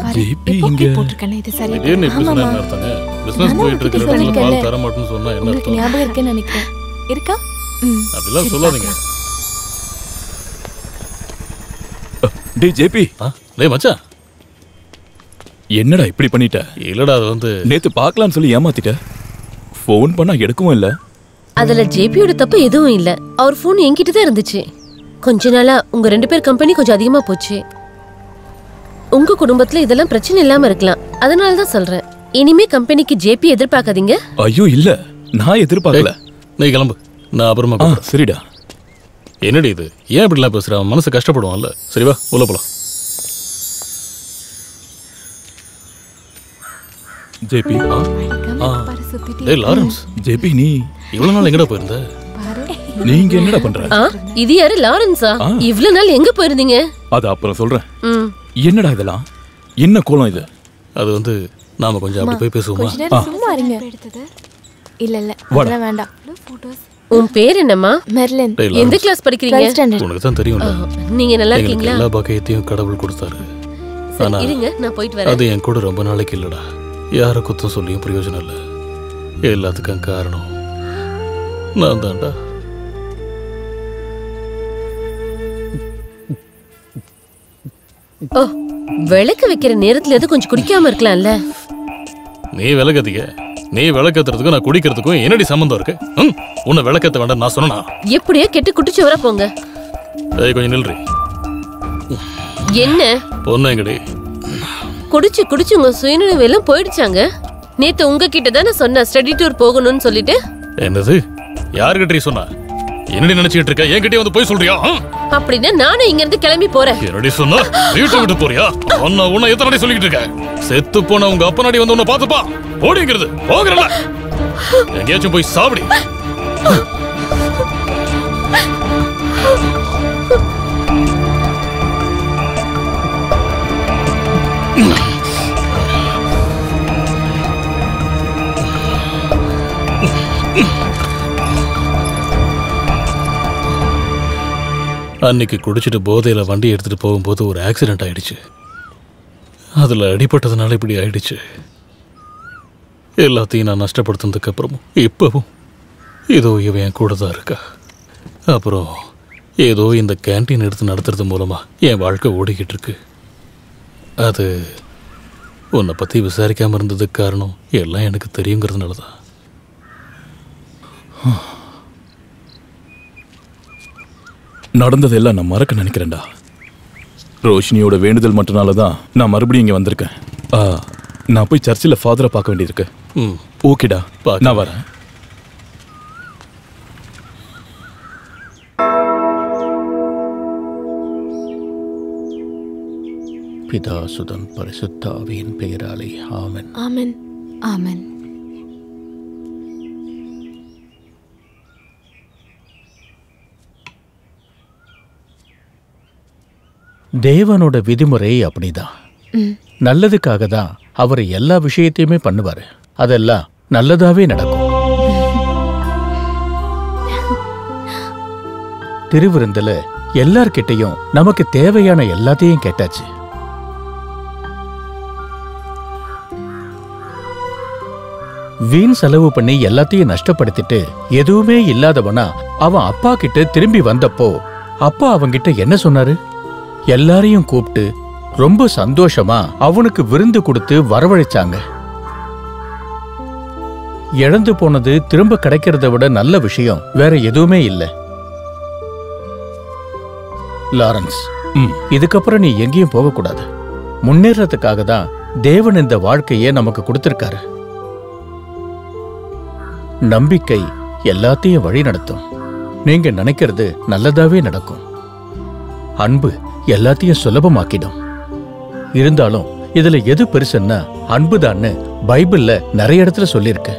இங்க போட்டுருக்கேன். இது சரி. திடீர்னு இப்படி சொன்னா என்ன அர்த்தங்க? பிசினஸ் போயிட்டு இருக்கிற இடத்துல பால் தர மாட்டேன்னு சொன்னா என்ன உங்களுக்கு அர்த்தம்? ஞாபகம் இருக்குன்னு நினைக்கிறேன். இருக்கா? அப்படிலாம் சொல்லாதீங்க. டேய் ஜேபி. டேய் மச்சான், என்னடா இப்படி பண்ணிட்ட? இல்லடா, அது வந்து நேத்து பார்க்கலாம்னு சொல்லி ஏமாத்திட்ட. ஃபோன் பண்ணா எடுக்கவும் இல்ல. அதுல ஜேபியோட தப்பு எதுவும் இல்ல. அவர் ஃபோன் என்கிட்ட தான் இருந்துச்சு. கொஞ்ச நாளா உங்க 2 பேர் கம்பெனி கொஞ்சம் அதிகமா போச்சு. உங்க குடும்பத்துல இதெல்லாம் பிரச்சனை இல்லாம இருக்கலாம். அதனால தான் சொல்றேன். இனிமே கம்பெனிக்கு ஜேபி எதிர்பார்க்காதீங்க. ஐயோ இல்ல, நான் எதிர்பார்க்கல. நீ கிளம்பு, நான் அப்புறமா கூப்பிடுறேன். சரிடா. என்னடி இது? ஏன் இப்படிலாம் பேசுற? அவன் மனசு கஷ்டப்படுவான்ல. சரி வா, உள்ள போலாம். ஜேபி. டேய் லாரன்ஸ். ஜேபி, நீ இவ்வளவு நாள் எங்கடா போயிருந்த? நீங்க என்னடா பண்ற? இது யாரு? லாரன்ஸா? இவ்வளவு நாள் எங்க போயிருந்தீங்க? அது அப்புறம் சொல்றேன். என்னடா இதெல்லாம்? என்ன கோலம் இது? அது வந்து நாம கொஞ்சம் அப்படி போய் பேசுவோமா? சும்மா இருங்க. இல்ல இல்ல, அதெல்லாம் வேண்டாம். உன் பேர் என்னம்மா? மெர்லின். எந்த கிளாஸ் படிக்கிறீங்க? உனக்கு தான் தெரியும்ல. நீங்க நல்லா இருக்கீங்களா? எல்லா பாக்கியத்தையும் கடவுள் கொடுத்தாரு. ஆனா இருங்க, நான் போயிட்டு வரேன். அது என் கூட ரொம்ப நாளைக்கு இல்லடா. யார குத்தம் சொல்லியும் பிரயோஜனம் இல்ல. எல்லாத்துக்கும் காரணம் நான் தான்டா. ஓ, விளக்கு வைக்கிற நேரத்துல எது கொஞ்சம் குடிக்காம இருக்கலாம்ல? நீ விளக்கத்திக்க. நீ விளக்கத்துறதுக்கும் நான் குடிக்கிறதுக்கும் என்னடி சம்பந்தம் இருக்கு? உன்னை விளக்கத்த வேண்டாம் நான் சொன்னா? எப்படியோ கெட்டு குட்டிச்சவரா போங்க. கொஞ்சம் நில்றி. என்ன பொண்ணு எங்கடி? குடிச்சு குடிச்சு உங்க சுயநினைவு எல்லாம் போயிடுச்சாங்க. நேத்து உங்ககிட்ட தானே சொன்ன ஸ்டடி டூர் போகணும்னு சொல்லிட்டு. என்னது? யாருகிட்ட சொன்னா? என்னடி நினைச்சிட்டு இருக்க? என்கிட்ட வந்து போய் சொல்றியா? அப்படின்னா நானும் இங்க இருந்து கிளம்பி போறேன். என்னடி சொன்னா? வீட்டை விட்டு போறியா? உன்னை எத்தனை சொல்லிட்டு இருக்க? செத்து போன உங்க அப்பா நாடி வந்து உன்னை பாத்துப்பா. ஓடிங்கிறது போகிறல. எங்கேயாச்சும் போய் சாப்பிடி. அன்னைக்கு குடிச்சிட்டு போதையில வண்டி எடுத்துட்டு போகும்போது ஒரு ஆக்சிடென்ட் ஆயிடுச்சு. அதுல அடிபட்டதுனால இப்படி ஆயிடுச்சு. எல்லாத்தையும் நான் நஷ்டப்படுத்தினதுக்கு அப்புறமும் இப்பவும் ஏதோ இவன் என் கூட தான் இருக்கா. அப்புறம் ஏதோ இந்த கேண்டீன் எடுத்து நடத்துறது மூலமா என் வாழ்க்கை ஓடிக்கிட்டு இருக்கு. அது உன்னை பத்தி விசாரிக்காம இருந்ததுக்கு காரணம் எல்லாம் எனக்கு தெரியுங்கிறதுனால தான். நடந்ததெல்லாம் நான் மறக்க நினைக்கிறேன்டா. ரோஷினியோட வேண்டுதல் மட்டும்னால தான் நான் மறுபடியும் இங்கே வந்திருக்கேன். நான் போய் சர்ச்சில் ஃபாதரை பார்க்க வேண்டியிருக்கு. ஓகேடா, நான் வரேன். பிதா சுதன் பரிசுத்த ஆவியின் பெயராலே ஆமென். ஆமென். ஆமென். தேவனோட விதிமுறை அப்படிதான். நல்லதுக்காக தான் அவர் எல்லா விஷயத்தையுமே பண்ணுவாரு. அதெல்லாம் நல்லதாவே நடக்கும். திருவிருந்துல எல்லார்கிட்டையும் நமக்கு தேவையான எல்லாத்தையும் கேட்டாச்சு. வீண் செலவு பண்ணி எல்லாத்தையும் நஷ்டப்படுத்திட்டு எதுவுமே இல்லாதவனா அவன் அப்பா கிட்ட திரும்பி வந்தப்போ அப்பா அவங்கிட்ட என்ன சொன்னாரு? எல்லாரையும் கூப்பிட்டு ரொம்ப சந்தோஷமா அவனுக்கு விருந்து கொடுத்து வரவழைச்சாங்க. இழந்து போனது திரும்ப கிடைக்கிறத விட நல்ல விஷயம் வேற எதுவுமே இல்லை. லாரன்ஸ், இதுக்கப்புறம் நீ எங்கேயும் போகக்கூடாது. முன்னேறதுக்காக தான் தேவன் இந்த வாழ்க்கையை நமக்கு கொடுத்திருக்காரு. நம்பிக்கை எல்லாத்தையும் வழி நடத்தும். நீங்க நினைக்கிறது நல்லதாவே நடக்கும். அன்பு எல்லாத்தையும் சுலபமாக்கிடும். இருந்தாலும் இதுல எது பெருசுன்னா அன்புதான்னு பைபிள்ல நிறைய இடத்துல சொல்லியிருக்கு.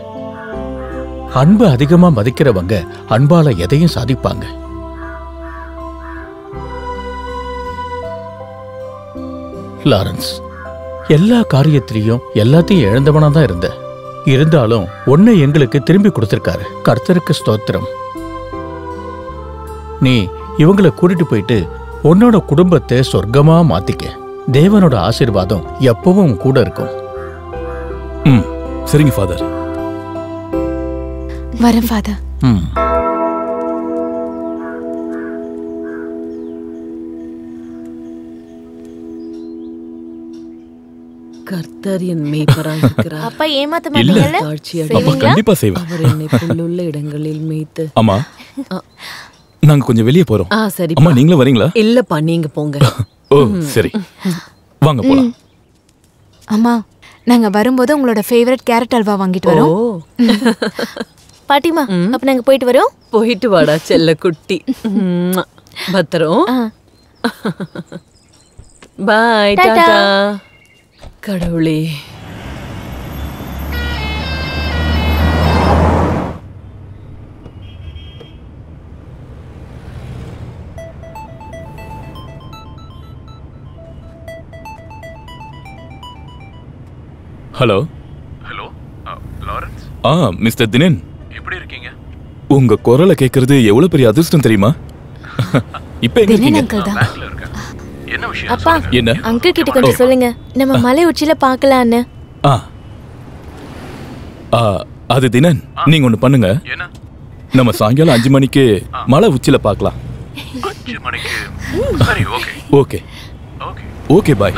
அன்பு அதிகமா மதிக்கிறவங்க அன்பால எதையும் சாதிப்பாங்க. லாரன்ஸ், எல்லா காரியத்திலையும் எல்லாத்தையும் இழந்தவனா தான் இருந்த. இருந்தாலும் ஒன்னை எங்களுக்கு திரும்பி கொடுத்திருக்காரு. கர்த்தருக்கு ஸ்தோத்திரம். நீ இவங்களை கூட்டிட்டு போயிட்டு உன்னோட குடும்பத்தை சொர்க்கமா மாத்திக்க. தேவனோட ஆசீர்வாதம் எப்பவும் கூட இருக்கும். சரிங்க ஃபாதர். வரேன் ஃபாதர். கர்த்தர் என் மேய்ப்பராய் இருக்கிறார். அப்பா ஏமாத்த மாட்டீங்கல்ல? அப்பா கண்டிப்பா செய்வேன். அவர் என்னை புல்லுள்ள இடங்களில் மேய்த்து. அம்மா, நாங்க கொஞ்சம் வெளியே போறோம். சரி. அம்மா, நீங்களும் வரீங்களா? இல்லப்பா, நீங்க போங்க. ஓ சரி, வாங்க போலாம். அம்மா, நாங்க வரும்போது உங்களோட ஃபேவரட் கேரட் அல்வா வாங்கிட்டு வரோம். பாட்டிமா, அப்ப நாங்க போயிட்டு வரோம். போயிட்டு வாடா செல்ல குட்டி. பத்திரம். பாய். டாடா. கடவுளே, ஹலோ. Hello Lawrence. மிஸ்டர் தினேன், எப்படி இருக்கீங்க? உங்க குரலை கேட்கறது எவ்வளவு பெரிய அதிர்ஷ்டம் தெரியுமா? இப்ப எங்க இருக்கீங்க? என்ன விஷயம்? அப்பா, என்ன? அங்கிள் கிட்ட கொஞ்சம் சொல்லுங்க, நம்ம மலை உச்சியில பார்க்கலான்னு. அது தினன், நீங்க ஒண்ணு பண்ணுங்க. நம்ம சாயங்காலம் 5 மணிக்கு மலை உச்சியில பார்க்கலாம். 5 மணிக்கு? சரி, ஓகே. ஓகே ஓகே, பாய்.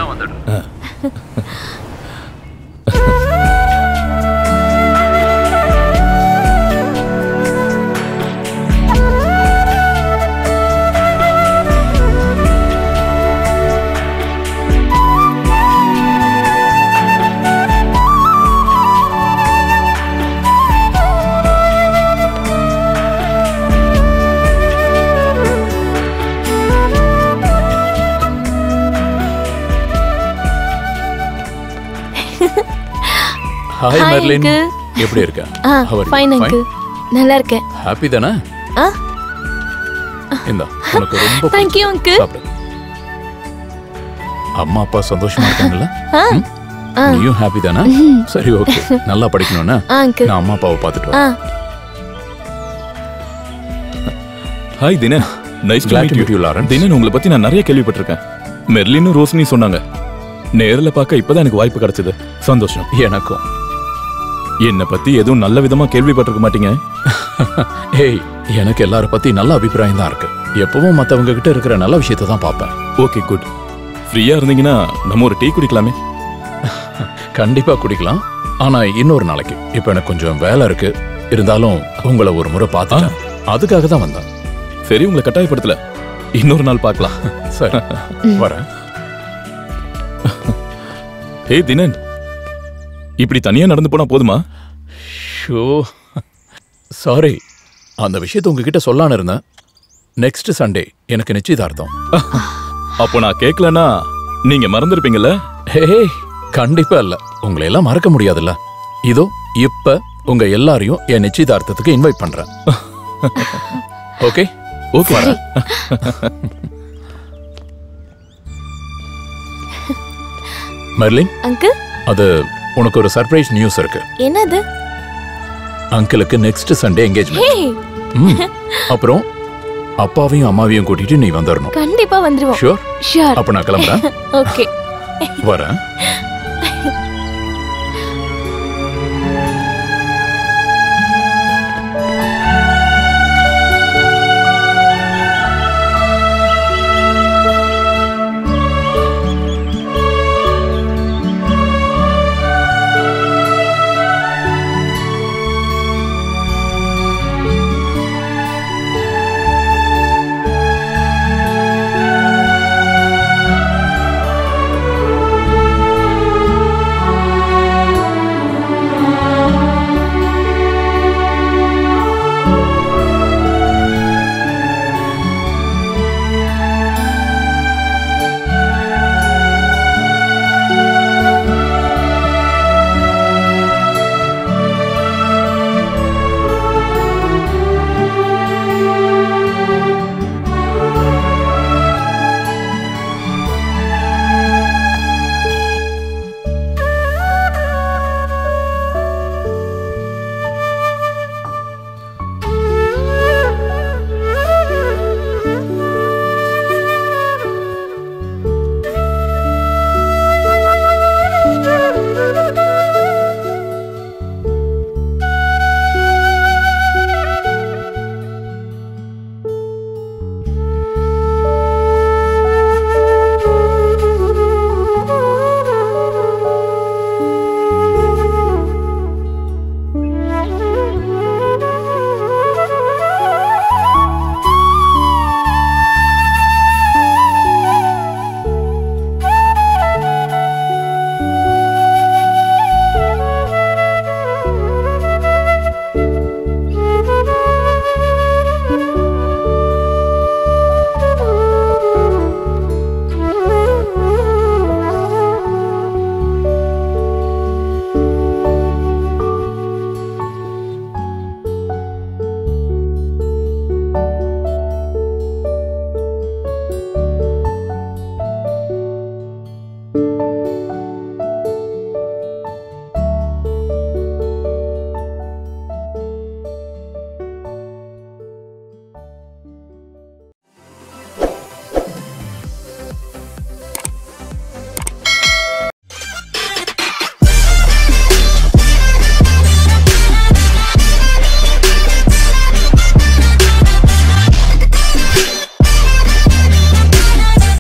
ஹாய் மெர்லின், எப்படி இருக்க? ஃபைன் அங்கிள், நல்லா இருக்கேன். ஹாப்பி தானே? இந்தா, உனக்கு ரொம்ப Thank you அங்கிள். அம்மா அப்பா சந்தோஷமா இருக்காங்கல்ல? நீயும் ஹாப்பி தானே? சரி, ஓகே. நல்லா படிக்கணும்னா நான் அம்மா அப்பாவை பார்த்துட்டு வரேன். Hi Dinan, nice to meet you Lawrence. Dinan, உங்களை பத்தி நான் நிறைய கேள்விப்பட்டிருக்கேன். மெர்லினும் ரோஷினியும் சொன்னாங்க. நேரில் பார்க்க இப்பதான் எனக்கு வாய்ப்பு கிடைச்சது. சந்தோஷம். எனக்கும். என்னை பத்தி எதுவும் நல்ல விதமா கேள்விப்பட்டிருக்க மாட்டீங்க. ஏய், எனக்கு எல்லார பத்தி நல்ல அபிப்பிராயம் தான் இருக்கு. எப்பவும் மத்தவங்க கிட்ட இருக்கிற நல்ல விஷயத்தை தான் பார்ப்பேன். Okay, good. ஃப்ரீயா இருந்தீங்கன்னா நம்ம ஒரு டீ குடிக்கலாமே? கண்டிப்பா குடிக்கலாம், ஆனா இன்னொரு நாளைக்கு. இப்ப எனக்கு கொஞ்சம் வேலை இருக்கு. இருந்தாலும் உங்களை ஒரு முறை பார்த்துட்டேன், அதுக்காக தான் வந்தேன். சரி, உங்களை கட்டாயப்படுத்தல, இன்னொரு நாள் பார்க்கலாம். சரி, வரேன். ஹே தினன், இப்படி தனியா நடந்து போனா போதுமா? ஷோ, சாரி, அந்த விஷயத்தை உங்ககிட்ட சொல்லான்னு இருந்தேன். நெக்ஸ்ட் சண்டே எனக்கு நிச்சயதார்த்தம். அப்போ நான் கேட்கலன்னா நீங்க மறந்துருப்பீங்கல்ல? ஹே, கண்டிப்பா இல்ல, உங்களை எல்லாம் மறக்க முடியாதுல்ல. இதோ இப்ப உங்க எல்லாரையும் என் நிச்சயதார்த்தத்துக்கு இன்வைட் பண்றேன். Okay okay. மெர்லின் அங்கிள், அது உனக்கு ஒரு சர்ப்ரைஸ் நியூஸ் இருக்கு. என்னது? அங்கிளுக்கு நெக்ஸ்ட் சண்டே என்கேஜ்மெண்ட். அப்புறம் அப்பாவையும் அம்மாவையும் கூட்டிட்டு நீ வந்துடணும். கண்டிப்பா வந்துருவோம். ஷூர்? ஷூர். அப்ப நான் கிளம்புறேன். ஓகே, வரேன்.